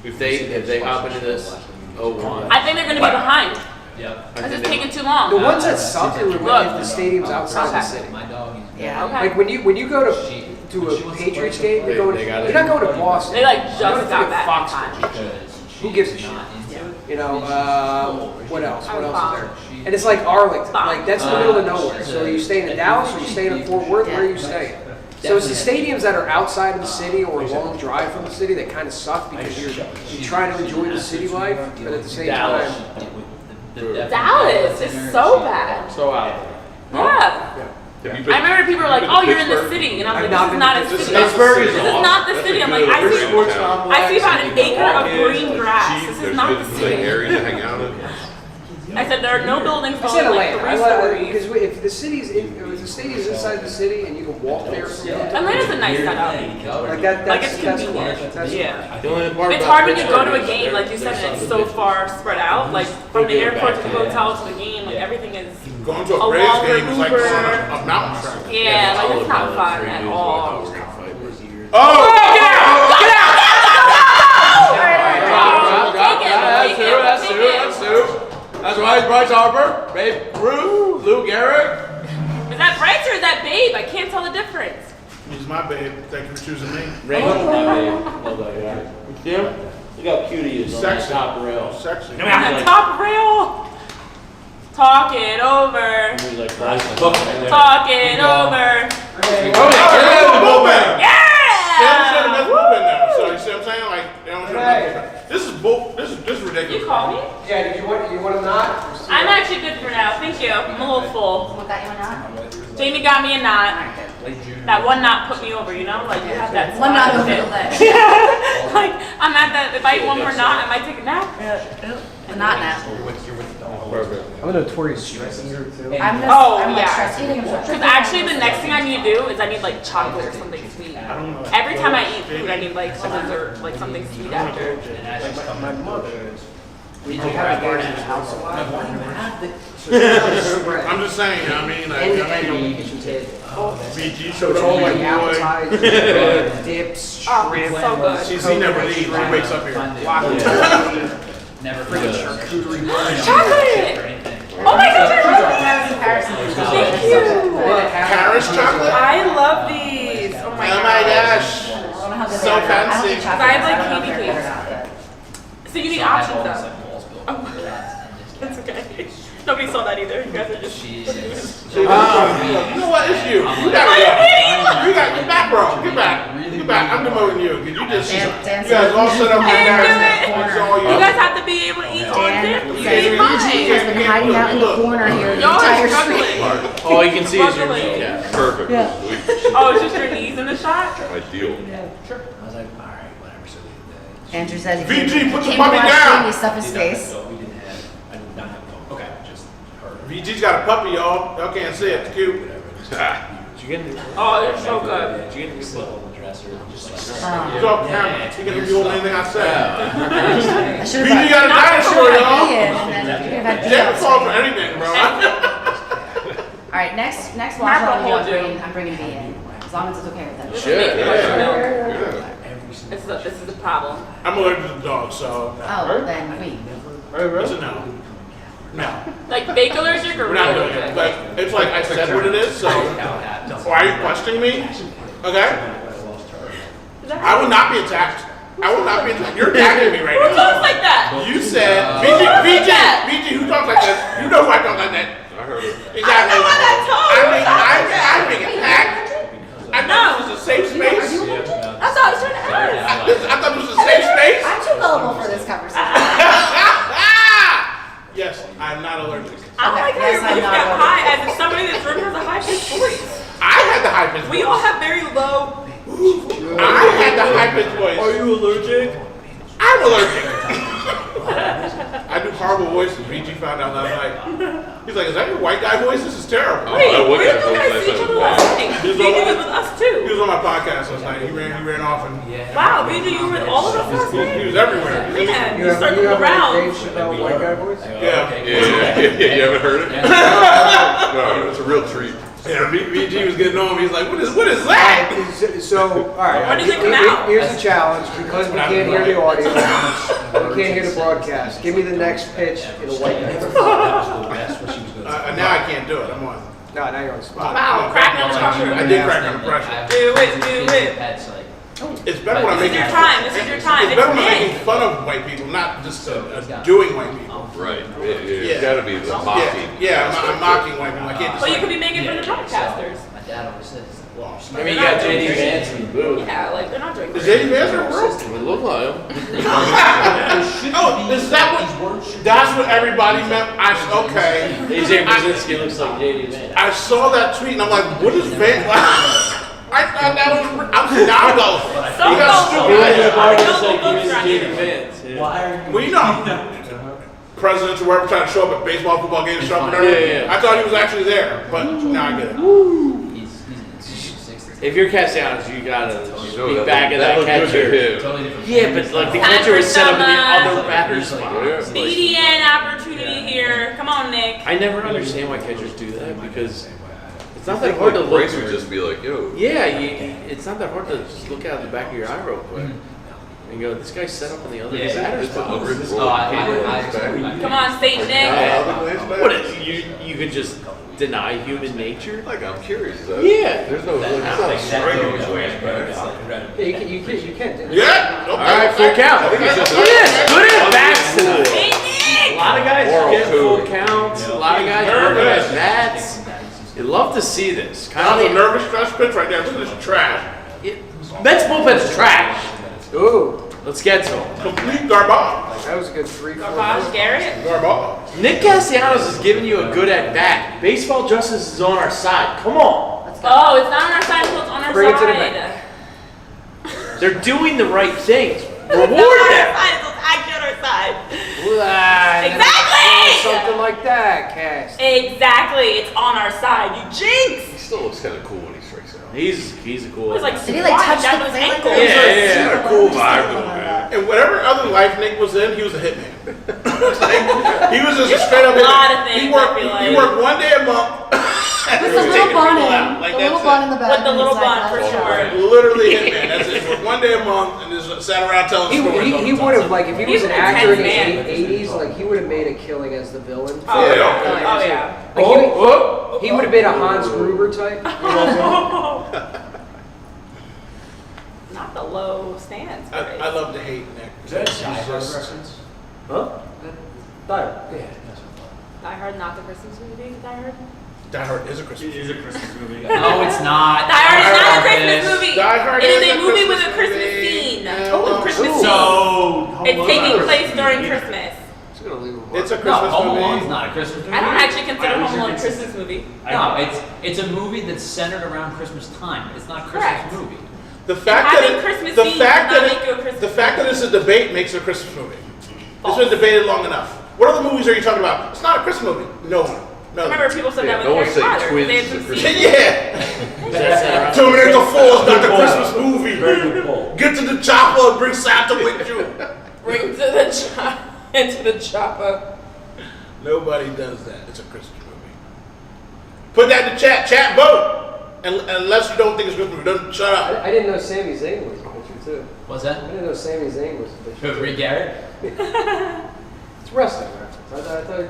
If they hop into this 01. I think they're gonna be behind. Yep. It's just taking too long. The ones that suck are when the stadium's outside the Okay. city. My dog. Yeah. Okay. Like when you go to a Patriots game, you're not going to Boston. They like You're going just to got back in Foxborough. time. Who gives a shit? You know, what else? What else is there? And it's like Arlington. Like that's in the middle of nowhere. So are you staying in Dallas or are you staying in Fort Worth? Where are you staying? So it's the stadiums that are outside of the city or a long drive from the city that kind of suck because you're trying to enjoy the city life, but at the same time. Dallas is so bad. So out. Yeah. I remember people were like, "Oh, you're in the city," and I was like, "This is not a city. Pittsburgh is This is not the city." I'm like, I see about an acre of green grass. This is not the There's a city. area to hang out in. I said there are no buildings I said taller than Atlanta. like I 3 like, stories. because if the city's if the stadium's inside the city and you can walk there from Atlanta's a nice setup. like that. Like That's it's that's convenient. cool. That's Yeah. The only part It's about hard when you go to a Pittsburgh game, is like you said, there's and it's some so far spread out. Like from the airport to the hotel to the game, like everything is. Going to A a Braves longer game is like Uber. going on a mountain trek. Yeah, like it's not fun at all. That's why it's Bryce Harper, Babe Ruth, Lou Gehrig. Is that Bryce or is that Babe? I can't tell the difference. He's my babe. Thank you for choosing me. Love that guy. See him? Look how cute he is on that Sexy. top rail. Sexy. On the top rail. Talk it over. He's like, Bryce. Talk it over. Bullpen. Yeah! Bullpen now. So you see what I'm saying? Like, they don't show bullpen. This is ridiculous. You call me? Yeah, did you want a knot? I'm actually good for now. Thank you. I'm a little full. What got you a knot? Jamie got me a knot. That one knot put me over, you know? Like, you have that One spot knot over and the shit. leg. Like, I'm at that. If I eat one more knot, I might take a nap. A knot nap. I'm a notorious stress eater too. I'm just, Oh, I'm like yeah. stress eating. Because actually, the next thing I need to do is I need like chocolate or something sweet. Every time I eat food, I need like a dessert, like something sweet after. My mother. We have a garden in the house a lot. I'm just saying, I mean, like, And on the kitchen table. BG So showed it's all up like with boy. appetizers, dips, Oh, shrimp, so good. She's he never leaves. He wakes up here. guacamole, Never charcuterie. Chocolate! Oh my god! Thank you! Paris chocolate? I love these. Oh my Oh my god. gosh. So fancy. Because I have like candy cakes. So you need options though. That's okay. Nobody saw that either. You guys are just. You know what? It's you. You gotta go. You get back, bro. Get back. Get back. I'm demoting you. Cause you just. You guys all set up I here. didn't do it. It's all You you. guys have to be able to eat on dip. Dan You says eat BG mine. has been hiding out in the corner here the Y'all are entire struggling. street. All you can see is your Struggling. kneecap. Perfect. Oh, it's just your knees in the shot? Ideal. I was like, all right, whatever. So Andrew says he VG, came put the came to puppy watch down. Jamie stuff his face. we didn't have. I did not have a phone. Okay, just her. VG's got a puppy, y'all. Y'all can't see it. It's cute. Did you get any? Oh, they're so good. Did you get any? Sit on the dresser and just like. It's all camera. He can review anything I say. I should VG got a have dinosaur, y'all. Damn, brought fall for anything, bro. All right, next Marco, watch hold I'm bringing B in, as long as it's okay with them. This is a problem. I'm allergic to dogs, so Oh, then we. it's a no. No. Like fake allergic or We're real not doing it. allergic? Like, it's like I said what it is, so why are you questioning me? Okay? I will not be attacked. I will not be attacked. You're attacking me right Who talks now. like that? You said, BG, who talks like that? You know who I talk like that. I heard it. Exactly. what I told you. I'm being attacked. I thought this was a safe space. That's all I was trying to ask. I thought this was a safe space. I'm too gullible for this conversation. Yes, I'm not allergic. I don't like how Yes, your I'm voice not got allergic. high, as if somebody in this room has a high pitched voice. I had the high pitched We all have very low. I had the high pitched voice. Are you allergic? I'm allergic. I do horrible voices. BG found out last night. He's like, "Is that your white guy voice? This is terrible." Wait, I would we have still thought guys see each other last night. He was BG on- was with us He too. was on my podcast last night. He ran off and Wow, BG, you were with all of us last he night? was everywhere. Man, You you have circled Dave around. Chappelle white guy voice? Yeah. Yeah, you haven't heard it? No, it's a real treat. Yeah, BG was getting on me. He's like, what is that? So, all right. When does it come out? Here's the challenge, because we can't hear the audio, we can't hear the broadcast. Give me the next pitch in a white guy. That's what she was going to say. Now I can't do it. I'm on. No, now you're on the spot. Wow, crack me on the pressure. I did crack under pressure. Do it. It's better when I'm This is making. your time. This is your time. It's better when I'm It's making big. fun of white people, not just doing white people. Right. It's got to be the mocking. Yeah, I'm mocking white people. I can't just. But you like- could be making fun of the broadcasters. My dad always says. I mean, you got JD Vance in the booth. Yeah, like they're not doing Is JD Vance in the world? It would look like him. Oh, is that what? That's what everybody meant. Okay. AJ Brzezinski looks like JD Vance. I saw that tweet and I'm like, what is Vance? I thought that was. I'm Chicago. So You got close. stupid. Well, you know, presidents or whoever trying to show up at baseball, football games, stuff, whatever. Yeah. I thought he was actually there, but now I get it. If you're Castellanos, you gotta No, be back of that looked good to catcher. him. Totally different. Yeah, but like the Time catcher for was set up in the someone. other batter's spot. Yeah. BDN opportunity here. Come on, Nick. I never understand why catchers do that because it's not that hard to look. Bryce would just be like, yo. Yeah, it's not that hard to just look out the back of your eye real quick and go, this guy's set up in the other Yeah, batter's It's an spot. unwritten Oh, rule. I Come on, State Nick. What is you could just deny human nature? Like, I'm curious. Yeah. There's no, it's not a string of ways back. You can't do it. Yeah. Okay. All right, full count. Look at this. Good at bats tonight. Hey, A Nick. lot of guys Moral get full code. counts. A lot of guys working at bats. You love to see this. That was a Kind nervous stress pitch right there. Look at this trash. of Mets bullpen's trash. Ooh, Let's get to it. Complete garbage. that was a good 3-4. Garbage, Garrett. Garbage. Nick Castellanos is giving you a good at bat. Baseball justice is on our side. Come on. Oh, it's not on our side until it's on our Bring it to the side. back. They're doing the right things. It's not Reward on our them. side until it's actually on our side. Exactly! Exactly! Something like that, Cass. Exactly. It's on our side. You jinx. He still looks kind of cool when he strikes out. He's a cool. It was like Did he like touch down the to his plate like ankle. that? Yeah. He's got a cool vibe to him, man. And whatever other life Nick was in, he was a hitman. He was just a straight up A lot hitman. of things, He worked. I feel like. He worked one day a month. With the little bun in, Like the little that's bun it. in the back. With the and little he's bun, like, for "Let's sure. go." Literally hitman. That's it. He worked one day a month and just sat around telling stories. all He the would time. have, like, if he He's was an an actor in intense the 80s, like, he would have made a killing as the villain. Oh, Yeah. yeah. Oh, yeah. Like, he would have been a Hans Gruber type. You know what I'm saying? Not the low stance. I love to hate Nick. Is that a He's Die Hard just- reference? Huh? Yeah. Die Hard, not the Christmas movie. Die Hard. Die Hard is a Christmas. It is a Christmas movie. No, it's not. Die Hard is not a Christmas This. movie. Die Hard It is is a a movie with Christmas a Christmas movie. scene. Yeah, Oh, well, a Christmas ooh. scene. So, It's taking place during Christmas. It's gonna leave him It's a No, Christmas Home movie. Alone's not a Christmas movie. I don't actually consider I was Home Alone a just- Christmas movie. No, it's a movie that's centered around Christmas time. It's not a Christmas Correct. movie. The fact having that Christmas the scenes fact does that not make you a Christmas the fact that it's a debate makes it a Christmas movie. It's been debated long enough. What other movies are you talking about? It's not a Christmas movie. No one. I remember people said Yeah, that no with one's Harry saying Potter. twins They had is some a scenes. Christmas Yeah. Terminator 4 is not the Christmas movie. Very good poll. Get to the chopper and bring Santa with you. Bring to the chopper. Into the chopper. Nobody does that. It's a Christmas movie. Put that in the chat. Chat vote. And unless you don't think it's a Christmas movie, don't shut up. I didn't know Sami Zayn was a pitcher, too. What's I that? didn't know Sami Zayn was a pitcher. Who, Rick Garrett? It's wrestling reference. I thought...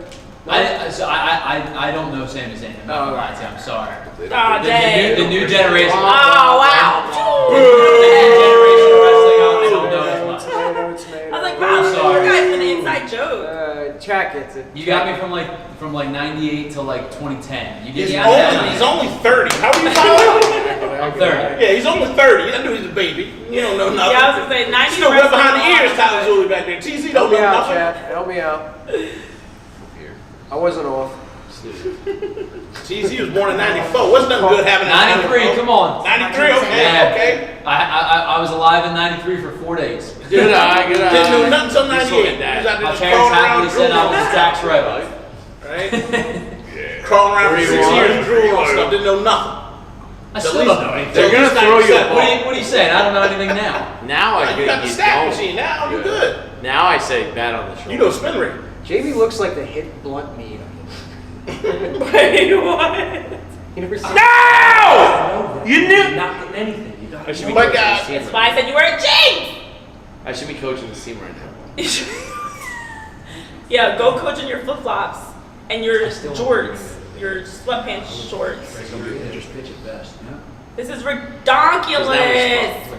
I don't know Sami Zayn. I'm not gonna lie to you. I'm sorry. Aw, dang. The new generation. Oh, wow. The new generation of wrestling. I don't know as much. I was like, I'm wow, sorry. you guys for the inside joke. Chat gets it. You got me from like 98 to like 2010. You He's, get me he's only 30. How do you follow? I'm 30. Yeah, he's only 30. I knew he's a baby. You don't know nothing. Yeah, I was gonna say 90 Still wet behind the wrestling ears, Tyler Zuli back there. TZ Help don't me know out, nothing. chat. Help me out. I wasn't off. TZ was born in 94. What's nothing good happening in 93, come on. 93, okay, Yeah. okay. I was alive in 93 for 4 days. Good eye, good eye. Didn't know nothing until He's 98. looking at He was out there My just parents crawling happily around said I was drooling. a tax rebel. Right? Crawling around for 6 31. years, drooling on stuff, didn't know nothing. I still don't know anything. They're gonna throw you a What are you, ball. what are you saying? I don't know anything now. Now I You got the think stat don't. machine now, you good. Now I say bat on the shoulder. You know spin rate. Jamie looks like the hit blunt meat. Wait, what? You never seen No! You knew. not getting anything. You got I should be my coaching God. this team That's right why I said you were a James. now. I should be coaching this team right now. Yeah, go coach in your flip flops and your still jorts, your sweatpants shorts. It's gonna be an interest pitch at best. This is Because redonkulous.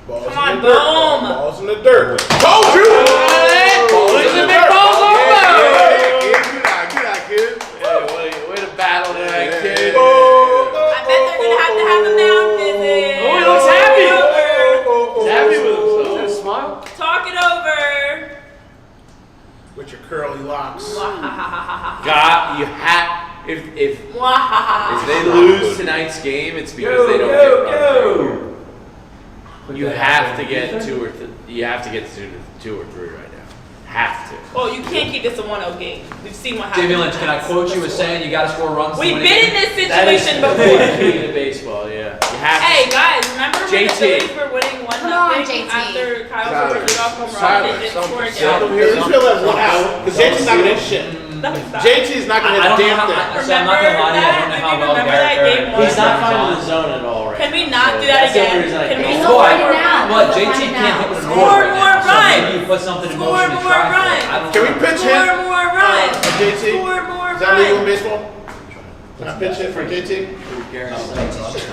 Balls Come in on, the dirt. boom. Balls in the dirt. Told you! Balls Look in at the the big dirt. balls on Yeah, there. get out, kid. Hey, way to battle tonight, kid. I bet they're gonna have a mound visit. Oh, he looks happy. Over. He's happy with himself. a smile? Talk it over. With your curly locks. God, you have if Wahahaha. they lose tonight's game, it's because they don't get run. You have to get you have to get to 2 or 3 right now. Have to. Well, you can't keep this a 1-0 game. We've seen what happens. Jamie Lynch, can I quote you as saying you got to score runs? to We've win been a in game? this That is situation the before. key to baseball. Yeah, you have Hey to. guys, remember when the JT. Phillies were winning 1-0 Come on, JT. after Kyle Silence. Schwarber did off home run? Silence. They didn't score Something. again. At least we'll have one out. Because JT's not gonna hit shit. JT's not gonna hit I a don't know damn how. thing. I'm not gonna lie to you. I don't know how well Remember Garrett that game Garrett- He's not was- finding the zone at all right Can we now, not so do that that's the only again? reason I Can we don't. He'll Why? find it now. What? He'll JT find it can't now. hit the Score score right more now, so runs. maybe you put something in Score motion to more try for it. runs. I don't Can we know. pitch Score hit? more runs. JT? Score more Is that legal in runs. baseball? Can I pitch hit for JT? Garrett.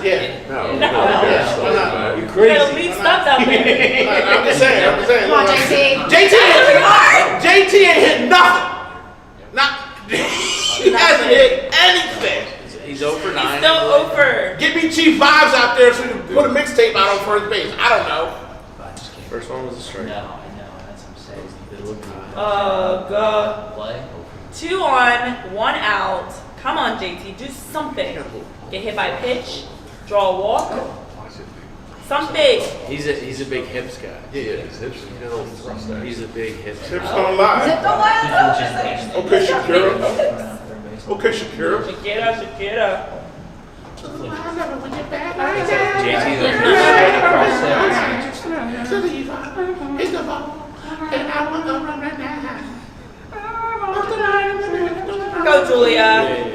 Yeah. No. No. Why not? You You gotta crazy. leave stuff out there. I'm just saying. Come on, JT. JT ain't hit nothing. Not. He hasn't hit anything. He's 0 for 9. He's still over. Get me Chief Vibes out there so we can put a mixtape out on first base. I don't know. First one was a strike. No, I know. That's what I'm saying. They look good. Go. Play. 2 on, 1 out. Come on, JT, do something. Get hit by a pitch, draw a walk, something. He's a big hips guy. Yeah, his hips, you know, thrust that. He's a big hips Hips guy. don't lie. Zip the Okay, Shakira. Okay, Shakira. Shakira. JT's like straight across Go, Julia.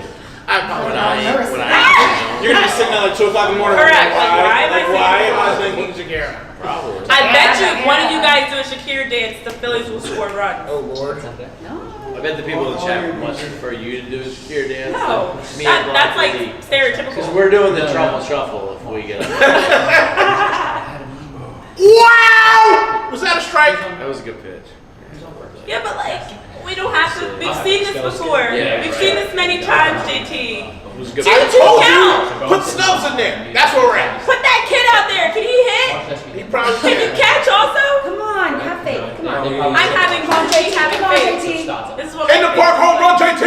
when I You're gonna be sitting there like 2 o'clock in the morning. Correct. Like, why am I Why am I thinking thinking Shakira? probably. I bet you if one of you guys do a Shakira dance, the Phillies will score runs. Oh Lord. I bet the people in the chat would much prefer you to do a Shakira dance. No, than me and that's Black like Lady. Because stereotypical. we're doing the trouble shuffle if we get up. Wow! Was that a strike? That was a good pitch. Yeah, but like, we don't have to. We've seen this before. Yeah, We've right. seen this many times, JT. It was a good I pitch. told count. you. Put Snubs in there. That's where we're at. Put that kid out there. Can he hit? He probably Can you can. catch also? Come on, have faith. Come on. I'm having fun. JT having Come on, faith. JT. This is what In the park, home run, JT.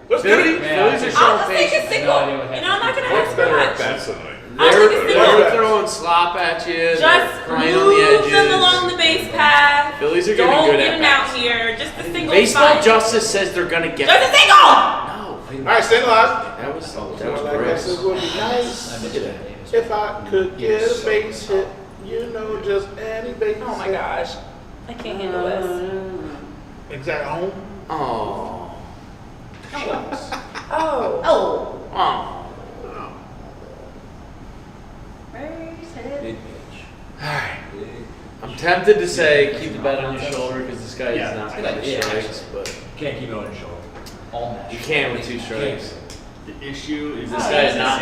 Let's get Phillies it. are I'll showing just take a patience. single. You know, I'm not gonna What's ask better at much. bats tonight? I'll take a They're single. throwing slop at you. Just They're crying on the move them edges. along the base path. Phillies are getting Don't good get at him out bats. here. Just a single. Baseball fine. justice says they're gonna get. Just a single. No. All right, stay alive. That was Like I gross. said, would be nice if I could get a base hit. You know, just any base hit. Oh my gosh, I can't handle this. Exact home. Oh. Oh. Oh. Oh. Big pitch. Alright. I'm tempted to say keep the bet on your shoulder because this guy is not good going idea, to strikes, but Can't keep it on your shoulder. All match. you can with 2 strikes. The issue is This guy's not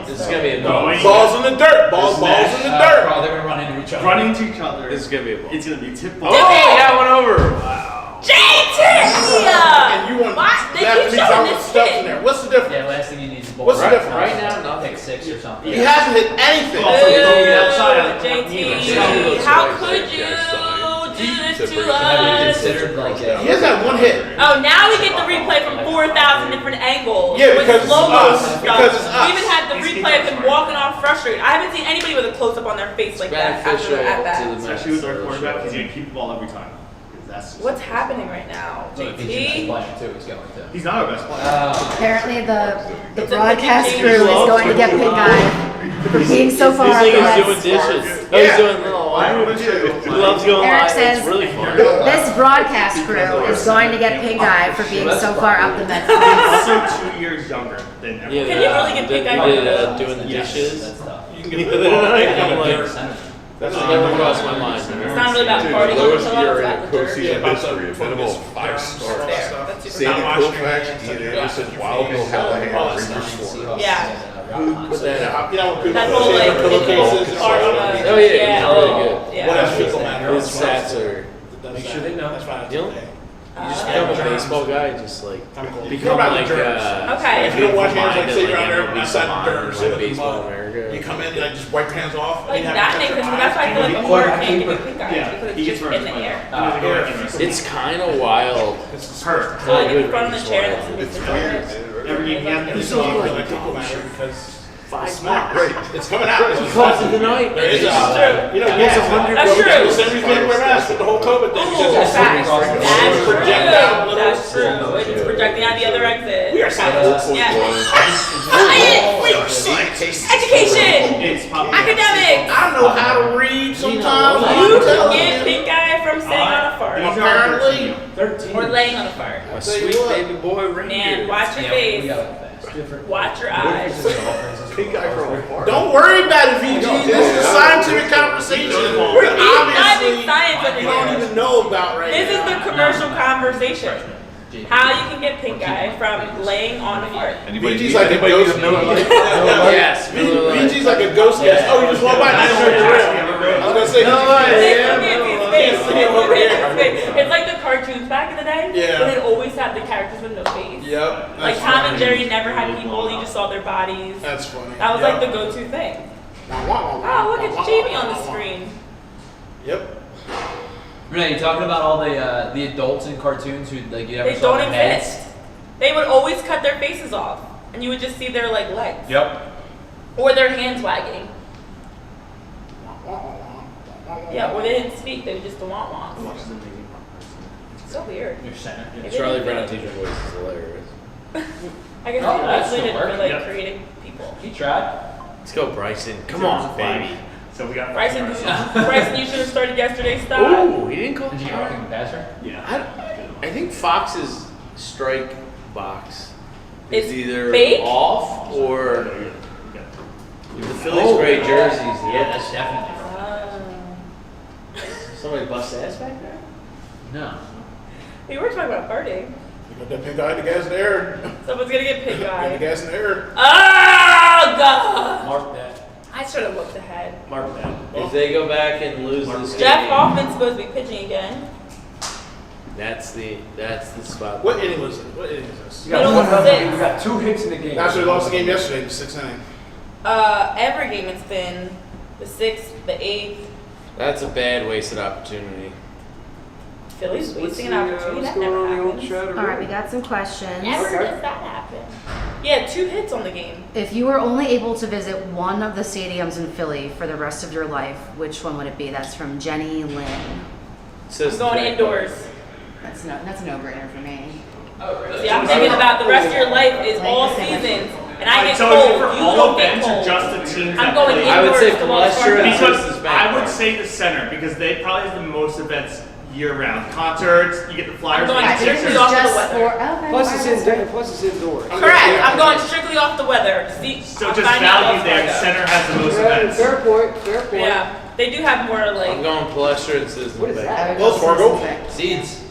This is gonna be a ball. Going- Balls in the dirt. Balls in the dirt. Bro, they're gonna run into each other. running to each other. This is gonna be a ball. It's gonna be tip Oh, ball. he got one over. JT! And you want What? They that keep to be showing something this stuff shit. in there. What's the difference? Yeah, last thing you need is ball. What's the difference? Right now, nothing. Pick 6 or something. He hasn't hit anything. Also, he's only outside on the JT, Some of those how strikes, could like, you guys, do this Except to for- Have you us. considered like He has that one hit. Oh, now we get the replay from 4,000 different angles. Yeah, with because it's slow-mo us. stuff. Because it's us. We even had the replay of him walking off frustrated. I haven't seen anybody with a close-up on their face like that after beneficial at to bat. the Especially with our quarterback, he's gonna keep the ball every time. That's just What's happening right now, JT? He's not our best player. Apparently the It's a broadcast big crew is change. going to get pink eye for being so far He's up like the he's doing Mets. dishes. No, he's doing little. He loves going Eric live. says It's really fun. this broadcast crew is going to get pink eye for being so far up the Mets. Also 2 years younger than everyone. Yeah, Can you really get pink eye He did for that? doing the Yes. dishes. You The can get other the ball. night, I'm like, that's never crossed my mind. It's not really about Dude, partying. lowest It's about ERA the in dirt. postseason about history, the a minimal focus, 5 all stars. that stuff. That's super Sandy Not watching Koufax, games, Ian yeah. Anderson, Wild Bill Hallahan, All that Reaver stuff. Schwartz. Yeah. But then, You know, when people That whole say like the pillowcases digital art. are Oh, yeah, he's really good. Yeah. what else people matter. his stats are. Make sure they know. That's fine. You know? You just Yeah. become a baseball guy, just like You're become about like the germs. Okay. If you don't watch games, like say you're out there MLB outside Combine, the dirt, like like Baseball mud. America. You come in, you like just wipe your hands off. Like you have that to makes touch sense. your That's why I feel like eyes. the water can't give you pink eye Yeah, because he it's gets just first in the play. air. It's kind of wild. It's hurt. So like good in front of the reason chair why. that's in It's the weird, toilet. man. Every game you have to It's do so something. good, like people matter because Five Not great. it's coming out. It's Cost of the night. There is It's a true. You know, Yeah. That's true. The same reason they wear masks with the whole COVID thing. Ooh, Because it's facts. That's true. project out little. That's true. It's projecting out the other exit. We are scientists. Yeah. Science. Education. It's pop- Academics. I know how to read sometimes. You can get pink eye from sitting on a fart Apparently. or laying on a fart. A sweet baby boy reindeer. Man, watch your face. Watch your eyes. Pink eye from afar. Don't worry about it, VG. This is a scientific conversation. We're obviously science over we don't here. even know about right This is now. the commercial conversation. How you can get pink eye from laying on a fart. VG's like a ghost. Yes. VG's like a ghost guest. Oh, you just walk by and I didn't know you're real. I was gonna say. It's like the cartoons back in the day. Yeah. Where they'd always have the characters with no face. Yep. Like Tom and Jerry never had people, you just saw their bodies. That's funny. That was like the go-to thing. Oh, look, it's Jamie on the screen. Yep. Renee, you talking about all the adults in cartoons who like you ever They saw don't their heads? exist. They would always cut their faces off, and you would just see their like legs Yep. or their hands wagging. Yeah, or they didn't speak; they would just want wants. So weird. Your center. Maybe Charlie they Brown didn't teacher voice is hilarious. I guess Oh, they that's actually did still for like working. creating people. He tried. Let's go, Bryson. Come on, baby. So we got Bryson, you should have started yesterday's style. Ooh, he didn't call. Did you rocking the passer? Yeah. I think Fox's strike box is It's either fake? off or We got the Phillies gray jerseys. Yeah, that's definitely. Somebody bust ass back there? No. We were talking about farting. You got that pink eye, the gas in the air. Someone's gonna get pink The eye. gas in the air. Oh God! Mark that. I should have looked ahead. Mark that. If they go back and lose this game, Jeff Hoffman's supposed to be pitching again. that's the spot. What inning was it? What inning is this? Middle of six. We got 2 hits in the game. Actually, lost the game yesterday, the 6th inning. Every game it's been the 6th, the 8th. That's a bad wasted opportunity. Phillies wasting an opportunity. That never happens. All right, we got some questions. Never does that happen. Yeah, 2 hits on the game. If you were only able to visit one of the stadiums in Philly for the rest of your life, which one would it be? That's from Jenny Lynn. Says I'm going the indoors. That's a no-brainer for me. See, I'm thinking about the rest of your life is all seasons, and I get So cold. is it for You all don't get events or cold. just the teams I'm that going play? I would say indoors to Wells Palestra Fargo. and Because This is I would back. say the center because they probably have the most events year round. Concerts, you get the Flyers. I'm going and to Sixers. strictly off the Just weather. for, okay. Plus fine, it's that's fine. indoors. Correct. I'm going strictly off the weather. See, So I'm just finding out value Wells there. Fargo. Center has the most Fair events. point, fair point. Yeah, they do have more I'm like. going Palestra and Citizens What is Bank. that? Wells Fargo. Seeds.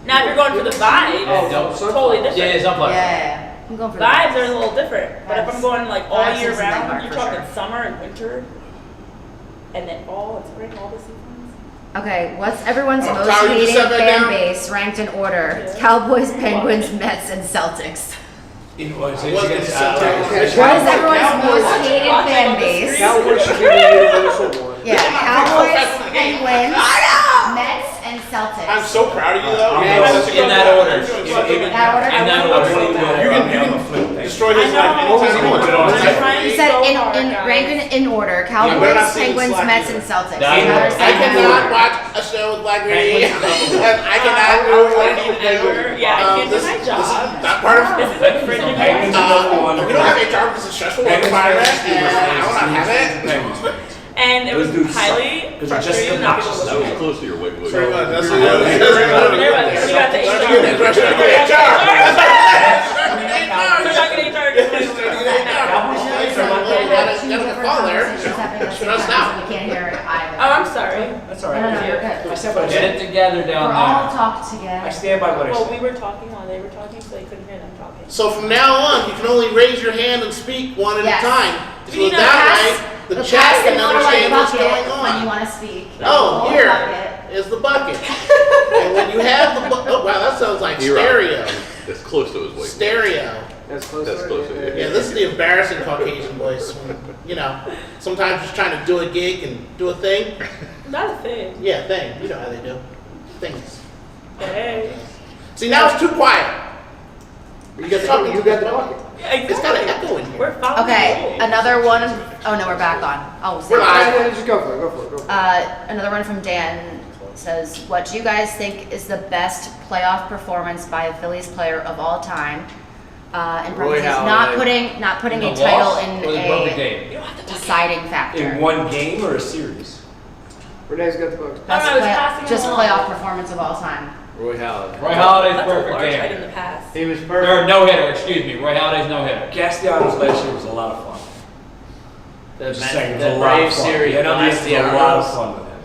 Now, if you're going for the vibes, Oh, don't- totally different. Yeah, it's sunflower. Yeah, I'm going for the Vibes are a little different, but if I'm going like all Vibes year is in that round, part you're for talking sure. summer and winter, and then fall and spring, all the seasons. Okay, what's everyone's Oh, most Tyler, you hated just sat back fan down? base ranked in order? Yeah. Cowboys, Penguins, Mets, and Celtics. What is it? What is everyone's most hated fan base? Cowboys should be the universal one. Yeah, Cowboys, Penguins, Mets and Celtics. I'm so proud of you, though. In that order. You can destroy his life anytime you want. You said rank in order: Cowboys, Penguins, Mets, and Celtics. I cannot watch a show with Black Lady. I cannot do anything. Yeah, I can't do my job. Not part of. This is like fridge We don't have HR because it's stressful work environment, and I will not have it. And it was highly frustrating. That was close to your weight. Very much. That's what You got the We can't hear it either. Oh, I'm sorry. That's all right. No, you're good. I stand by Get it together down We're there. all talk together. I stand by what I Well, said. we were talking while they were talking, so they couldn't hear them talking. So from now on, you can only raise your hand and speak one at Yes. a time. Do So you know that way, the Pass chat can the water understand what's bucket going when you on. want to speak. Oh, The here bucket. is the bucket. And when you have the oh wow, that sounds like You're right. stereo. That's close to his weight. Stereo. That's close. That's close to it. Yeah, this is the embarrassing Caucasian voice. You know, sometimes just trying to do a gig and do a thing. Not a thing. Yeah, thing. You know how they do. Things. Hey. See, now it's too quiet. You got the bucket. It's got an echo in here. We're following Okay, rules. another one. Oh no, we're back on. Oh, We're live. Yeah, just go for it. Go for it. Another one from Dan says, "What do you guys think is the best playoff performance by a Phillies player of all time?" In Roy parentheses, Halladay. not putting In a the title loss in or the perfect a game? deciding factor. In one game or a series? Renee's got the bucket. Best I was passing just along. playoff performance of all time. Roy Halladay. Roy Halladay's That's a perfect large height game. in the past. He was Or perfect. no hitter, excuse me. Roy Halladay's no hitter. Castellanos last year was a lot of fun. The, Just saying, it was the a lot of Brave fun. series, Yeah, no, it was a lot of Castellanos, fun with him.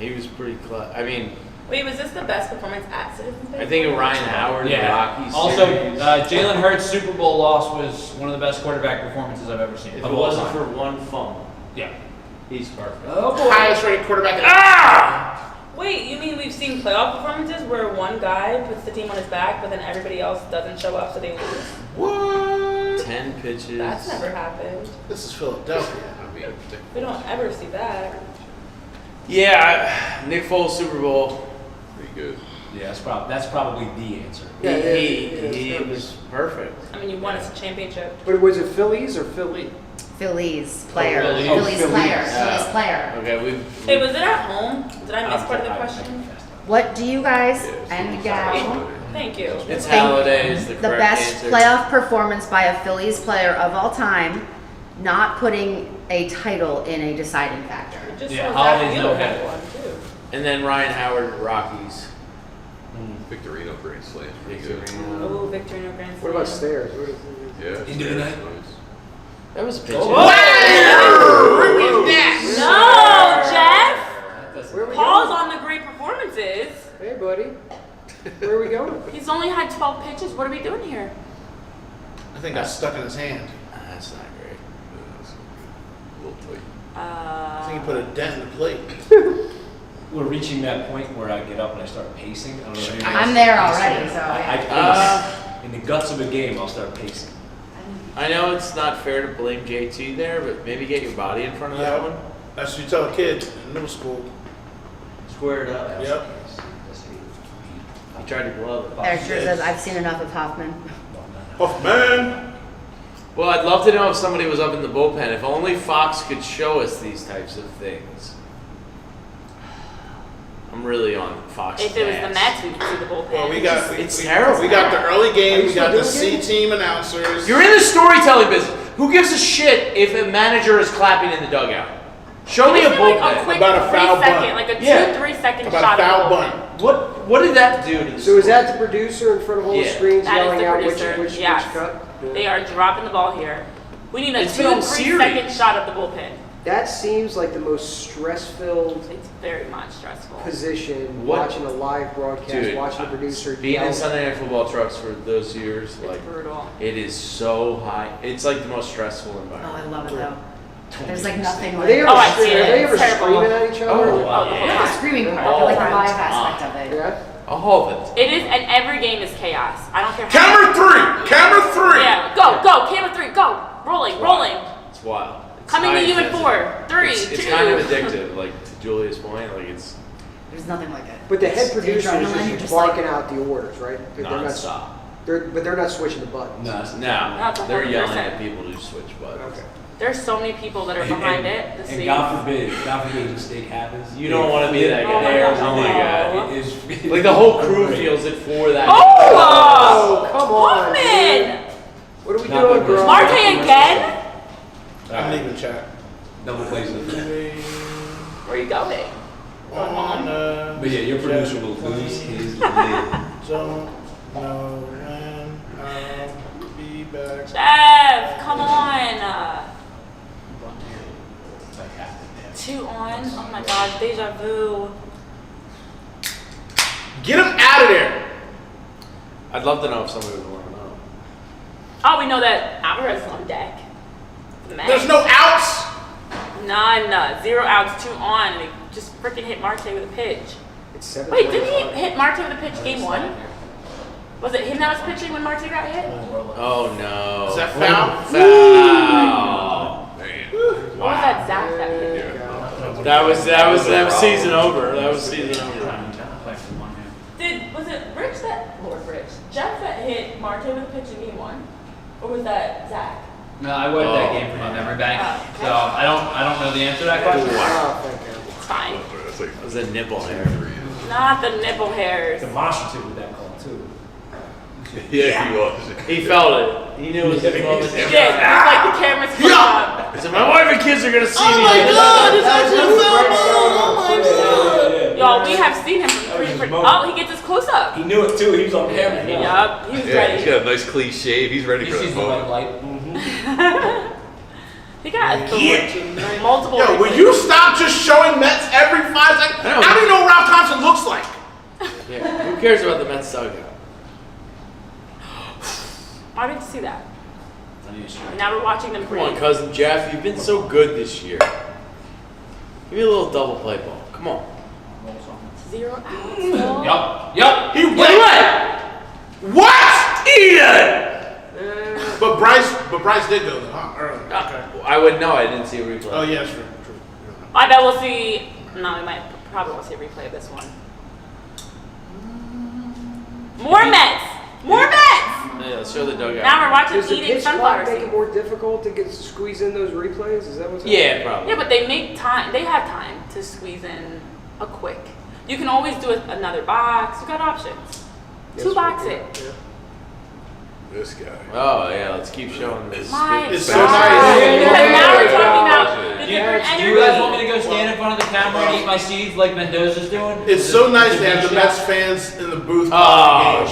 he was pretty close. I mean, Wait, was this the best performance at Citizens Bank? I think of Ryan Howard, the Yeah. Rockies Also, series. Jalen Hurts' Super Bowl loss was one of the best quarterback performances I've ever seen. If of it all wasn't time. for one fumble, Yeah. he's perfect. Oh boy. Highest rated quarterback. Ah! Wait, you mean we've seen playoff performances where one guy puts the team on his back, but then everybody else doesn't show up, so they lose? What? 10 pitches. That's never happened. This is Philadelphia. I mean, We don't ever see that. Yeah, Nick Foles Super Bowl. pretty good. Yeah, that's probably the answer. Yeah, He yeah, was perfect. I mean, you won us a championship. But was it Phillies or Philly? Phillies player. Phillies. Phillies Oh, player. Phillies. Phillies player. Okay, Hey, was it at home? Did I miss part of the question? What do you guys Yeah, and Phillies. gal Thank you. It's think Halladay is the the correct best answer. playoff performance by a Phillies player of all time, not putting a title in a deciding factor? Just Yeah, so Holiday's Zach no Wheeler head. had one, too. And then Ryan Howard, Rockies. Victorino Grand Slam. Pretty good. Victorino. Oh, Victorino Grand What about Slam. stairs? Yeah. Into the night. Nice. That was a pitch. No, Jeff! Where are we Paul's going? on the great performances. Hey, buddy. Where are we going? He's only had 12 pitches. What are we doing here? I think got stuck in his hand. That's not great. That's a little tight. I think he put a dent in the plate. We're reaching that point where I get up and I start pacing. I don't know if anybody I'm else there paces. already, so I yeah. pace. In the guts of a game, I'll start pacing. I know it's not fair to blame JT there, but maybe get your body in front of that one. That's what you tell a kid in middle school. Square it up. Yep. He tried to glove it. Eric sure says, I've seen enough of Hoffman. Oh man. Well, I'd love to know if somebody was up in the bullpen. If only Fox could show us these types of things. I'm really on Fox. If it was the gas. Mets, we could see the bullpen. Well, we got It's terrible. We got the early Are game. you We got still the doing C team announcers. You're in the storytelling business. Who gives a shit if a manager is clapping in the dugout? Show me a Just like bullpen. a quick About a foul 3 second, bunt. like a Yeah. 2-3 second About shot a foul of the bunt. bullpen. What did that do to the So is story? that the producer in front of all the Yeah. screens That is yelling the out producer, which yes. cut? They are dropping the ball here. We need a It's been on 2-3 second series. shot of the bullpen. That seems like the most stress-filled It's very much stressful. position, What? watching a live broadcast, Dude, watching a producer Being yell. in Sunday Night Football trucks for those years, It's like brutal. it is so high. It's like the most stressful Oh, environment. I love it though. There's like nothing Are like they ever, Oh, I see are it. they ever It's terrible. screaming at each other? Oh, Oh, the whole not the time. screaming part, but like the live aspect of it. Yeah? All of it. It is, and every game is chaos. I don't care. Camera three. Camera three. Yeah, go, camera 3, go. Rolling. It's wild. It's Coming high to you in intensity. 4, 3, It's 2. kind of addictive, like to Julia's point. Like it's There's nothing like it. But the head It's producer adrenaline, is you're just like- barking out the orders, right? They're not. Non-stop. But they're not switching the buttons. No, That's they're yelling 100%. at people to switch buttons. Okay. There's so many people that are behind it. The And scenes. God forbid a mistake happens. You don't want to be that Oh my guy. gosh, Oh my no. god. It is Like the whole crew feels it for that. Oh, come on. Hoffman! dude. What are we Not doing, the bro? worst. Marte again? I'm leaving chat. Double plays in the Where are you going? But yeah, your producer will lose his lid. Don't know when I'll be back. Jeff, come on. 2 on. Oh my gosh, deja vu. Get him out of there. I'd love to know if somebody would want to know. Oh, we know that Alvarez is on deck. The Mets. There's no outs. None. 0 outs, 2 on. And he just freaking hit Marte with a pitch. It's 7:25. Wait, didn't he hit Marte with a pitch game 1? Was it him that was pitching when Marte got hit? Oh no. Is that foul? Foul. Or was that Zach that hit? That was season over. That was season over. Was it Rich that, Lord Rich, Jeff that hit Marte with a pitch in game 1? Or was that Zach? No, I wiped that game from my memory bank, so I don't know the answer to that question. Oh, thank you. It's fine. It was a nipple hair. Not the nipple hairs. Washington with that call too. Yeah, he was. He felt it. He knew it was his moment. He did. It was like the camera's close up. He said, "My wife and kids are gonna see me." Oh my God, it's actually a Brett's showing up Oh my today. God. Y'all, we have seen him from Oh, he gets his close up. He knew it too. He was on camera. Yup, he was Yeah, ready. he's got a nice clean shave. He's ready He for sees the the red moment. light. He got multiple. Yo, will replays. you stop just showing Mets every 5 seconds? I know. How do you know what Rob Thompson looks like? Yeah. Who cares about the Mets dugout? Why didn't you see that? Now we're watching them Come on, breathe. cousin Jeff. You've been so good this year. Give me a little double play ball. Come on. 0 outs. still. Yup. He went. What? Ian! But Bryce did go though, huh? Early. Okay. I would know. I didn't see a replay. Oh yeah, true. I bet we'll see. No, we might probably won't see a replay of this one. More Mets. More Mets. Yeah, let's show the dugout. Now we're watching Does the eating pitch sunflower clock make it seeds. more difficult to squeeze in those replays? Is that what's happening? Yeah, probably. Yeah, but they make time. They have time to squeeze in a quick. You can always do another box. You got options. Yes, 2 we box do. it. Yeah. This guy. Oh yeah, let's keep showing this. My It's so God. nice. Because now we're talking about the Do you different guys want me energy. to go stand in front of the camera and eat my seeds like Mendoza's doing? It's so nice to have the Mets fans in the booth. Oh,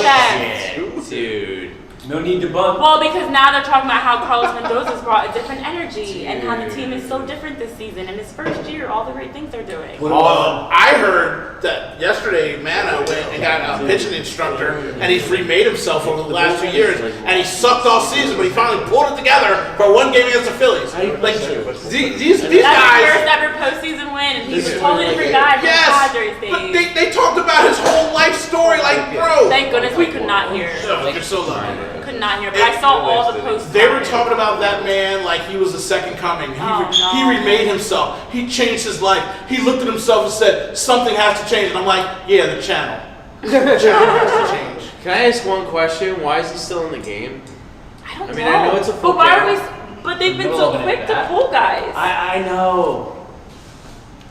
Damn it, Jeff. dude. No need to bump. Well, because now they're talking about how Carlos Mendoza's brought a different energy and how the team is so different this season. In his first year, all the great things they're doing. I heard that yesterday Mana went and got a pitching instructor, and he's remade himself over the last 2 years, and he sucked all season, but he finally pulled it together for one game against the Phillies. Like these That's his guys. first ever postseason win, and he's a totally different guy from Yes, the Padres but days. they talked about his whole life story, like bro. Thank goodness we could not hear. Oh, you're so lucky. Could not hear, but I saw all the posts. They were talking about that man like he was the second coming. He remade himself. He changed his life. He looked at himself and said, something has to change. And I'm like, yeah, the channel. The channel has to change. Can I ask one question? Why is he still in the game? I don't I mean, know. I know it's a full but why are we? count. But they've been Middle so of an quick to at-bat. pull guys. I know.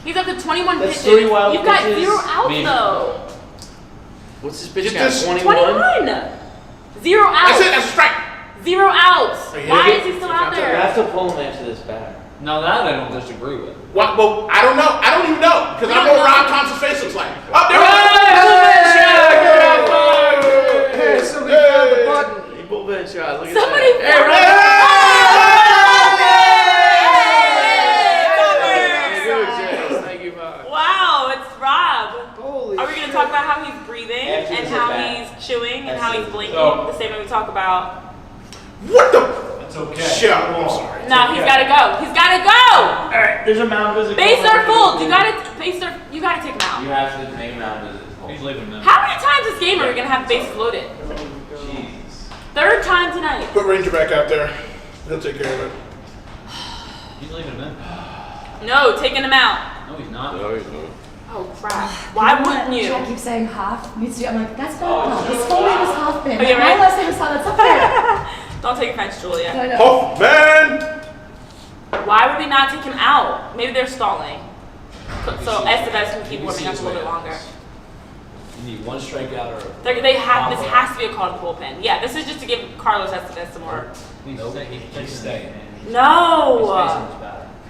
He's up to 21 That's pitches. 3 wild You've got pitches. 0 outs Maybe. though. What's his pitch Get count? this 21? 21. 0 I outs. said that's a strike. 0 outs. Are you Why gonna is he still out I there? have to pull him after this back. No, that I don't disagree with. What? Well, I don't know. I don't even know because I We know don't what know. Rob Thompson's face looks like. Oh, there Hey, somebody found the button. He bullpen shot. Look at Somebody. that. Hey, Thank you, Bob. wow, it's Rob. Holy Are we going to talk about how he's breathing After and the how at-bat. he's chewing and how he's blinking? So- The same way we talk about. What the? That's okay. Shit, I'm sorry. No, he's got to go. He's got to go. All right, there's a mound visit. Bases are full. You got to take him out. You have to make a mound visit. He's leaving now. How many times this game are we going to have bases loaded? Jeez. 3rd time tonight. Put Ranger back out there. He'll take care of it. He's leaving him in. No, taking him out. No, he's not. No, he's not. Oh crap! Why wouldn't you? I keep saying Hoff needs to be. I'm like, that's not Hoff. His full name is Hoffman. Oh, you're My right. last name is Hoff. That's not fair. Don't take offense, Julia. No, no. Hoffman! Why would we not take him out? Maybe they're stalling. So Estevez can keep warming up a little bit longer. You need one strikeout or. This has to be a call to the bullpen. Yeah, this is just to give Carlos Estevez some more. Nope, he's staying. No.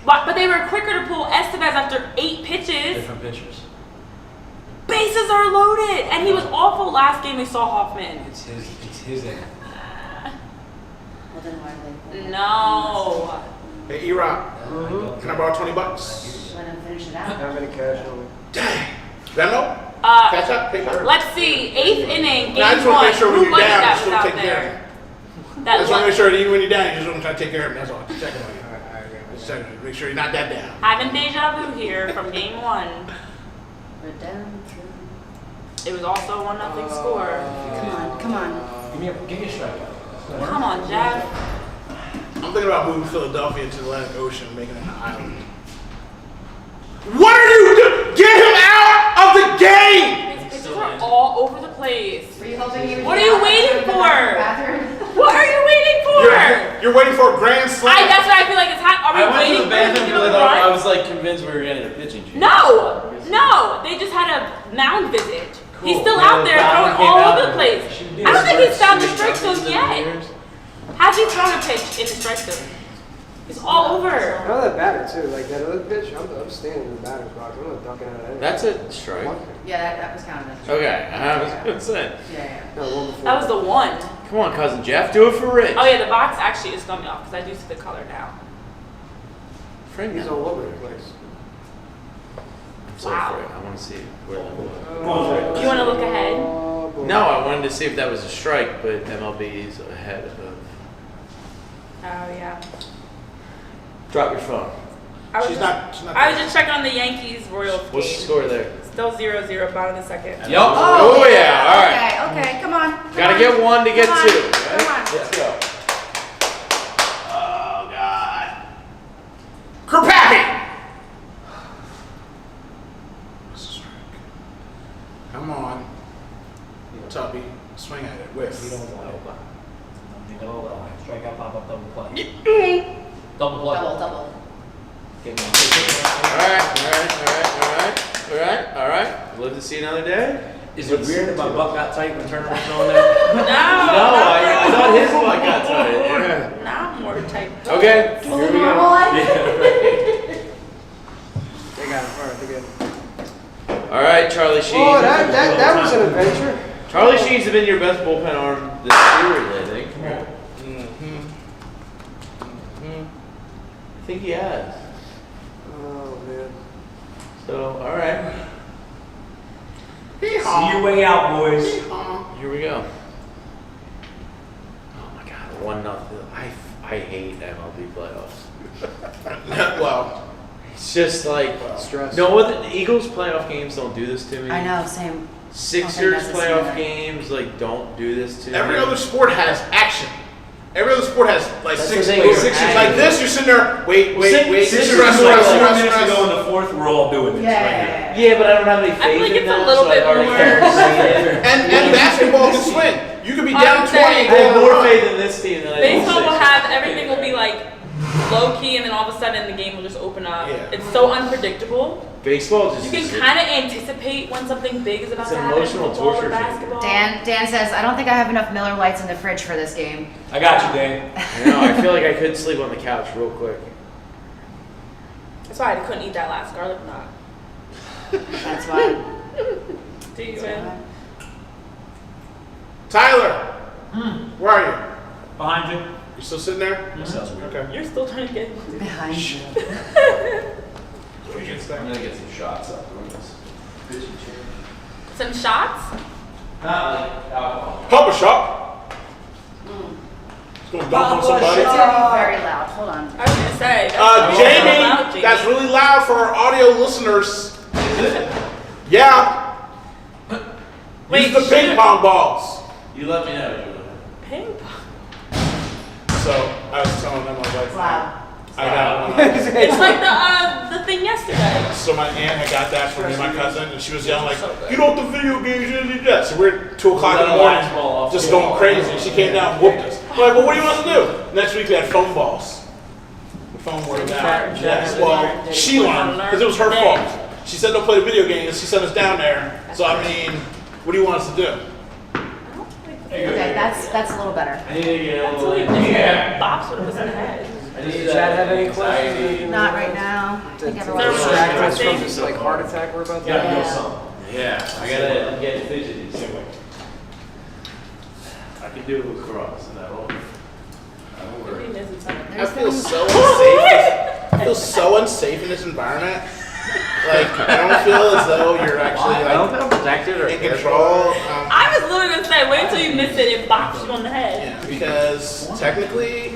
But they were quicker to pull Estevez after 8 pitches. Different pitchers. Bases are loaded, and he was awful last game. We saw Hoffman. It's his end. Well, then why are they? No. Hey, E-Rock, can I borrow $20? Let him finish it out. How many cash on me? Dang. Venmo? Catch up? Paper? Let's see. 8th inning, No, I game just want to make 1. sure when Who you're was it down, that you was still out take care of there? him. I That just want to was make sure that even when you're down, you just want to try to take care of him. That's all. Just checking on you. Just checking. Make sure you're not that down. having deja vu here from game 1. We're down. It was also a 1-0 score. Come on. Give me a strikeout. Come on, Jeff. I'm thinking about moving Philadelphia to the Atlantic Ocean and making it an island. What are you doing? Get him out of the game! His pitches are all over the place. Were you hoping he would What be are you out waiting to the for? bathroom? What are you waiting for? You're waiting for a grand slam. That's what I feel like it's happening. Are we I went to waiting the for him to bathroom give because a I run? was like convinced we were getting a pitching change. No, they just had a mound visit. He's Cool. still out there Yeah, throwing came all out over the and place. she I don't think he's found the strike zone Years. yet. Has he thrown a pitch in the strike zone? He's all over. I know that batter too. Like that other pitch, I'm standing in the batter's box. I'm not ducking out of anything. That's a strike. Yeah, that was counted. Okay, I was gonna say. Yeah. No, one before. That was the one. Come on, cousin Jeff, do it for Rich. Oh yeah, the box actually is throwing me off because I do see the color now. Frank, He's all over the place. I'm so Wow. afraid. I want to see where that was. You want to look ahead? Oh, boy. No, I wanted to see if that was a strike, but MLB is ahead of. Oh yeah. Drop your phone. She's not I was just checking on the Yankees Royals What's the game. score there? Still 0-0, bottom of the second. Yep. Oh, yeah, all right. Okay, come on. Gotta get one to get Come on. two. Come Right? on. Let's go. Oh God. Kerpappy! Come on. Tubby. Swing at it. Whiff. You don't want it. Strikeout, pop up, double play. Double play. Double. Give me All right. Live to see another day. Is it weird that my butt got tight when Turner was throwing that? No, I thought his one got tight. Not more type. Okay. Here we go. They got it. All right, they're good. All right, Charlie Sheen. Oh, that was an adventure. Charlie Sheen's been your best bullpen arm this series, I think. I think he has. Oh man. So, all right. See your way out, boys. Here we go. Oh my God, 1-0. I hate MLB playoffs. Well, It's just like Stress. no, what the Eagles playoff games don't do this to me. I know, same. Sixers that's the playoff same. games like don't do this to every me. other sport has action. Every other sport has like That's six the thing, players. Sixers- Like this, you're sitting there, wait. Sixers Stress, like stress, 4 stress, minutes stress. ago in the fourth, we're all doing this. Yeah. Yeah, but I don't have any faith I feel like in it's a them, little so I bit already more- can't see it. And basketball can swing. You could be down 20 saying- and I have go more on. faith in this team than I do in Baseball will Sixers. have everything will be like low key, and then all of a sudden the game will just open up. Yeah. It's so unpredictable. Baseball just You can is- kind of anticipate when something big is about It's to happen. emotional Football or torture for me. basketball. Dan says, I don't think I have enough Miller Lights in the fridge for this game. I got you, Dave. I know. I feel like I could sleep on the couch real quick. That's why I couldn't eat that last garlic knot. That's why. Steven. Tyler, where are you? Behind you. You still sitting there? Sounds weird. Okay. You're still trying to get Behind you. I'm gonna get some shots up on this. some shots. Not like alcohol. Pop a shot. It's going to dump on somebody. It's gonna be very loud. Hold on. I was gonna say. That's loud, Jamie, that's really loud for our audio listeners. Yeah. Wait, Use the ping pong balls. You let me know. Ping pong. So I was telling them, I was like, Loud. I got one. It's like the the thing yesterday. So my aunt had got that from me and my cousin, and she was yelling like, "You know what the video games is?" Yeah. So we're 2 o'clock in the morning, just going crazy. She came down and whooped us. I'm like, well, what do you want us to do? Next week we had foam balls. The foam were down. Yes. Well, she learned because it was her fault. She said don't play the video games. She sent us down there. So I mean, what do you want us to do? Okay, that's a little better. I need to get a That's little. what it Bops would have was in the head. Does Chad have any questions? Not right now. I think everyone's Distract us from Everyone- this like heart attack we're about to Gotta have? go some. Yeah, I'm getting fidgety. I can do lacrosse and that will. I feel so unsafe. I feel so unsafe in this environment. Like I don't feel as though you're actually I don't like feel protected or in control. I was literally gonna say, wait until you miss it and bops you on the head. Yeah, because technically,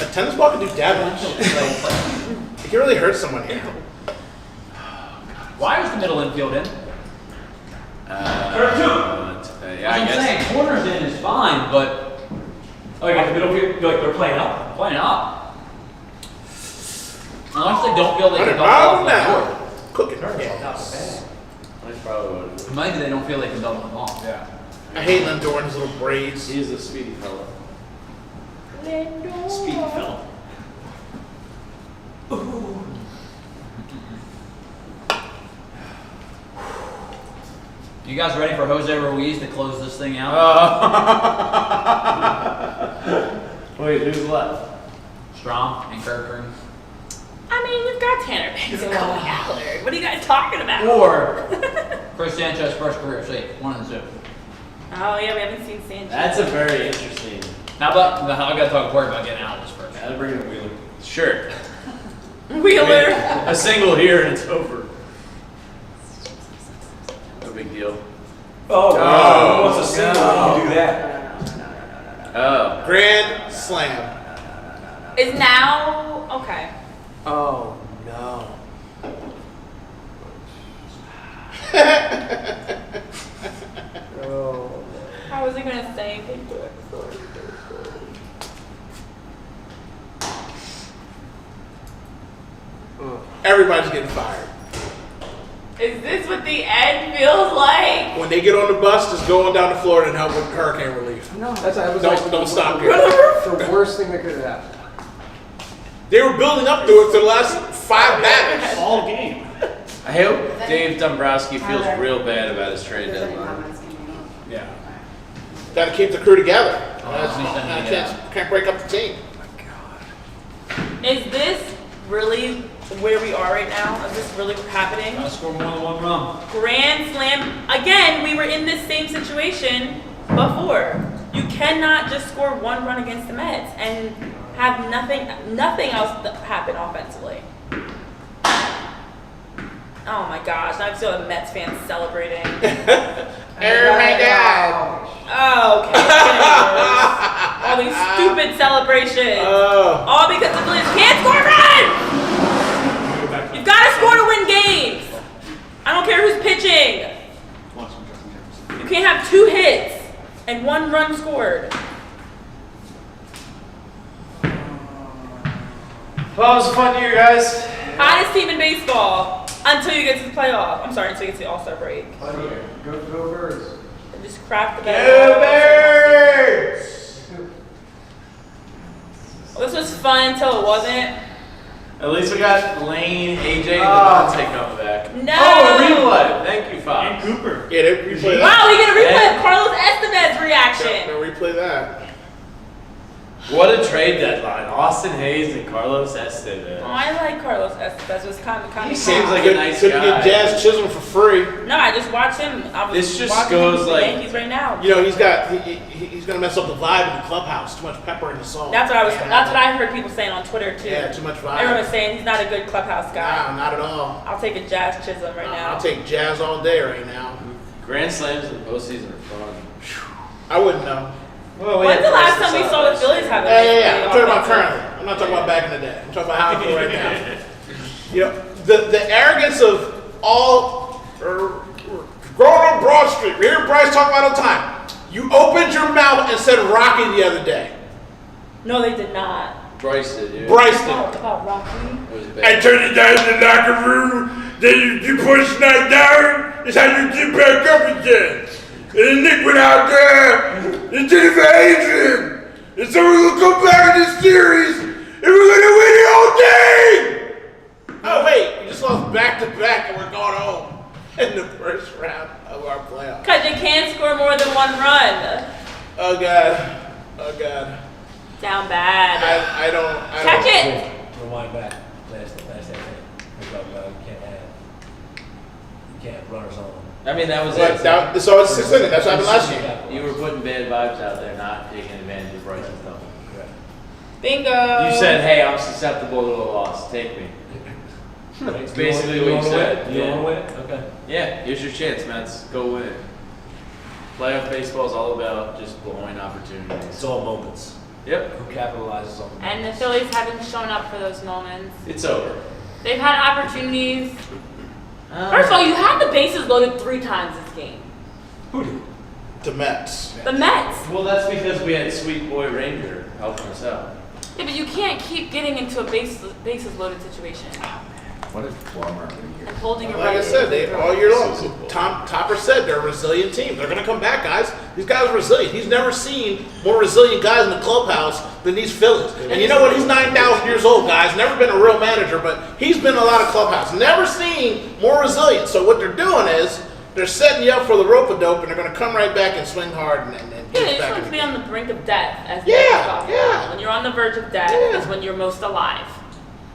a tennis ball can do damage. Like, it can really hurt someone here. Why is the middle infield in? Yeah, That's what I'm saying. Corners in is fine, but like the middle field, like they're playing up. Unless they don't feel they can dump off the court. Cooking. That's probably what it is. Maybe they don't feel they can dump them off. Yeah. I hate Lindor and his little braids. He's a speedy fellow. Speedy fellow. You guys ready for Jose Ruiz to close this thing out? Wait, who's left? Strom and Kirkland. I mean, you've got Tanner Banks and Cody Allard. What are you guys talking about? Or Chris Sanchez first career save. One of the two. Oh yeah, we haven't seen Sanchez. That's a very interesting. How about I gotta talk to Corey about getting out of this first. Gotta bring in a Wheeler. Sure. Wheeler. A single here and it's over. No big deal. Oh, Oh, what's a single? no. You do that. Oh. Grand slam. Is now okay. Oh no. Oh. How was he gonna say anything to it? Everybody's getting fired. Is this what the end feels like? When they get on the bus, just go on down to Florida and help with hurricane relief. No, that was Don't stop here. the worst thing that could have happened. They were building up to it for the last 5 batters. All game. I hope Dave Dombrowski feels real bad about his trade deadline. Yeah. Got to keep the crew together. Yeah. Can't break up the team. Is this really where we are right now? Is this really happening? Gotta score more than one run. Grand slam. Again, we were in this same situation before. You cannot just score 1 run against the Mets and have nothing else happen offensively. Oh my gosh, I'm still a Mets fan celebrating. Oh my God. Oh, okay. It's getting worse. All these stupid celebrations. Oh. All because the Phillies can't score runs! You've got to score to win games. I don't care who's pitching. You can't have 2 hits and 1 run scored. Well, it was a fun year, guys. Hottest team in baseball until you get to the playoff. I'm sorry, until you get to the All-Star break. Go Birds. And just crap the Go bed. Birds! Well, this was fun until it wasn't. At least we got Lane, AJ, and Devontae coming back. No. Oh, a replay. Thank you, And Fox. Cooper. Yeah, they replay that. Wow, we get a replay of Carlos Estevez reaction. They'll replay that. What a trade deadline. Austin Hayes and Carlos Estevez. Oh, I like Carlos Estevez. Was kind of. He seems like a Couldn't nice couldn't guy. get Jazz Chisholm for free. No, I just watched him. I was This just watching goes him with like- the Yankees right now. You know, he's gonna mess up the vibe in the clubhouse. Too much pepper in the song. That's what I heard people saying on Twitter too. Yeah, too much vibe. Everyone was saying he's not a good clubhouse guy. Nah, not at all. I'll take a Jazz Chisholm right now. I'll take Jazz all day right now. Grand slams in the postseason are fun. I wouldn't know. Well, When's the last time we saw the Phillies have a Yeah. I'm talking about offensive- currently. I'm not talking about back in the day. I'm talking about how I feel right now. You know, the arrogance of all growing on Broad Street. We hear Bryce talk about it all the time. You opened your mouth and said Rocky the other day. No, they did not. Bryce did, yeah. Bryce did. About Rocky. It was I bad. turn it down in the locker room, then you push that down, it's how you get back up again. And Nick went out there and did it for Adrian. And so we're going to come back in this series and we're going to win the whole thing. Oh, wait, we just lost back-to-back and we're going home in the first round of our playoffs. Because you can't score more than one run. Oh, God. Oh, God. Down bad. I don't. Catch it. Rewind back. Last thing. You can't have runners on. I mean, that was But it. so it's 6 innings. That's what happened last year. You were putting bad vibes out there, not taking advantage of Bryce's stuff. Bingo. You said, hey, I'm susceptible to a loss. Take me. It's basically what you said. You want to win it? Okay. Yeah, here's your chance, Mets. Go win it. Playoff baseball is all about just blowing opportunities. It's all moments. Yep. Who capitalizes on them? And the Phillies haven't shown up for those moments. It's over. They've had opportunities. First of all, you had the bases loaded 3 times this game. Who did? The Mets. The Mets. Well, that's because we had Sweet Boy Ranger helping us out. Yeah, but you can't keep getting into a bases loaded situation. What is Walmart in here? And holding your Like I right. said, they all year long. Topper said they're a resilient team. They're going to come back, guys. These guys are resilient. He's never seen more resilient guys in the clubhouse than these Phillies. And you know what? He's 9,000 years old, guys. Never been a real manager, but he's been in a lot of clubhouse. Never seen more resilient. So what they're doing is they're setting you up for the rope-a-dope, and they're going to come right back and swing hard and Yeah, get they just back want to be in. on the brink of death, as Yeah, they talk about. yeah. When you're on the verge of death Yeah. is when you're most alive.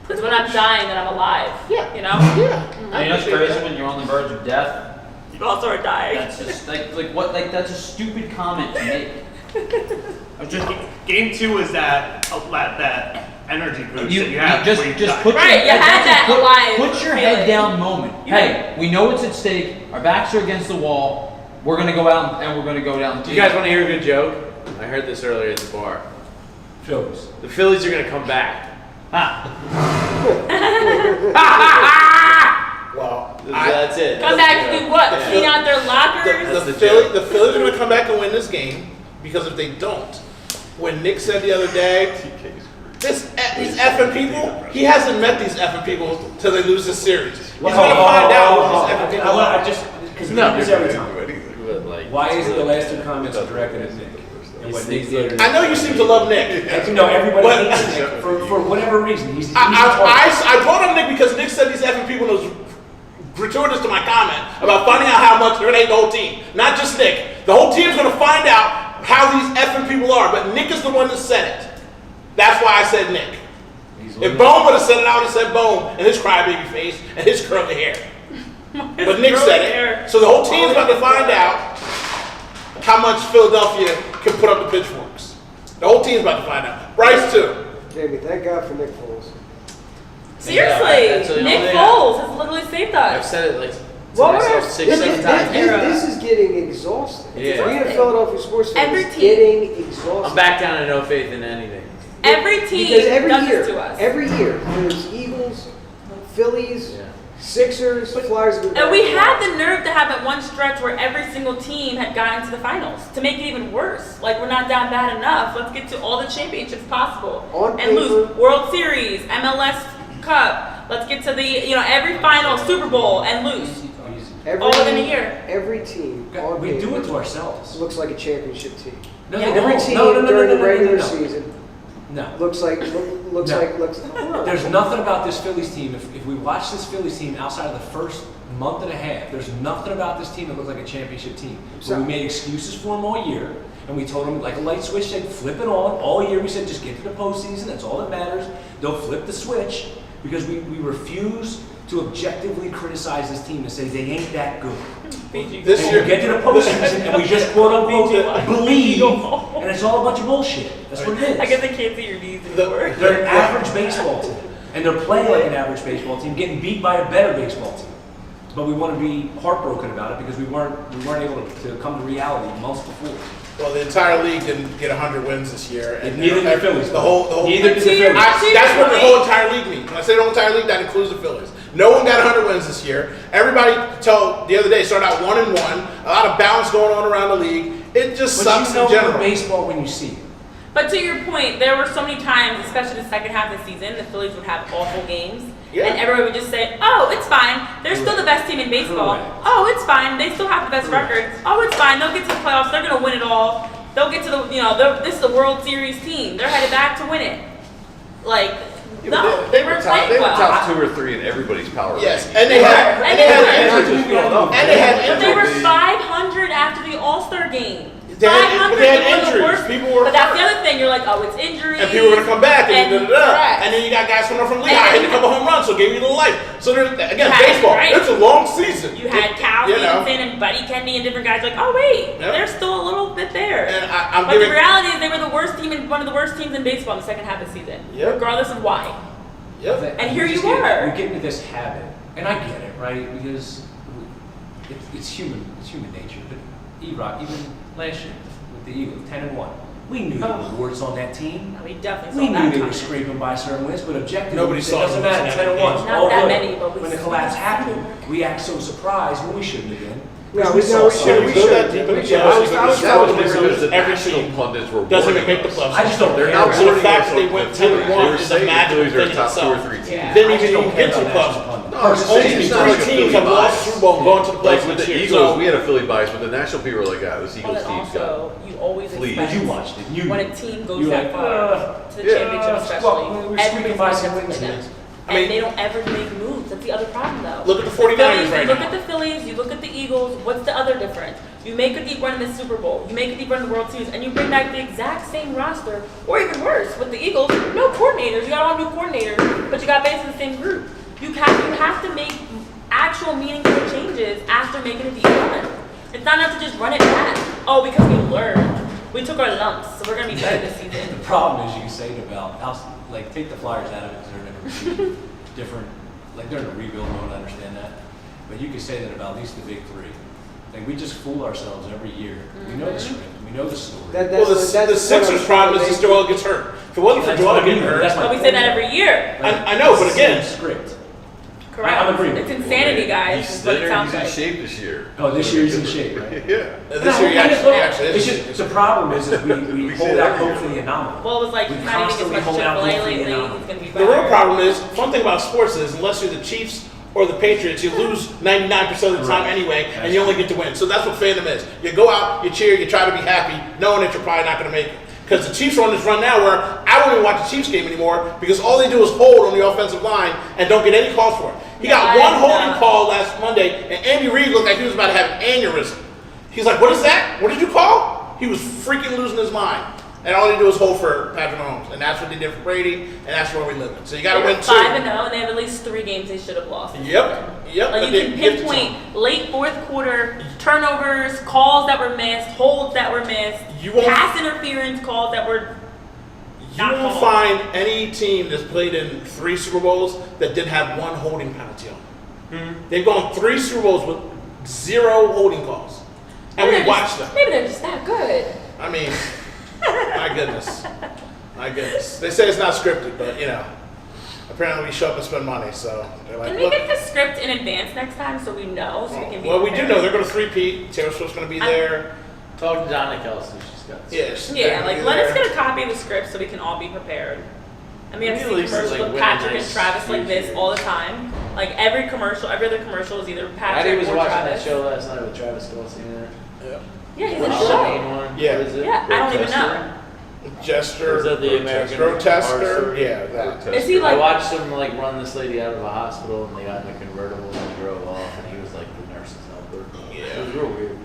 It's when I'm dying that I'm alive. Yeah. You know? Yeah. You know what's crazy when you're on the verge of death? You also are dying. That's just like what? Like that's a stupid comment to make. Game 2 was that energy boost that you have. just where you just die. put Right, you your, had that put, alive put your feeling. head down moment. Yeah. Hey, we know what's at stake. Our backs are against the wall. We're gonna go out and we're gonna go down. Do you guys want to hear a good joke? I heard this earlier at the bar. Phillies. The Phillies are going to come back. Well, That's it. Come back to do what? Yeah. Clean out their lockers? That's the the Phillies are going to come back and win this game because if they don't, when Nick said the other day, these effing people, he hasn't met these effing people till they lose this series. He's going to find out who these effing people are. Because No, no, every time. But, like, Why is it the last 2 comments are directed at Nick? And what Nick did? I know you seem to love Nick. No, everybody But- hates Nick for whatever reason. He's I brought up Nick because Nick said these effing people was gratuitous to my comment about finding out how much they're gonna hate the whole team. Not just Nick. The whole team's gonna find out how these effing people are, but Nick is the one that said it. That's why I said Nick. If Bone would have said it, I would have said Bone and his crybaby face and his curly hair. But Nick said it. So the whole team's about to find out how much Philadelphia can put up the pitchforks. The whole team's about to find out. Bryce too. Jamie, thank God for Nick Foles. Seriously, That's the Nick only- Foles has literally saved I've us. said it like Well, myself 6-7 times. this is getting exhausting. Yeah. Being a Philadelphia sports fan Every is team. getting exhausting. I'm back down to no faith in anything. Every team Because every does year, this to us. every year, there's Eagles, Phillies, Yeah. Sixers, Flyers. And we had the nerve to have at one stretch where every single team had gotten to the finals. To make it even worse, like we're not down bad enough. Let's get to all the championships possible On and lose paper. World Series, MLS Cup. Let's get to the every final, Super Bowl, and lose all within a year. Every team on We do paper it to ourselves. looks like a championship team. No, Yeah. they Every don't. team No, during the regular no. season No. looks like. There's nothing about this Phillies team. If we watch this Phillies team outside of the first month and a half, there's nothing about this team that looks like a championship team. But we made excuses for them all year, and we told them like a light switch, said flip it on. All year we said just get to the postseason. That's all that matters. They'll flip the switch because we refuse to objectively criticize this team and say they ain't that good. This And year, we get to the postseason and we just quote unquote believe, and it's all a bunch of bullshit. That's what it is. I guess I can't see your knees anymore. They're an average baseball team, and they're playing like an average baseball team, getting beat by a better baseball team. But we want to be heartbroken about it because we weren't able to come to reality months before. well, the entire league didn't get 100 wins this year, and Neither did the Phillies. The whole Neither did the Team- Phillies. that's what the whole entire league means. When I say the whole entire league, that includes the Phillies. No one got 100 wins this year. Everybody till the other day started out 1-1. A lot of balance going on around the league. It just But sucks you know in general. baseball when you see it. But to your point, there were so many times, especially the second half of the season, the Phillies would have awful games. Yeah. And everyone would just say, oh, it's fine. They're still the best team in baseball. Correct. Oh, it's fine. They still have the best record. Oh, it's fine. They'll get to the playoffs. They're going to win it all. They'll get to the, this is the World Series team. They're headed back to win it. Like, Yeah, no, but they weren't playing They were well. top 2 or 3 in everybody's power. Yes, rankings. and they had injuries. And they had But they were injuries. 500 after the All-Star game. They had 500. injuries. They were the worst. People were But that's the hurt. other thing. You're like, oh, it's injuries. And people were gonna come back and correct. and then you got guys coming up from Lehigh hitting a couple home runs, so it gave you a little life. So there's again, had- baseball. right. It's a long season. You had Cal You know. Stevenson and Buddy Kennedy and different guys. Like, oh wait, Yep. they're still a little bit there. And I'm But the giving. reality is, they were the worst team in one of the worst teams in baseball in the second half of the season, Yep. regardless of why. Yep. And here you We're are. getting into this habit, and I get it, right? Because it's human nature. But E-Rock, even last year with the Eagles, 10-1, we knew there were warts on that team. No, we definitely We saw knew that they were coming. scraping by certain wins, but objectively, Nobody it saw doesn't them matter. in that 10-1, many. Not all that good. many, but we When the saw collapse them. happened, we act so surprised when we shouldn't have been. No, We saw something. we Go that should. deep in the We should. playoffs. I was That was telling you. because the Every national team pundits were doesn't warning even make the us. playoffs. I just don't They're care. not So the warning fact us that they on went the 10-1 Phillies. is a They're saying the magical Phillies are thing a in top 2 or itself. 3 team. Yeah. Didn't I just even don't get care to the about playoffs. national pundits. No, I'm just Only saying it's not three like a teams Philly have lost bias. Super Bowl going to the playoffs Like with this the year. Eagles, So we had a Philly bias, but the national people were like, this Well, Eagles then team's got. also, you always Please. expect You watched it. You when a team goes you that like, far to the yeah, championship, well, especially, we're everybody's squeaking by going some to wings, play them. man. I mean- And they don't ever make moves. That's the other problem, though. Look at the The 49ers Phillies, right you look now. at the Phillies, you look at the Eagles. What's the other difference? You make a deep run in the Super Bowl, you make a deep run in the World Series, and you bring back the exact same roster, or even worse, with the Eagles, no coordinators. You got all new coordinators, but you got basically the same group. You have to make actual meaningful changes after making a deep run. It's not enough to just run it back. Oh, because we learned. We took our lumps, so we're gonna be better this season. The problem is you can say to about like take the Flyers out of it because they're in a different, like they're in a rebuild mode. I understand that, but you can say that about at least the big three. Like we just fool ourselves every year. We know the script. We know the story. Well, the Sixers' problem is just Joel gets hurt. If it wasn't for That's Joel what I mean, getting hurt, that's my But we say point. that every year. I know, but It's the again- same script. Correct. I'm agreeing It's with you. insanity, guys. He's is what it thinner, sounds he's in like. shape this year. Oh, this year he's in shape, right? Yeah. this year he actually It's is. just the problem is we We hold say out that hope for the anomaly. Well, it was like We he's not eating as constantly much hold out Chick-fil-A hope for the lately. anomaly. He's gonna be The better. real problem is, one thing about sports is, unless you're the Chiefs or the Patriots, you lose 99% of the time Right. anyway, and That's you only get to win. So that's what fandom is. You go out, you cheer, you try to be happy, knowing that you're probably not going to make it. Because the Chiefs are on this run now where I don't even watch the Chiefs game anymore because all they do is hold on the offensive line and don't get any calls for it. He got Yeah, one I holding know. call last Monday, and Andy Reid looked like he was about to have an aneurysm. He's like, "What is that? What did you call?" He was freaking losing his mind. And all they do is hold for Patrick Mahomes. And that's what they did for Brady, and that's where we live in. So you got to They're win two. 5-0, and they have at least 3 games they should have lost. Yep. Like but you they can gifted pinpoint some. late fourth quarter turnovers, calls that were missed, holds that were missed, You won't- pass interference calls that were You not won't called. find any team that's played in 3 Super Bowls that didn't have 1 holding penalty on them. They've gone 3 Super Bowls with 0 holding calls. And Maybe we they're watched just- them. Maybe they're just that good. I mean, my goodness. My goodness. They say it's not scripted, but you know, apparently we show up and spend money, so they're like, Can we look. get the script in advance next time so we know, so we can be Well, we do prepared? know they're going to 3-peat. Taylor Swift's going to be there. Talk to Donna Kelsey. She's got. Yes. Yeah, like let us get a copy of the script so we can all be prepared. I mean, I've Maybe seen at least, commercials like, with win a Patrick and nice Travis like this series. all the time. Like every commercial, every other commercial is either Maddie Patrick was or watching Travis. that show last night with Travis Kelce in it. Yeah, he's in a What's the show. main one? Yeah. What is it? Yeah, I don't even Protester? know. Jester. Is that the American Grotester. Horror Yeah, that. Is he I like? watched him like run this lady out of a hospital, and they got in a convertible and he drove off, and he was like the nurse's helper. Yeah. It was real weird.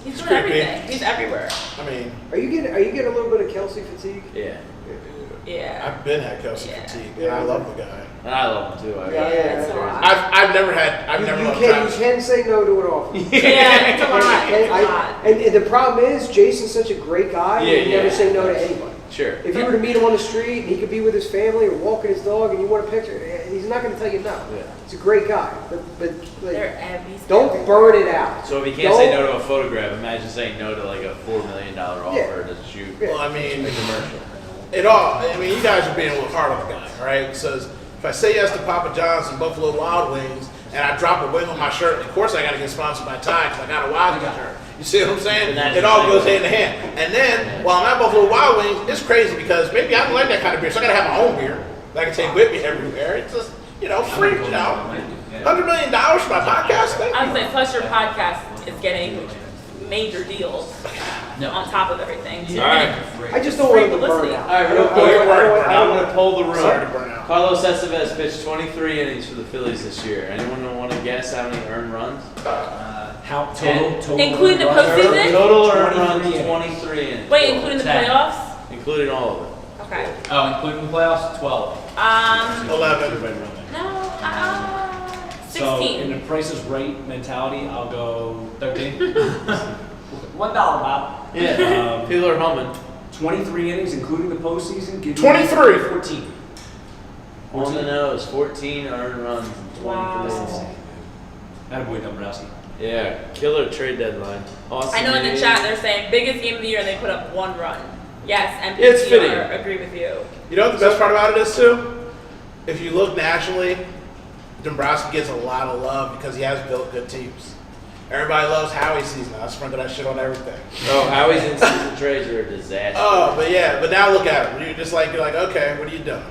He's doing creepy. everything. He's everywhere. I mean, Are you getting a little bit of Kelsey fatigue? Yeah, Yeah. I've been had Kelsey Yeah. fatigue, and I love the guy. and I love him too. Yeah, it's a lot. I've never You loved can Travis. say no to it often. Yeah, it's a lot. It's a And, lot. and the problem is, Jason's such a great guy. Yeah, you never yeah. say no to anybody. Sure. If you were to meet him on the street and he could be with his family or walking his dog and you want a picture, he's not going to tell you no. Yeah. He's a great guy, but They're like, every. don't burn it out. So if he can't say Don't- no to a photograph, imagine saying no to like a $4 million offer to shoot Well, I mean, a commercial. I mean, you guys are being a little hard on the guy, right? So if I say yes to Papa John's and Buffalo Wild Wings and I drop a wing on my shirt, of course I got to get sponsored by Tide because I got a Wild Wings shirt. You see what I'm saying? And It all goes hand in hand. And then, while I'm at Buffalo Wild Wings, it's crazy because maybe I don't like that kind of beer, so I gotta have my own beer that I can take with me everywhere. It's just, free, $100 million for my podcast thing? I was like, plus your podcast is getting major deals on top of everything. So All right. I just don't want him to burn out. All right, real I quick, don't- I'm going to poll the room. Sorry to burn out. Carlos Estevez pitched 23 innings for the Phillies this year. Anyone want to guess how many earned runs? How 10. total? Including the runs? postseason? Total earned runs, 23 23 innings. Wait, including the 10. playoffs? Including all of it. Okay. Oh, including the playoffs, 12. 11. No, 16. So in the Price is Right mentality, I'll go 13. $1, Bob. Yeah, people are humming. 23 innings, including the postseason. Give me 23. 14. On the nose, 14 earned runs, and 23 Wow. innings. Attaboy, Dombrowski. Yeah, killer trade deadline. Awesome. I know in the chat they're saying biggest game of the year and they put up 1 run. Yes, and It's fitting. agree with you. You know what the best part about it is, too? If you look nationally, Dombrowski gets a lot of love because he has built good teams. Everybody loves Howie's season. I sprinkle that shit on everything. Oh, Howie's in-season trades are a disaster. Oh, but now look at him. You're like, okay, what are you doing?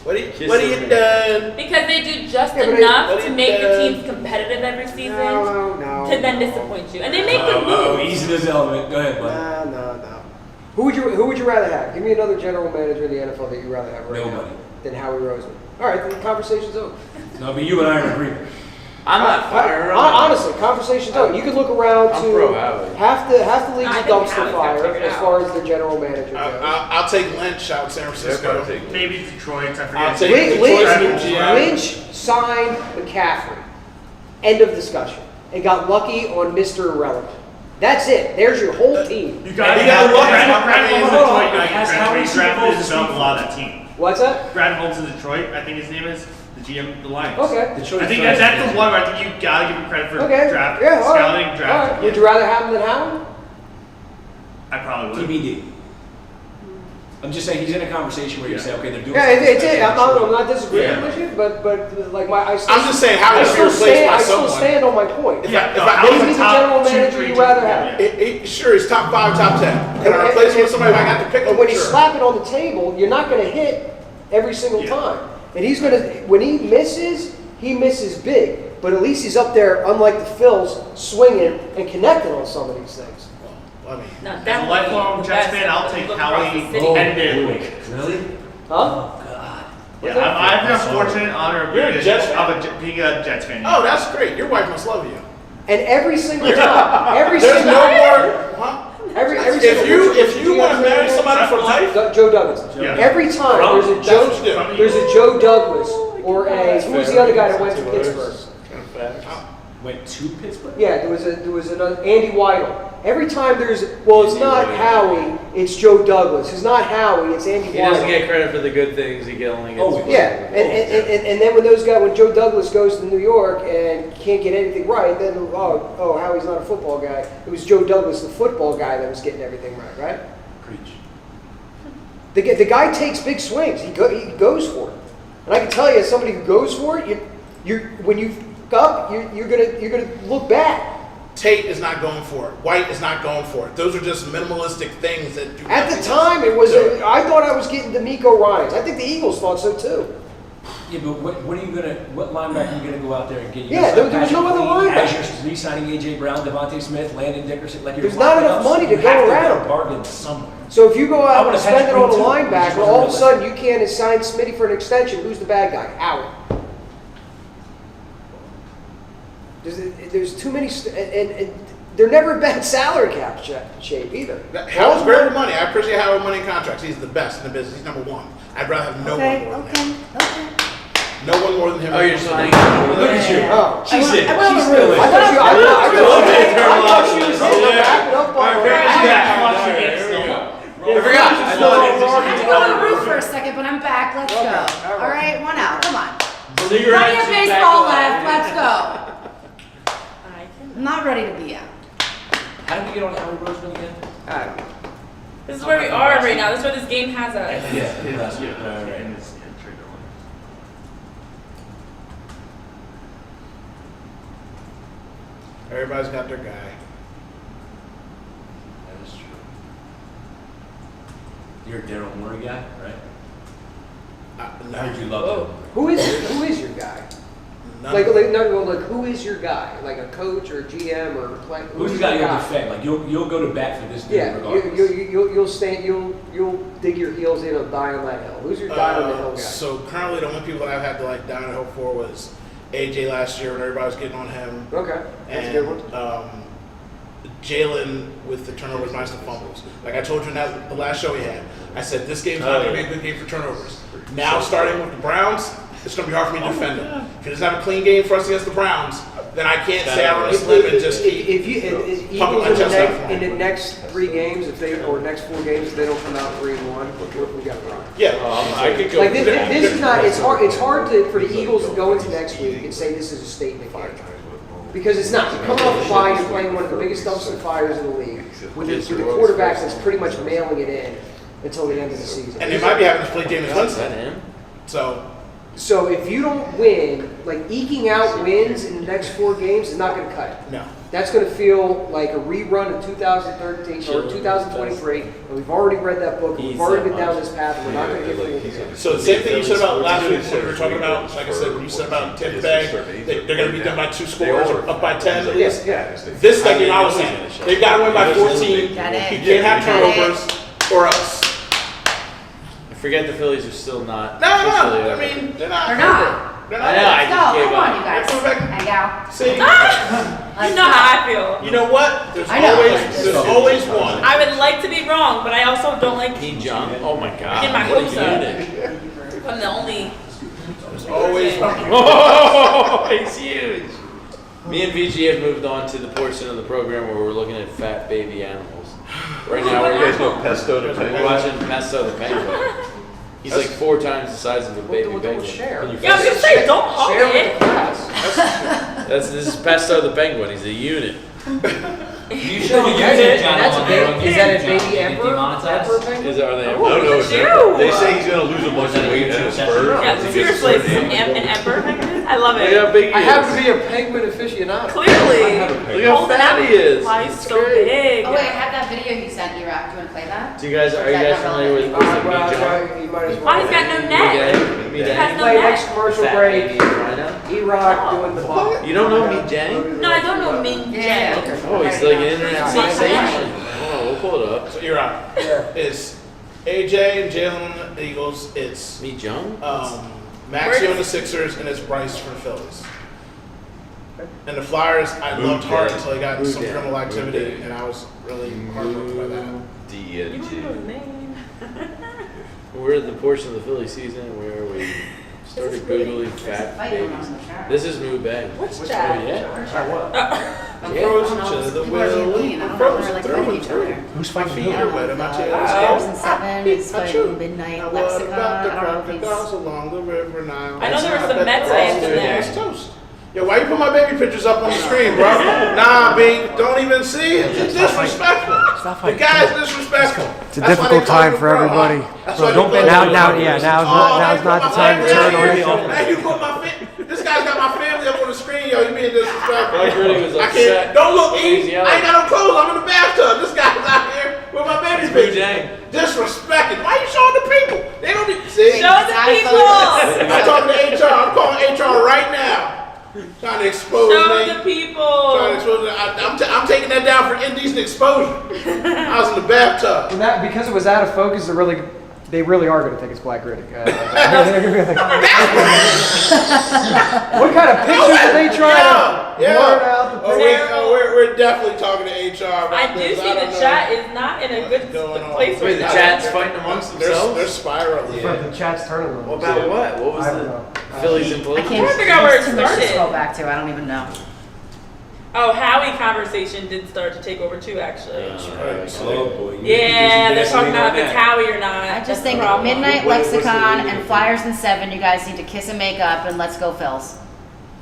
What are you Kiss doing? him. Because they do just Yeah, but enough what to do make the you- teams competitive every season No. to then disappoint you. And they make good Oh, moves. easy to element. Go ahead, bud. No. Who would you rather have? Give me another general manager in the NFL that you'd rather have right now Nobody. than Howie Roseman. All right, then the conversation's over. No, but you and I are in agreement. I'm not firing him. Honestly, conversation's over. You could look around I'm to pro Howie. half the league's I a think dumpster Howie's got fire figured as out. far as the general manager goes. I'll take Lynch out of San Francisco. Maybe Detroit. I I'll forget. take Lynch, Detroit's new GM. Lynch signed McCaffrey. End of discussion. And got lucky on Mr. Irrelevant. That's it. There's your whole team. You got You gotta look at Brad it. Holmes in Hold on. Detroit. You Has Howard drafted Super to develop a lot of that team. What's that? Brad Holmes in Detroit. I think his name is the GM of the Lions. Okay. Detroit I think Stars. that's the one where I think you gotta give him credit for Okay. draft Yeah, all right. scouting, All draft. right. Would you rather have him than Howie? I probably would. TBD. I'm just saying he's in a conversation where you say, okay, they're doing. Yeah, it's something it. I'm special. not disagreeing Yeah. with you, but like I'm just saying how I would be still replaced stand. by I still someone. stand on my point. If Yeah, I- no, if I- Howie's Maybe a the top general 2, manager 3 you'd rather GM. have. Sure, he's top 5, top 10. Can I replace him with somebody if I got to pick him? And when he's Sure. slapping on the table, you're not going to hit every single Yeah. time. And he's going to, when he misses big. But at least he's up there, unlike the Phils, swinging and connecting on some of these things. I mean, No, As a definitely lifelong the Jets best fan, I'll if you take look across Howie the city. any day of the week. Really? Huh? Yeah, I've been fortunate honor of You're a being Jets fan? being a Jets fan. oh, that's great. Your wife must love you. And every single time, every There's single no more. Huh? every If single you want to marry somebody for life, Joe Douglas. Yeah. Every time That's what you do. there's a Joe Douglas or a who was the other guy that went to Pittsburgh? Went to Pittsburgh? Yeah, there was another Andy Weidel. Every time it's not Howie, it's Joe Douglas. It's not Howie, it's Andy He doesn't Weidel. get credit for the good things. He only gets. Oh, Yeah, and then when Joe Douglas goes to New York and can't get anything right, then Howie's not a football guy. It was Joe Douglas, the football guy, that was getting everything right? Preach. The guy takes big swings. He goes for it, and I can tell you, as somebody who goes for it, when you up, you're gonna look bad. Tate is not going for it. White is not going for it. Those are just minimalistic things that you At the time, I thought I was getting D'Amico Ryans. I think the Eagles thought so too. Yeah, but what linebacker are you gonna go out there and get? Yeah, there was no other linebacker. As you're re-signing AJ Brown, Devontae Smith, Landon Dickerson, like you're There's not lining enough up, money to you go have to around. get a bargain somewhere. So if you go I out and would've spend had it on a Green too, linebacker, which all of a was sudden you can't assign Smitty for an extension. Who's the bad guy? Howie. There's too many, and they're never in bad salary cap shape either. Howard's great with money. I appreciate Howard money contracts. He's the best in the business. He's number one. I'd rather have no one more than him. No one more than him. Oh, you're saying. Look at you. Oh, She's in. I went on She's the still roof. in. I thought she was backing up on her. I forgot. I I thought had to go on the roof for a second, but I'm back. Let's go. all right. All right, 1 out. Come on. So you're Plenty of actually baseball back left. Let's go. I can- I'm not ready to be out. How did we get on Howie Roseman again? I don't know. This is where we are right now. This is where this game has us. Yeah. All right. Everybody's got their guy. You're a Daryl Morey guy, right? No. I heard you love him. Who is your guy? None. Like who is your guy? Like a coach or a GM or like Who's the guy you'll defend? Like you'll go to bat for this dude Yeah, regardless. you'll stand, you'll dig your heels in and die on that hill. Who's your die on the hill guy? So currently, the only people that I've had to like die on the hill for was AJ last year when everybody was getting on him. Okay, that's And a good one. Jalen with the turnovers minus the fumbles. Like I told you in the last show we had, I said this game's not going to be a good game for turnovers. Now starting with the Browns, it's going to be hard for me to defend them. If he doesn't have a clean game for us against the Browns, then I can't say I'm on a slim and just keep pumping my chest out. In the next 3 games, or next 4 games, if they don't come out 3-1, we got Brian. Yeah, I could go. Like this is not. It's hard. It's hard for the Eagles to go into next week and say this is a statement game. Because it's not. You're coming off the bye, you're playing one of the biggest dumpster fires in the league with a quarterback that's pretty much mailing it in until the end of the season. and they might be having to play Jameis Is that Winston. him? So if you don't win, like eking out wins in the next 4 games is not going to cut it. No. That's going to feel like a rerun of 2013 or 2023, and we've already read that book, and we've already been down this path, and we're not going to get fooled again. So the same thing you said about last week when we were talking about, like I said, when you said about Tampa Bay, they're going to be done by 2 scores or up by 10. Yes, yeah. This like I was saying, they've got to win by 14. You Got it. can't have turnovers or else. I forget the Phillies are still not. No, officially I over. mean they're not. They're not. They're I not. know. I just gave Come on, up. you guys. Let's go back. And gal. See, You know how I feel. you know what? There's I know. always one. I would like to be wrong, but I also don't like He jumped. Oh my God. Get my What a hopes up. unit. I'm the only. There's always one. Oh, he's huge. Me and VG have moved on to the portion of the program where we're looking at fat baby animals. Right now You guys we're know Pesto the we're penguin? watching Pesto the penguin. He's like 4 times the size of a baby We'll penguin. share. Yeah, I was gonna say, don't hug Share with the it. class. This is Pesto the penguin. He's a unit. You should use it, John. That's a on baby. there. Is that a John, baby you get emperor? demonetized. Emperor penguin? Are they? No, no, it's Ew. not. They say he's gonna lose a bunch of weight in his spurs. Yeah, seriously, an emperor penguin? I love Look how it. big he I is. happen to be a penguin aficionado. Clearly. Look how Holding fat out. he is. Why he's It's so great. big. Oh wait, I have that video you sent, Iraq. Do you want to play that? Do you guys are you guys familiar with Well, Me John? you might as well. Why he's got no neck? Me He Jay? has no Play next neck. commercial Fat break. baby rhino? E-Rock doing the ball. You don't know Me Jay? No, I don't know Ming Yeah. Jay. Oh, he's like an internet sensation. Oh, we'll pull it up. So you're right. Yeah. It's AJ and Jalen on the Eagles. It's Me Jung? Maxie on the Sixers, and it's Bryce for the Phillies. And the Flyers, I loved Hart until he got some criminal activity, and I was really heartbroken by that. You don't know his DNG. name. We're in the portion of the Philly season where we started googling fat babies. This is Moo Bay. What's Oh that? yeah. I'm frozen to the People are being will. mean. I I'm don't know if frozen they're through like and each through. other. Who's My fighting feet who? are wet in my tail. 2007 is Achoo. like Midnight Now what Lexicon. about the I don't know if crocodiles he's. along the river now? I know there were some Mets fans in there. It's toast. Yo, why you put my baby pictures up on the screen, bro? Nah, B, don't even see it. It's disrespectful. The guy's disrespectful. It's a difficult time for everybody. don't bend down. Now's not the time to turn on your Hey, you put my this guy's got my family up on the screen, yo. You being disrespectful. Mike Ridley was I upset. can't. Don't look, He's E. yelling. I ain't got no clothes. I'm in the bathtub. This guy's out here with my baby Moo picture. Jay. Disrespecting. Why you showing the people? They don't need. See? Show the people. I'm talking to HR. I'm calling HR right now. Trying to expose Show me. the Trying to people. expose me. I'm taking that down for indecent exposure. I was in the bathtub. And that, because it was out of focus, they really are going to think it's Black Riddick. What kind of pictures are they trying to blur out? Oh, we're definitely talking to HR about I do this. see don't the know chat is not in a good going on. place Wait, right the now. chat's fighting amongst They're themselves? spiraling. The chat's turning on. What about what? What was I don't the know. Phillies and I political? can't figure out where it too much to started. scroll back to. I don't even know. Oh, Howie conversation did start to take over too, actually. Oh boy. Yeah, they're talking about if it's Howie or not. I That's just the think problem. Midnight What's the Lexicon league? and Flyers in 7. You guys need to kiss and make up and let's go Phils.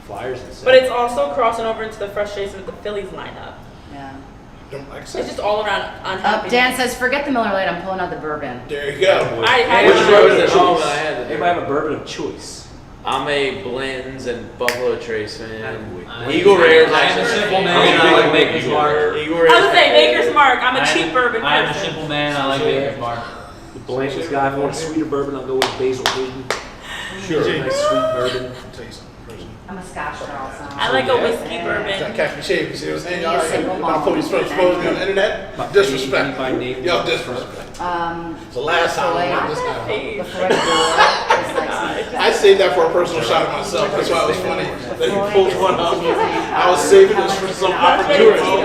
Flyers and stuff. But it's also crossing over into the frustration with the Phillies lineup. Yeah. Like I It's said, just all around unhappiness. Dan says, forget the Miller Lite. I'm pulling out the bourbon. there you go. I had Which one. road is it? Oh, I had it. Anybody have a bourbon of choice? I'm a Blanton's and Buffalo Trace fan. Attaboy. Eagle Rare's I am a actually- simple man. I'm I a like Baker's Mark. Eagle I Rare's was gonna say my favorite. Baker's Mark. I'm a cheap bourbon I am a person. simple man. I like Baker's Mark. Blanchard's guy. If I want a sweeter bourbon, I'll go with Basil Hayden. Sure. Nice sweet bourbon. I'll tell you something. I'm a Scotch girl, so. I like a whiskey Trying to bourbon. catch me shade, you see what I'm saying? Yeah, All right. single I'm malt. supposed to expose me on the internet? Disrespect. By name. Yo, disrespect. It's the last time I'm on this now. The Floyd Door is like some. I saved that for a personal shot of myself. That's why it was funny that you pulled one up. I was saving this for some opportunity.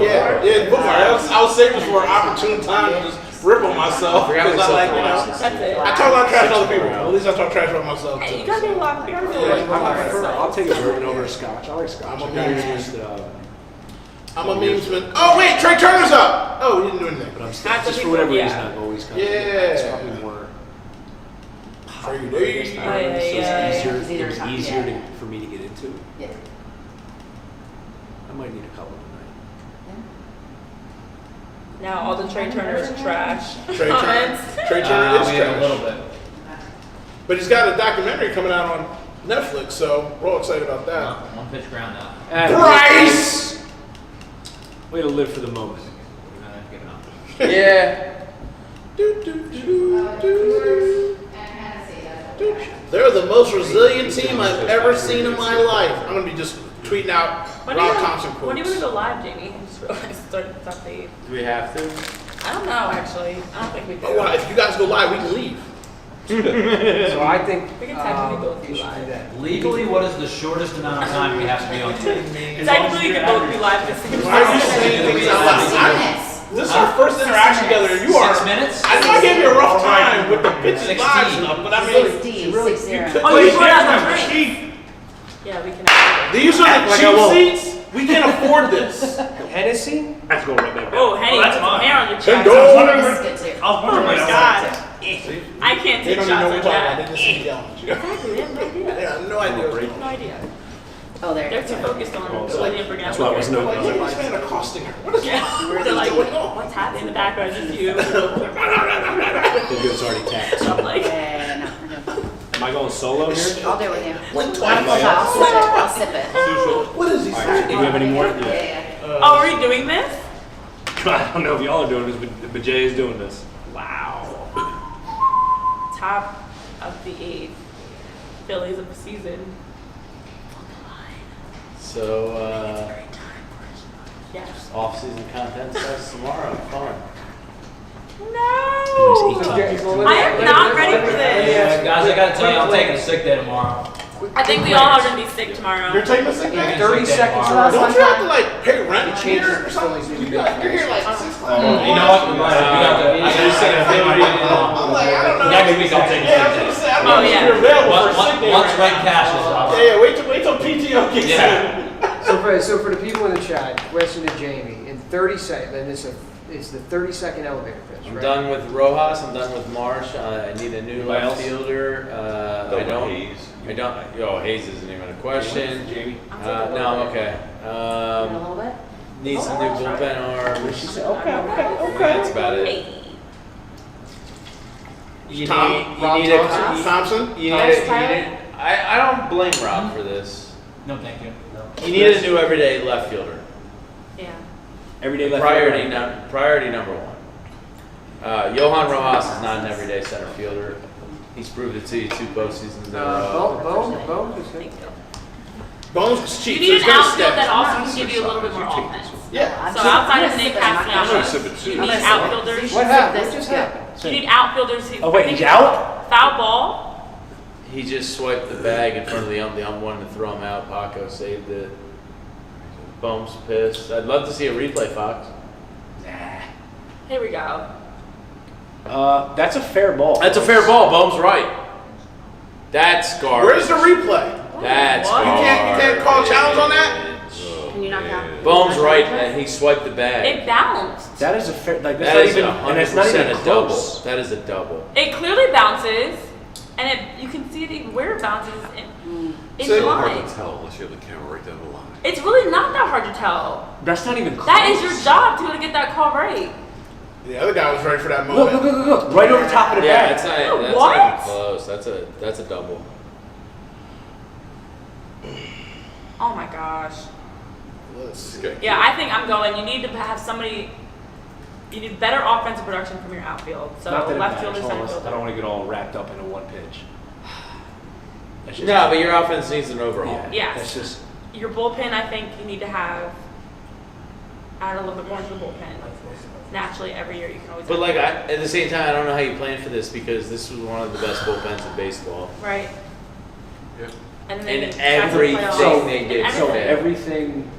Yeah, bookmark. I was saving this for an opportune time to just rip on myself because I like, That's it. I talk a lot of trash to other people. At least I talk trash about myself Hey, you too. gotta be a lot. You gotta be a lot. I'll take a bourbon over a Scotch. I like Scotch. I'm a I memes just, I'm a memesman. Oh wait, Trey Turner's up. Oh, we didn't do anything. but I'm still, just for whatever reason, I've always kind of. Yeah. It's probably more. Trey Day. So It's either it's top, easier yeah. for me to get into. Yeah. I might need a couple tonight. Now all the Trey Turners are trash. Trey Turner. Comments. Trey Turner is we have a trash. little bit. But he's got a documentary coming out on Netflix, so we're all excited about that. One pitch ground out. Bryce! Way to live for the moment. Giving up. Yeah. They're the most resilient team I've ever seen in my life. I'm gonna be just tweeting out Rob Thompson quotes. When do you want to go live, Jamie? I just realized it's update. Do we have to? I don't know, actually. I don't think we do. But what, if you guys go live, we can leave. So I think We can technically both we be should do live. that. Legally, what is the shortest amount of time we have to be on TV? Technically, we can both be live at the same Why are you time. saying things out loud? This is our first interaction together, and you 6 are. minutes? I know I gave you a rough time with the pitches 16. live stuff, but I mean, 60, really, 60. you could. Oh, you put out the drink. Yeah, we can actually. These are Act the like I cheap won't. seats. We can't afford this. Hennessy? Let's go right back. Oh, Henny, that's put some mine. hair on your Ten chest. dollars. This is good too. I was Oh wondering my what god. See? I can't They take don't even shots know what we're like talking about. that. They just see me yelling at you. Exactly, they have no idea. They have no idea. They have no idea. Oh, there. They're too focused on building and That's why I was I'm no. like, look at this man accosting her. What is They're like, what's happening in the background? Just you. It's already taxed. I'm like, Yeah, no, we're good. Am I going solo here? I'll do it with you. Like I'll sip it. What is he All right, do saying? we have any more? Yeah, yeah. oh, are we doing this? I don't know if y'all are doing this, but Jay is doing this. Wow. Top of the 8 Phillies of the season. So, Yes. off-season content starts tomorrow. Fun. No. I am not ready for this. Guys, I gotta tell you, I'm taking a sick day tomorrow. I think we all are gonna be sick tomorrow. You're taking a sick day? 30 seconds. Don't you have to like pay rent Changes here or the something? Phillies You're here like 6 o'clock. You know what? We got the. I just said I'm like, I don't know. Next week I'll take a Yeah, I was sick gonna day. say, I don't Oh, know if yeah. you're available for a sick day. Once right rent now. cashes, I'll. Yeah, wait till PTO kicks Yeah. in. So for the people in the chat, question to Jamie, in 30 seconds, and it's the 30-second elevator pitch, I'm right? done with Rojas. I'm done with Marsh. I need a new Anybody left else? fielder. I don't. Oh, Hayes isn't even a question. Jamie? No, I'm okay. A little bit? Need some new bullpen arms. Okay. That's about it. Hey. You Tom- need, Rob you need Thompson? a, Thompson? you need a, I don't blame Rob for this. No, thank you. You need a new everyday left fielder. Yeah. Everyday left. Priority number one. Johan Rojas is not an everyday center fielder. He's proved it to you 2 postseasons in a row. Bone is good. Bones is cheap. You need so an it's gonna outfield that stay. also can give you a little bit more offense. Yeah. So outside of Nick Castellanos, you need outfielders. What happened? What just happened? You need outfielders who. Oh, wait, he's out? Foul ball. He just swiped the bag in front of the ump. The ump wanted to throw him out. Paco saved it. Bones pissed. I'd love to see a replay, Fox. Here we go. That's a fair ball. That's a fair ball. Bones right. That's garbage. Where's the replay? That's What? garbage. You can't call a challenge on that? Can you knock out? Bones right, and he swiped the bag. It bounced. That is a fair. Like That that's is not even. And it's not 100% even a double. close. That is a double. It clearly bounces, and you can see it where it bounces in It's so hard line. to tell unless you have the camera right down the line. It's really not that hard to tell. That's not even close. That is your job to get that call right. The other guy was ready for that Look, moment. look, look, look! Right over top of the Yeah, bag. that's What? not even close. That's a double. Oh my gosh. Let's see. Okay. Yeah, I think I'm going. You need to have somebody You need better offensive production from your outfield. So Not that it left fielder, matters. center I fielder. don't want to get all wrapped up into one pitch. That's just- No, but your offense needs an overhaul. Yeah, Yes. that's just. Your bullpen, I think you need to add a little bit more to the bullpen. Naturally, every year you can always. But like at the same time, I don't know how you plan for this because this was one of the best bullpens in baseball. Right. Yeah. And then And you everything try to play off. they And did. So everything. everything,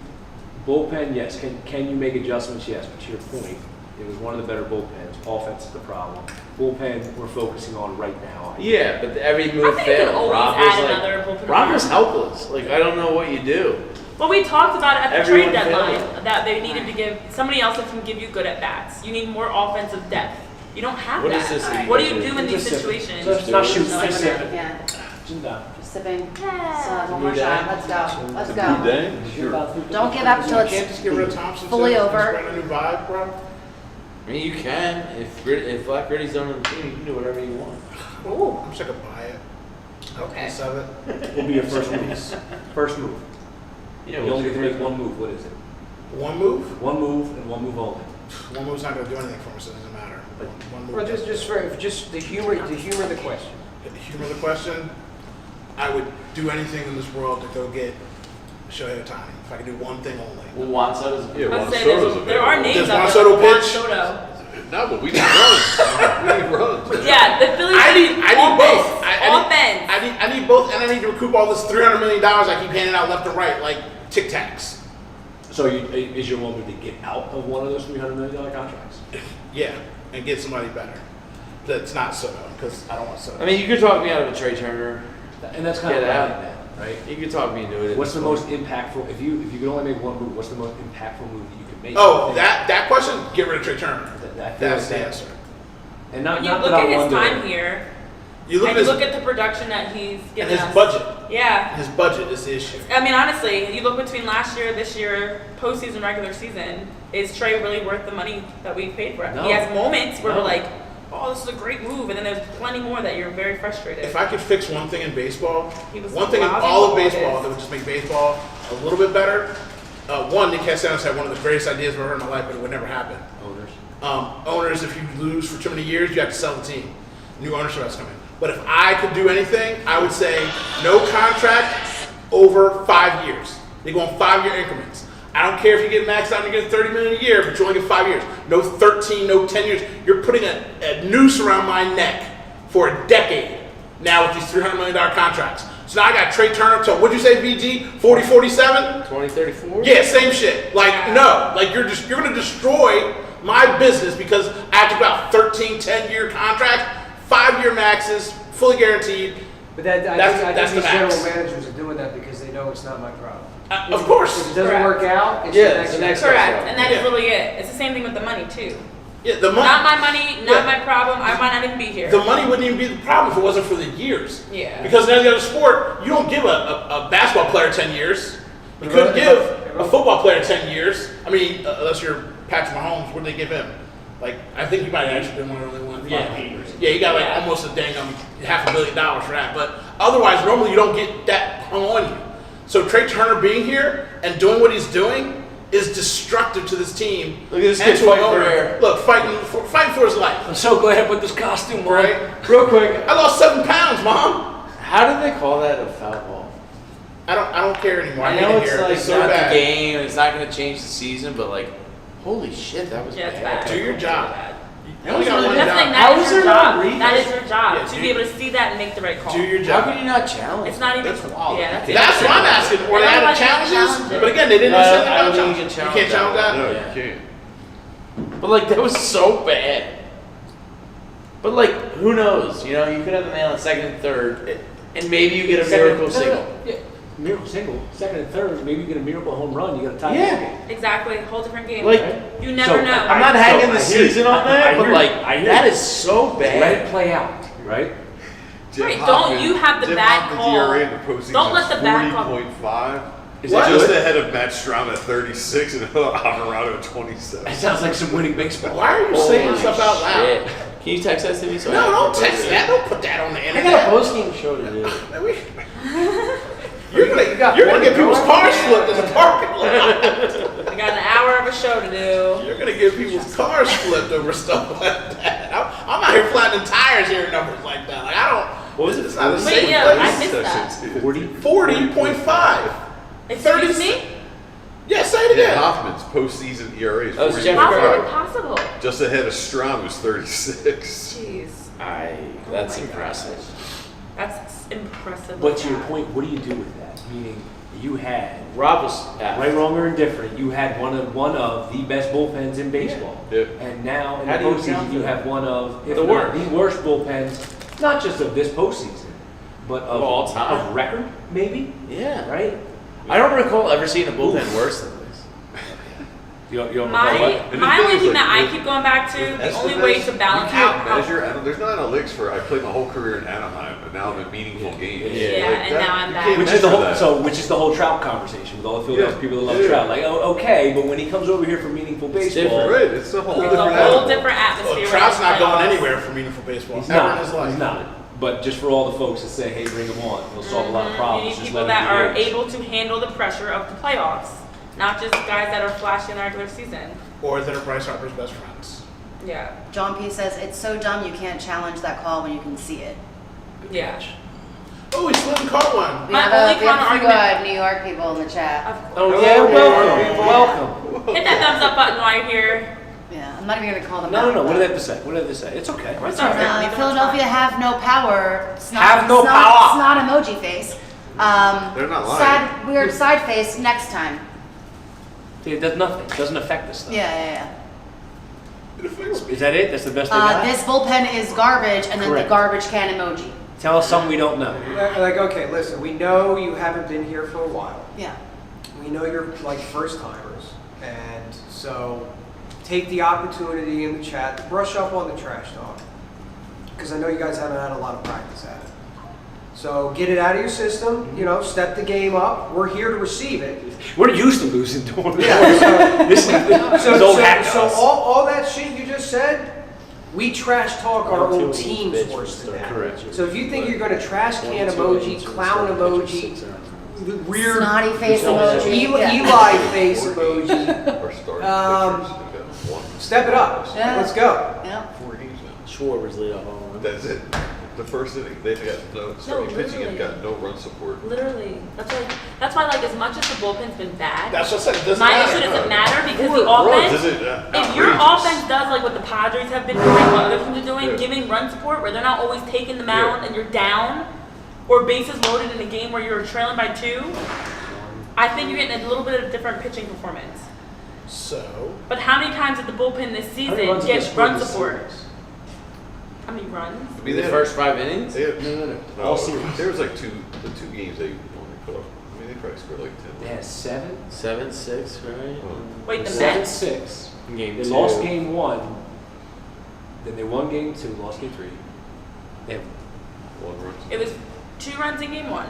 bullpen, yes. Can you make adjustments? Yes. But to your point, it was one of the better bullpens. Offense is the problem. Bullpen, we're focusing on right now. Yeah, but every I move think you can failed. always Rob add was another like, bullpen Rob was arm. helpless. Like I don't know what you do. Well, we talked about it at the Everyone trade deadline failed. that they needed to give somebody else that can give you good at bats. You need more offensive depth. You don't have What that. is this? What do you do in these Just sipping. situations? Just not shooting. No, Just sipping. yeah. Just down. Just sipping. Yeah. So, one more Blue shot. day. Let's go. Let's Blue go. day? Sure. Don't give up till You can't it's just get rid of Thompson. fully too, over. and spread a new vibe, bro. I mean, you can if Black Gritty's on the team, you can do whatever you want. Ooh, I wish I could buy it. Okay. Piece of it. Will be your first move. First move. Yeah, You only get to make one move. What is it? One move? One move and one move only. One move's not gonna do anything for me, so it doesn't matter. But one move. Or just the humor the question. Humor the question. I would do anything in this world to go get Shohei Ohtani. If I could do one thing only. Well, Juan Soto's Yeah, I'd Juan say Soto's there are available. names Does out Juan there. Soto Juan pitch? Soto. No, but we need runs. We need runs. Yeah, the Phillies I need both. Offense. I need both, and I need to recoup all this $300 million I keep handing out left and right, like Tic Tacs. So is your one move to get out of one of those $300 million contracts? Yeah, and get somebody better. That's not Soto, because I don't want Soto. I mean, you could talk me out of a Trey Turner. And that's kind of Get what I out. meant, right? You could talk me into it. What's the most impactful, if you could only make one move, what's the most impactful move that you could make? Oh, that question? Get rid of Trey Turner. That's the answer. And not You not look that I at his wonder- time here, You look and at you his, look at the production that he's and given his us. budget. Yeah. His budget is the issue. I mean, honestly, you look between last year, this year, postseason, regular season. Is Trey really worth the money that we paid for it? No. He has moments where No. we're like, "Oh, this is a great move," and then there's plenty more that you're very frustrated. If I could fix one thing in baseball, He was one thing in lousy all of football baseball days. that would just make baseball a little bit better, one, Nick Castellanos had one of the greatest ideas I've ever heard in my life, but it would never happen. Owners, if you lose for too many years, you have to sell the team. New ownership has to come in. But if I could do anything, I would say no contract over 5 years. They go on 5-year increments. I don't care if you get maxed out and you get $30 million a year, but you only get 5 years. No 13, no 10 years. You're putting a noose around my neck for a decade now with these $300 million contracts. So now I got Trey Turner to, what'd you say, VG? 40, 47? 2034? Yeah, same shit. Like, no. Like, you're going to destroy my business because I have to put out 13, 10-year contracts, 5-year maxes, fully guaranteed. But I That's think the these max. general managers are doing that because they know it's not my problem. Of course. If it doesn't Correct. work out, it's Yeah, the it's the next next guy. Correct, and that is Yeah. really it. It's the same thing with the money too. Yeah, the money. Not my money, not Yeah. my problem. I might not even be here. The money wouldn't even be the problem if it wasn't for the years. Yeah. Because in any other sport, you don't give a basketball player 10 years. You couldn't give a football player 10 years. I mean, unless you're Patrick Mahomes, what did they give him? Like, I think he might have actually been one of the only ones. Yeah. Yeah, he got like Yeah. almost a dang $500 million for that. But otherwise, normally you don't get that hung on you. So Trey Turner being here and doing what he's doing is destructive to this team. Look at this and kid to an fighting for owner. air. Look, fighting for his life. I'm so glad I put this costume on. Right? Real quick. I lost 7 pounds, Mom. How did they call that a foul ball? I don't care anymore. I hate know it it's here. like so not bad. the game, and it's not going to change the season, but like, holy shit, that was Yeah, it's bad. bad. Do your job. You That only was got really one That's the thing, job. that How is is your there not job. readers? That is your job. Yeah, to do- be able to see that and make the right call. Do your How job. can you not challenge? It's not even. That's wild. Yeah, that's That's what I'm asking. Or they They're added not letting you challenges, challenge it. but again, they didn't No, say I anything don't about think you challenges. can You can't challenge challenge that. No, Yeah. you can't. But like, that was so bad. But like, who knows? You know, you could have a man on second and third, and maybe you get a miracle single. Yeah. Miracle single, second and third, maybe you get a miracle home run, you got a tie Yeah. game. Exactly, whole different game. Like, you never know. I'm not hanging the I hear you. season on I that, hear but you. like, I hear that you. is so Let bad. it play out, right? Right, don't you have the Jim bad Hoffman's call. ERA in the postseason Don't let the bad call. 40.5. Is What? that Just good? ahead of Matt Strom at 36 and Alvarado at 27. That sounds like some winning baseball. Why are you saying stuff out loud? Shit. Can you text that to me? So No, I don't can text post that. it? Don't put that on the I got a internet. post-game show to do. You're gonna get people's cars flipped in the parking lot. I got an hour of a show to do. You're gonna get people's cars flipped over stuff like that. I'm out here flattening tires hearing numbers like that. Like I don't. What was it? It's not a Wait, safe yeah, I place. missed that. 40.5. Excuse me? Yeah, say it Yeah, again. Hoffman's postseason ERA is Oh, it's Jeffrey How is that 40.5. possible? Just ahead of Strom, who's 36. Jeez. That's Oh my impressive. That's impressive. But to your point, what do you do with that? Meaning, you had, Rob was right, wrong, or indifferent, you had one of the best bullpens in baseball. Yeah. And now in How the do you account postseason, for you that? have one of, if The not worst. the worst bullpens, not just of this postseason, but of all time. of record, maybe, Yeah. right? I don't recall ever seeing a bullpen worse than this. You don't My recall what? And the only thing is, thing like, that I keep going back to, the That's only the way best. to balance You can't out. measure. There's not analytics for. I played my whole career in Anaheim, and now I'm in meaningful games. Yeah, Like and that, now I'm you back. can't Which is the measure whole that. which is the whole Trout conversation with all the Philadelphia Yeah. people that love Yeah. Trout. Like, oh, okay, but when he comes over here for meaningful baseball, Right, it's a whole It's different a whole animal. different Well, atmosphere. Trout's when not it's going playoffs. anywhere for meaningful baseball he's ever not. in his life. He's not. But just for all the folks that say, "Hey, bring him on," he'll solve a lot of You problems. need Just people let him that are do his. able to handle the pressure of the playoffs, not just guys that are flashy in the regular season. Or that are Bryce Harper's best friends. Yeah. John P says, it's so dumb you can't challenge that call when you can see it. Yeah. Oh, he slid and caught one. We My have only a few counter-argument- New York people in the chat. Of Oh course. yeah, welcome. Hit that thumbs up button while you're here. Yeah, I'm not even gonna call them No, out. no. What do they have to say? What do they have to say? It's okay. It's all right. Philadelphia have no power. It's not, Have no it's not, power. It's not emoji face. They're not lying. Sad, weird side face next time. It does nothing. It doesn't affect this stuff. Yeah. Is that it? That's the best they got? This bullpen is garbage, and then Correct. the garbage can emoji. Tell us something we don't know. Like, okay, listen, we know you haven't been here for a while. Yeah. We know you're like first timers. And so take the opportunity in the chat to brush up on the trash talk. Because I know you guys haven't had a lot of practice at it. So get it out of your system, step the game up. We're here to receive it. We're used to losing to them. Yeah, This is old hat to so us. all that shit you just said, we trash talk our own 1-2 teams bitch worse than that. Correct. So if you think you're going to trash can emoji, clown emoji, weird Snotty face emoji. Eli face emoji, Our starting pitchers, they've got one. step it up. Yeah. Let's go. Yeah. 4 games now. Schwarber's lead off home run. That's it. The first inning, they've got no starting pitching and literally. got no run support. Literally. That's why like as much as the bullpen's been bad, That's what I said. It doesn't my matter. issue doesn't matter because the Runs offense, isn't if your outrageous. offense does like what the Padres have been doing, what other teams are doing, Yeah. giving run support where they're not always taking the mound Yeah. and you're down, or bases loaded in a game where you're trailing by 2, I think you're getting a little bit of different pitching performance. So, But how many times did the bullpen this How many season runs have get they scored run this support? series? How many runs? I In mean, the they first 5 innings? They had, No. no, All series. there was like the two games they only put up. I mean, they probably scored like 10. They had 7. 7-6, right? Wait, the Mets? 7-6. Game They 2. lost game 1. Then they won game 2, lost game 3. They have, One run. It was 2 runs in game 1.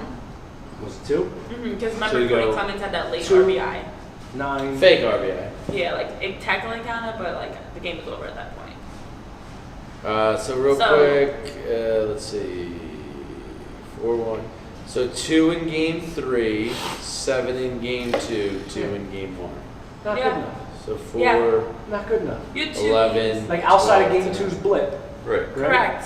was it 2? Because So remember you Cody go Clemens had that late 2, RBI. 9. Fake RBI. Yeah, like it technically counted, but like the game was over at that point. So real quick, let's see, 4-1. So 2 in game 3, 7 in game 2, 2 in game 1. Not Yeah. good enough. So 4, Yeah. Not good enough. You had 2 11. games. Like outside of 12, game 10. 2's blip. Right. Correct.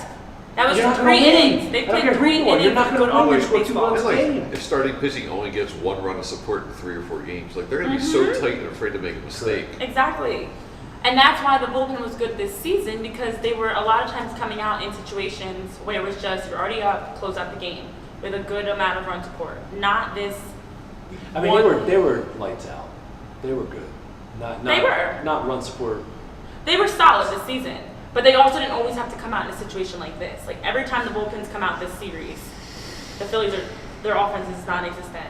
That was You're not 3 gonna win. innings. They I don't played care 3 who you are. innings You're not of gonna good win. offense You score 2 baseball. runs. It's like Game. if starting pitching only gets 1 run of support in 3 or 4 games, like they're going to be so tight and afraid to make a mistake. Exactly. And that's why the bullpen was good this season because they were a lot of times coming out in situations where it was just you're already up, close out the game with a good amount of run support. Not this. I mean, they were lights out. They were good. Not They were. Not run support. They were solid this season, but they also didn't always have to come out in a situation like this. Like every time the bullpens come out this series, the Phillies their offense is non-existent.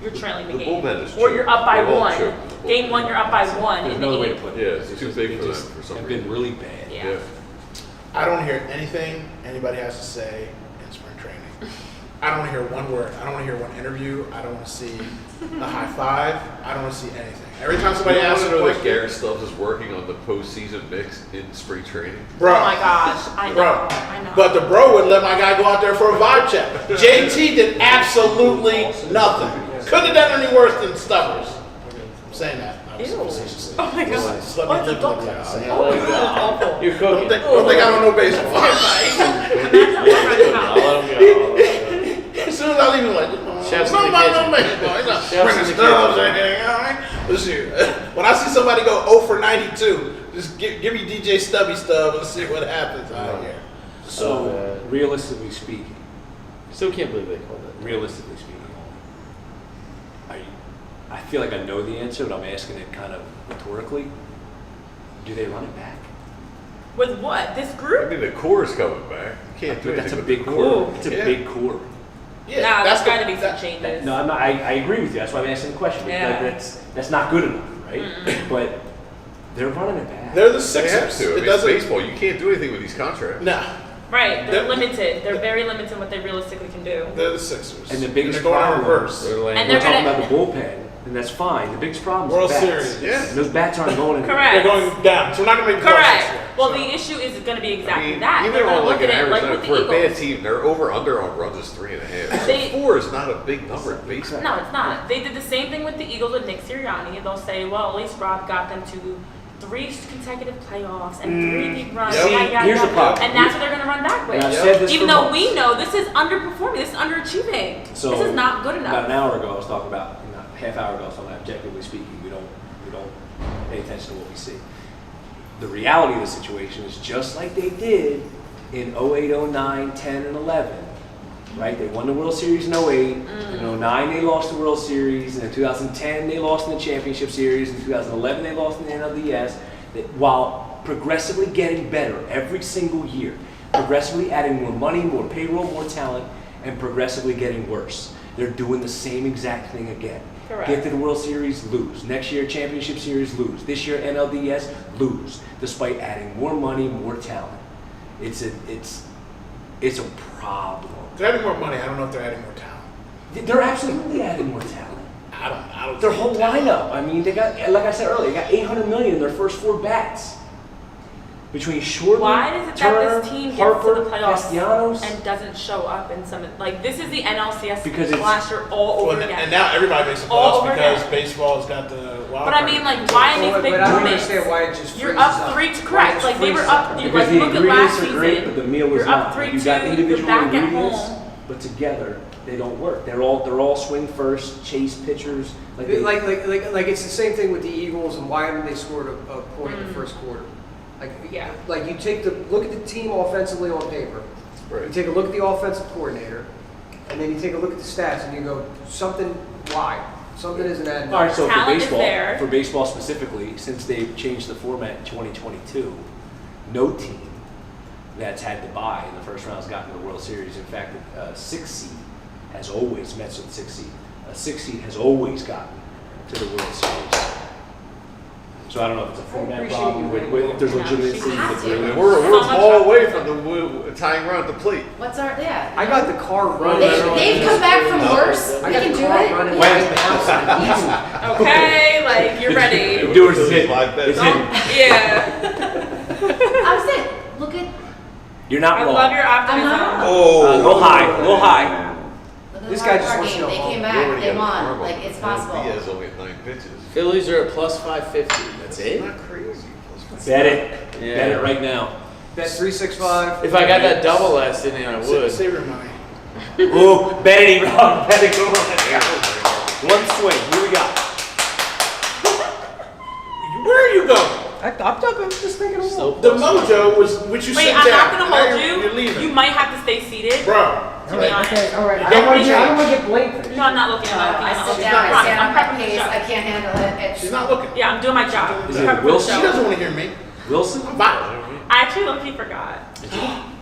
You're trailing the The game, bullpen is or choked. you're up by They've all 1. choked the bullpen. Game 1, you're up by 1 There's in no the way to 8th. put it. Yeah, it's too big they for them just for some have reason. been really bad. Yeah. Yeah. I don't hear anything anybody has to say in spring training. I don't want to hear one word. I don't want to hear one interview. I don't want to see a high five. I don't want to see anything. Every time somebody I asks want a to know that question, Garrett Stubbs is working on the postseason mix in spring training. bro. Oh my gosh, I know, Bro. I know. But the bro wouldn't let my guy go out there for a vibe check. JT did absolutely nothing. Couldn't have done any worse than Stubbers. I'm saying that. facetiously. Oh my god. Just let me live like that. You're Don't cooking. think I don't know baseball. I'll let him go. As soon as I leave, I'm like, Chef's no, in the no, kitchen. no, baseball. He's not Chef's in bringing the stubbs or kitchen. anything. All right. Listen, when I see somebody go 0 for 92, just give me DJ Stubby Stub and see what happens out here. So, realistically speaking, Still can't believe they called it. realistically speaking, I feel like I know the answer, but I'm asking it kind of rhetorically. Do they run it back? With what? This I group? mean, the core is coming back. You can't do That's anything a with big the core. Ooh. It's a Yeah. big core. Yeah, Nah, that's there's got to be some changes. No, I'm not, I agree with you. That's why I'm asking the question. Yeah. Like, that's not good enough, right? But they're running it back. They're the They have Sixers. to. I mean, it's baseball. You can't do anything with these contracts. Nah, Right, they're limited. They're very limited in what they realistically can do. they're the Sixers. And the biggest they're going in problem- reverse. They're laying And We're they're talking gonna- about the bullpen, and that's fine. The biggest problem World is bats. Series. Yeah. And those bats aren't going anywhere. Correct. They're going down, so we're not going to make the playoffs Correct. this year. Well, So- the issue is going to be I exactly mean, that. even They're going on to like look an at it average like night with the for a bad Eagles. team, their over/under on runs is 3.5. So They- 4 is not a big number in baseball. No, it's not. They did the same thing with the Eagles with Nick Sirianni. They'll say, well, at least Rob got them to 3 consecutive playoffs and 3 big runs. Yep. yada, yada, Here's the yada. problem. And that's what they're going to run back with. And I've said this Even for though months. we know this is underperforming, this is underachieving. So this is not good About an enough. hour ago, I was talking about, half hour ago, I was talking about objectively speaking, we don't pay attention to what we see. The reality of the situation is just like they did in 08, 09, 10, and 11. Right? They won the World Series in 08. In 09, they lost the World Series. And in 2010, they lost in the Championship Series. In 2011, they lost in the NLDS. While progressively getting better every single year, progressively adding more money, more payroll, more talent, and progressively getting worse. They're doing the same exact thing again. Correct. Get to the World Series, lose. Next year, Championship Series, lose. This year, NLDS, lose. Despite adding more money, more talent. It's a problem. They're adding more money. I don't know if they're adding more talent. They're absolutely adding more talent. I don't. Their think whole talent. lineup. I mean, they got, like I said earlier, they got $800 million in their first 4 bats. Between Shortman, Why is it Turner, that this team gets Harper, to the playoffs Castellanos, and doesn't show up in some, like, this is the NLCS Because it's- last year all over Well, again. and now everybody makes the All playoffs over because again. baseball's got the wild But I card. mean, like, why in these big But I don't moments? understand why it just You're freezes up 3 to Why it correct. just Like they were freezes up. up. You because like the look at ingredients last are great, but season. the meal is You're not. up 3-2. You got You're individual back at ingredients, home. but together they don't work. They're all swing first, chase pitchers. Like they, Like it's the same thing with the Eagles and why haven't they scored a point in the first quarter? Yeah. Like you look at the team offensively on paper. You Right. take a look at the offensive coordinator, and then you take a look at the stats, and you go, something isn't adding all right, up. so Talent is there. for baseball specifically, since they've changed the format in 2022, no team that's had to bye in the first round has gotten to the World Series. In fact, a 6 seed has always, Mets with 6 seed, a 6 seed has always gotten to the World Series. So I don't know if it's a format appreciate problem, you with, being if there's No, legitimacy. she has with to. the- We're So a much ball up. away from the tying run at the plate. What's our, yeah. I got the car running. They've come back from worse. I We got can the do car it. running. When? Okay, like you're ready. Doers is hidden. Like that. It's hidden. Yeah. I was saying, look at, You're not I wrong. love your optimism. I'm not. A little high, a little high. Look at This the guy hard just wants to game. go They home. came You back, already they got a won. karma. Like, it's possible. Diaz only at 9 pitches. Phillies are at plus 550. That's it. Not crazy. Bet it. Yeah. Bet it right now. Bet 365. If I got that double last inning, I would. Save your money. Ooh, bet it, Rob. Bet it. Go on. One swing. Who we got? Where are you going? I'm just thinking of Still The plus mojo was which you Wait, sit I'm down. not gonna Now hold You're you. leaving. You might have to stay seated. Bro. To be honest. all right. I don't want to get blanked. No, I'm not looking. I'm not looking. I I'm not sit looking. down, I stand I'm on my prepping for the pace, show. I can't handle it. She's not looking. Yeah, I'm doing my job. Is I'm it prepping for the Wilson? She show. doesn't want to hear me. Wilson? Bye. I actually low-key forgot.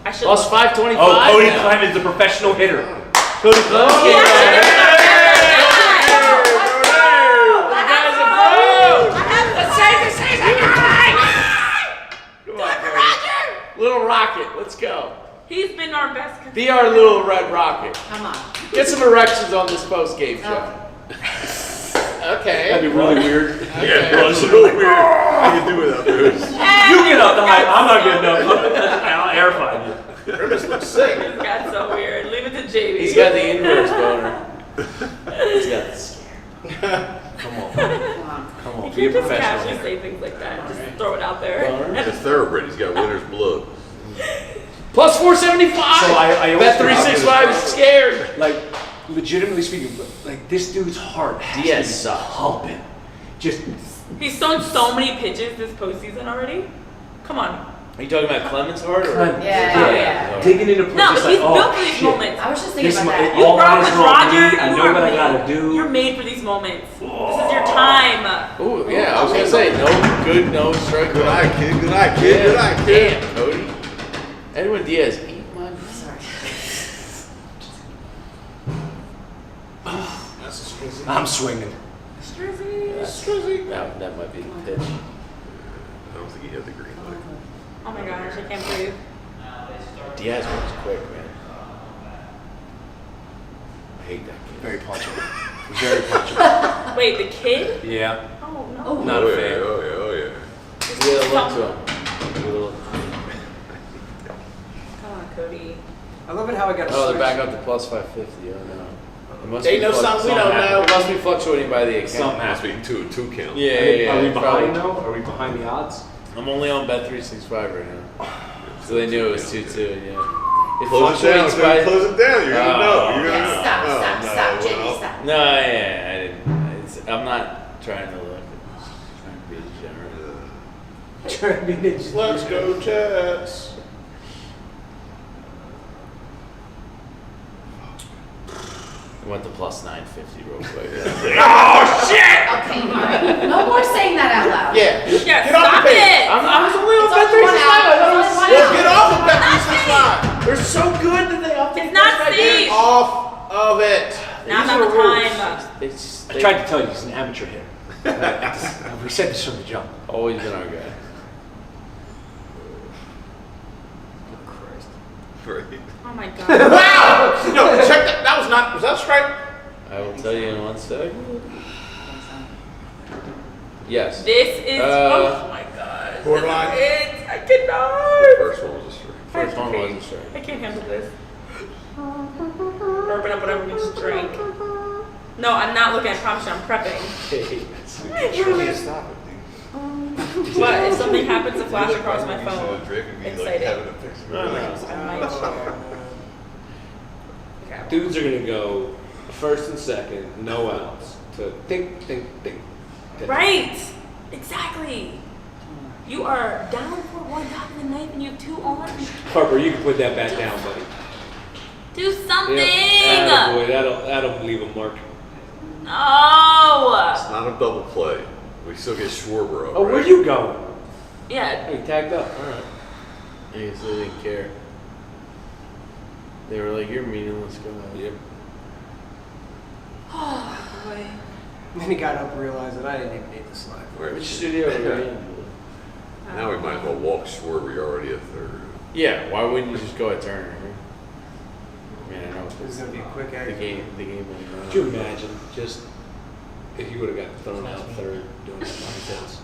I should. Plus 525. Oh, Cody now. Clemens, the professional hitter. Cody Clemens. Oh, Yeah, yeah. You guys are pro. Little rocket, let's go. He's been our best. Be our little red rocket. Come on. Get some erections on this post-game show. Okay. That'd be really weird. Yeah, it's really weird. I can do without this. You get up the height. I'm not good enough. I'll air find you. Grimace looks sick. This got so weird. Leave it to JB. He's got the inverse boner. He's got the scare. Come on. Come on. Come Come You on, be a can't just professional. casually say things like that. Just throw it out there. It's a thoroughbred. He's got winner's blood. Plus 475. So I always Bet 365 is scared. Like, legitimately speaking, like this dude's heart has Diaz to be sucks. pumping. Just He's thrown so many pitches this postseason already. Come on. Are you talking about Clemens Hart or? Yeah. digging into play. No, just but he's like, oh, built for these shit. moments. I was just thinking This about mo- that. You all grew up eyes with are on Roger. me. I You know are what I made- gotta do. You're made for these moments. This is your time. Ooh, yeah, I was gonna say no strike. Good eye, kid. Good eye, kid. Good eye, kid. Damn, Cody. Edwin Diaz, eat my. That's a strizzy. I'm swinging. Strizzy. That might be the pitch. I don't think he had the green light. Oh my gosh, I can't breathe. Diaz was quick, man. I hate that kid. Very punchable. Very punchable. Wait, the kid? Yeah. Oh no. Not oh, a yeah, fan. oh yeah, oh yeah. Give it a look to him. Give it a look. Come on, Cody. I love it how I got to Oh, they're switch. back up to plus 550. Oh no. It must They be know something we don't know. It must be fluctuating by the account. Something Must be 2 count. Yeah, Are we yeah. behind though? Are we behind the odds? I'm only on bet 365 right now. So they knew it was 2-2. Yeah. It Close it down, fluctuates dude. by. Close it down. You're gonna know. You're gonna Yeah, know. stop, Oh, stop, no, stop, well, Jamie, stop. No, yeah, I didn't. I'm not trying to look. I'm just trying to be a degenerate. Trying to be ninja. Let's go Jets. I went to plus 950 real quick. Okay, all right. No more saying that out loud. Yeah. Yeah, Get off stop the page. it! I was only on It's bet only one 365. out. I thought it was It's only one Well, out. get off of bet Not 365. They're so good that they update. It's not this right safe. there. Off of it. Now's These not are the rules. time. I tried to tell you, he's an amateur hitter. We said this from the jump. Always been our guy. Right. Oh my god. Wow! No, check that. That was not. Was that a strike? I will tell you in 1 second. Yes. This is. Oh my god. Borderline. It's. I The cannot. first one was a strike. First one wasn't straight. I can't handle this. Burping up whatever we just drank. No, I'm not looking. I promise you, I'm prepping. Stop it, dude. But if something happens to flash You're like, across my why would you phone, use a drink and be, like, exciting. having a picture No, of no. it? I might share. Okay. Dudes are gonna go first and second, no outs. To think. Right. Exactly. You are down for one top of the ninth and you have 2 on. Harper, you can put that back down, buddy. Do something. Yeah, boy, that'll leave a mark. No. It's not a double play. We still get Schwarber up. Oh, where you going? Yeah. Hey, tagged up. All right. I guess they didn't care. They were like, "You're meaningless. Go ahead." Yep. Oh boy. Then he got up and realized that I didn't even need the slide. Where Which studio are we in? Now we might as well walk Schwarber. You're already a third. Yeah. Why wouldn't you just go at Turner? I mean, I know This is gonna be a quick the exit. game. Could you imagine just if you would have gotten thrown out third doing that nonsense?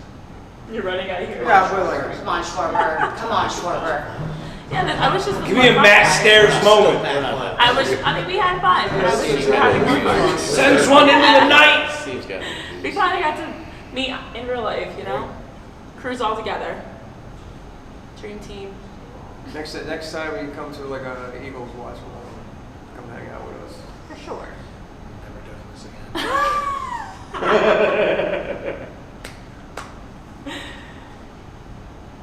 You're running out of here. Yeah, we're like. Come on, Schwarber. Come on, Schwarber. Yeah, I was just. Give me a Matt Stairs moment. I mean, we had fun. We were having fun. Sends one into the night. Steve's got it. We finally got to meet in real life, you know? Cruise all together. Dream team. Next time we come to like a Eagles watch, we'll come hang out with us. For sure.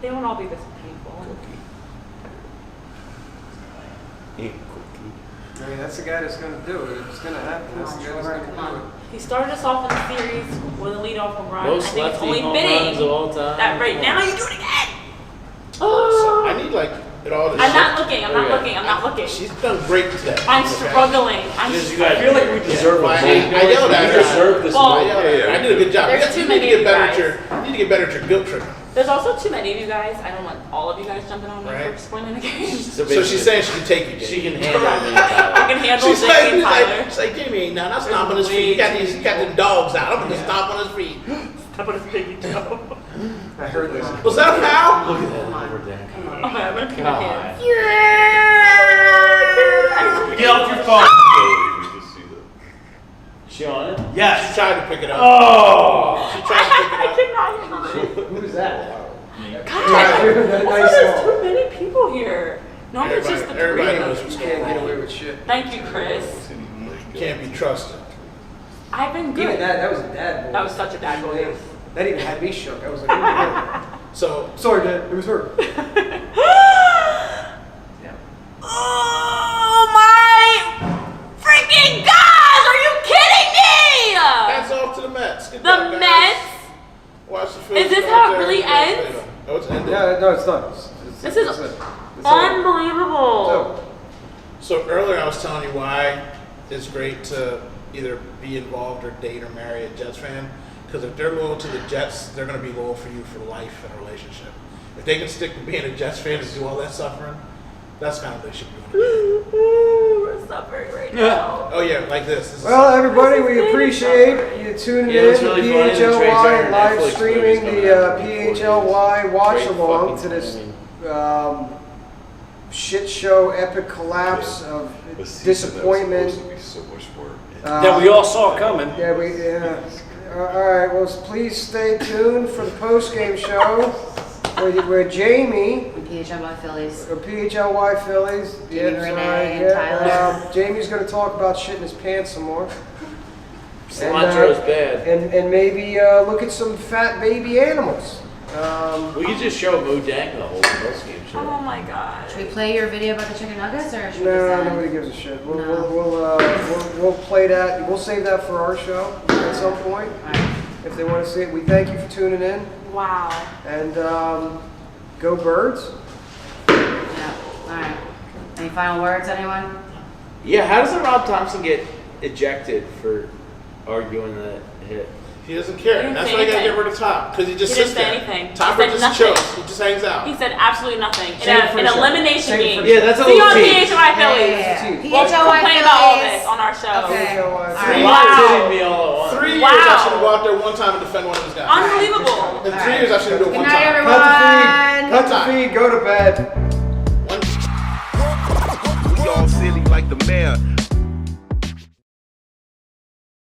They won't all be this painful. I mean, that's the guy that's gonna do it. It's gonna happen. That's the guy that's Come gonna do it. on. He started us off in the series with a leadoff home run. I Most think it's lefty only home runs of fitting all time. that right now you do it again. So I need like it all to I'm shit. not looking. I'm not Okay. looking. I'm not looking. She's done great today. I'm okay? struggling. I'm Because you struggling. I feel like we deserve I a yelled at We her. deserve this Well, I moment. yelled at her. I did a good job. There's too You many need to get of better you at your. You need to get better at your guilt trip. There's also too many of you guys. I don't want all of you guys jumping on me Right. for spoiling the game. So she's saying she can take you. she Jamie. can handle me. I can handle She's Jake like, and Tyler. she's like, Jamie ain't nothing. I'm There's stomping his way feet. too He got the dogs out. I'm gonna stomp on his feet. I put his piggy toe. I heard this. Was that a foul? Look at that over there. Okay, I'm gonna put my God. hands. Get off your phone. So we just see that. She on it? She Yes. tried to pick it up. Oh. She tried Nice There's song. too many people here. Normally it's just the Everybody three. knows what's You can't going get away on. with shit. Thank you, Chris. Can't be trusted. I've been good. Even that was a dad voice. That was such a dad voice. That even had me shook. I was like, oh, So sorry, Dad. It was her. Oh my freaking God! Are you kidding me? hats off to the Mets. Good job, The guys. Mets? Watch the Phillies Is this go how out it there really and congratulate ends? them. Oh, it's ended. Yeah, no, it's not. This is it's it. unbelievable. So earlier I was telling you why it's great to either be involved or date or marry a Jets fan. Because if they're loyal to the Jets, they're going to be loyal for you for life in a relationship. If they can stick to being a Jets fan and do all that suffering, that's kind of what they should be doing. We're suffering right now. Oh yeah, like this. This is Well, everybody, we appreciate you tuning Yeah, in it's to really funny that Trey PHLY Turner and live Netflix streaming movie's the coming out. PHLY watch Great along fucking to this timing. shit show, epic collapse of disappointment. Supposed to be so much work. That we all saw coming. Yeah, all right, well, please stay tuned for the post-game show where Jamie, And PHLY Phillies. or PHLY Phillies, Jamie, that's Renee, right, and Tyler. Jamie's going to talk about shit in his pants some more. Cilantro's bad. And maybe look at some fat baby animals. We could just show Moo Dang the whole Postgame show. Oh my God. Should we play your video about the chicken nuggets, or should we No, decide? nobody gives a shit. No. We'll play that. We'll save that for our show at some point All right. if they want to see it. We thank you for tuning in, Wow. and go Birds. Yeah. All right. Any final words, anyone? Yeah, how does Rob Thompson get ejected for arguing that hit? He doesn't care. He didn't That's say why you gotta anything. get rid of Tom. Because he just He sits didn't say there. anything. He Topper said just nothing. chills. He just hangs out. He said absolutely nothing. In Save it for an the show. elimination Save it game. for Yeah, that's a See you little on tease. PHLY Phillies. Yeah. We'll PHLY complain about all Phillies. this on our show. Okay. PHLY. All Three right. Wow. years. Hitting me all at once. 3 years Wow. I should go out there one time and defend one of his guys. Unbelievable. In 3 years I should do it Good one night, time. everyone. Cut the feed. Go to bed. One We all silly like the mayor.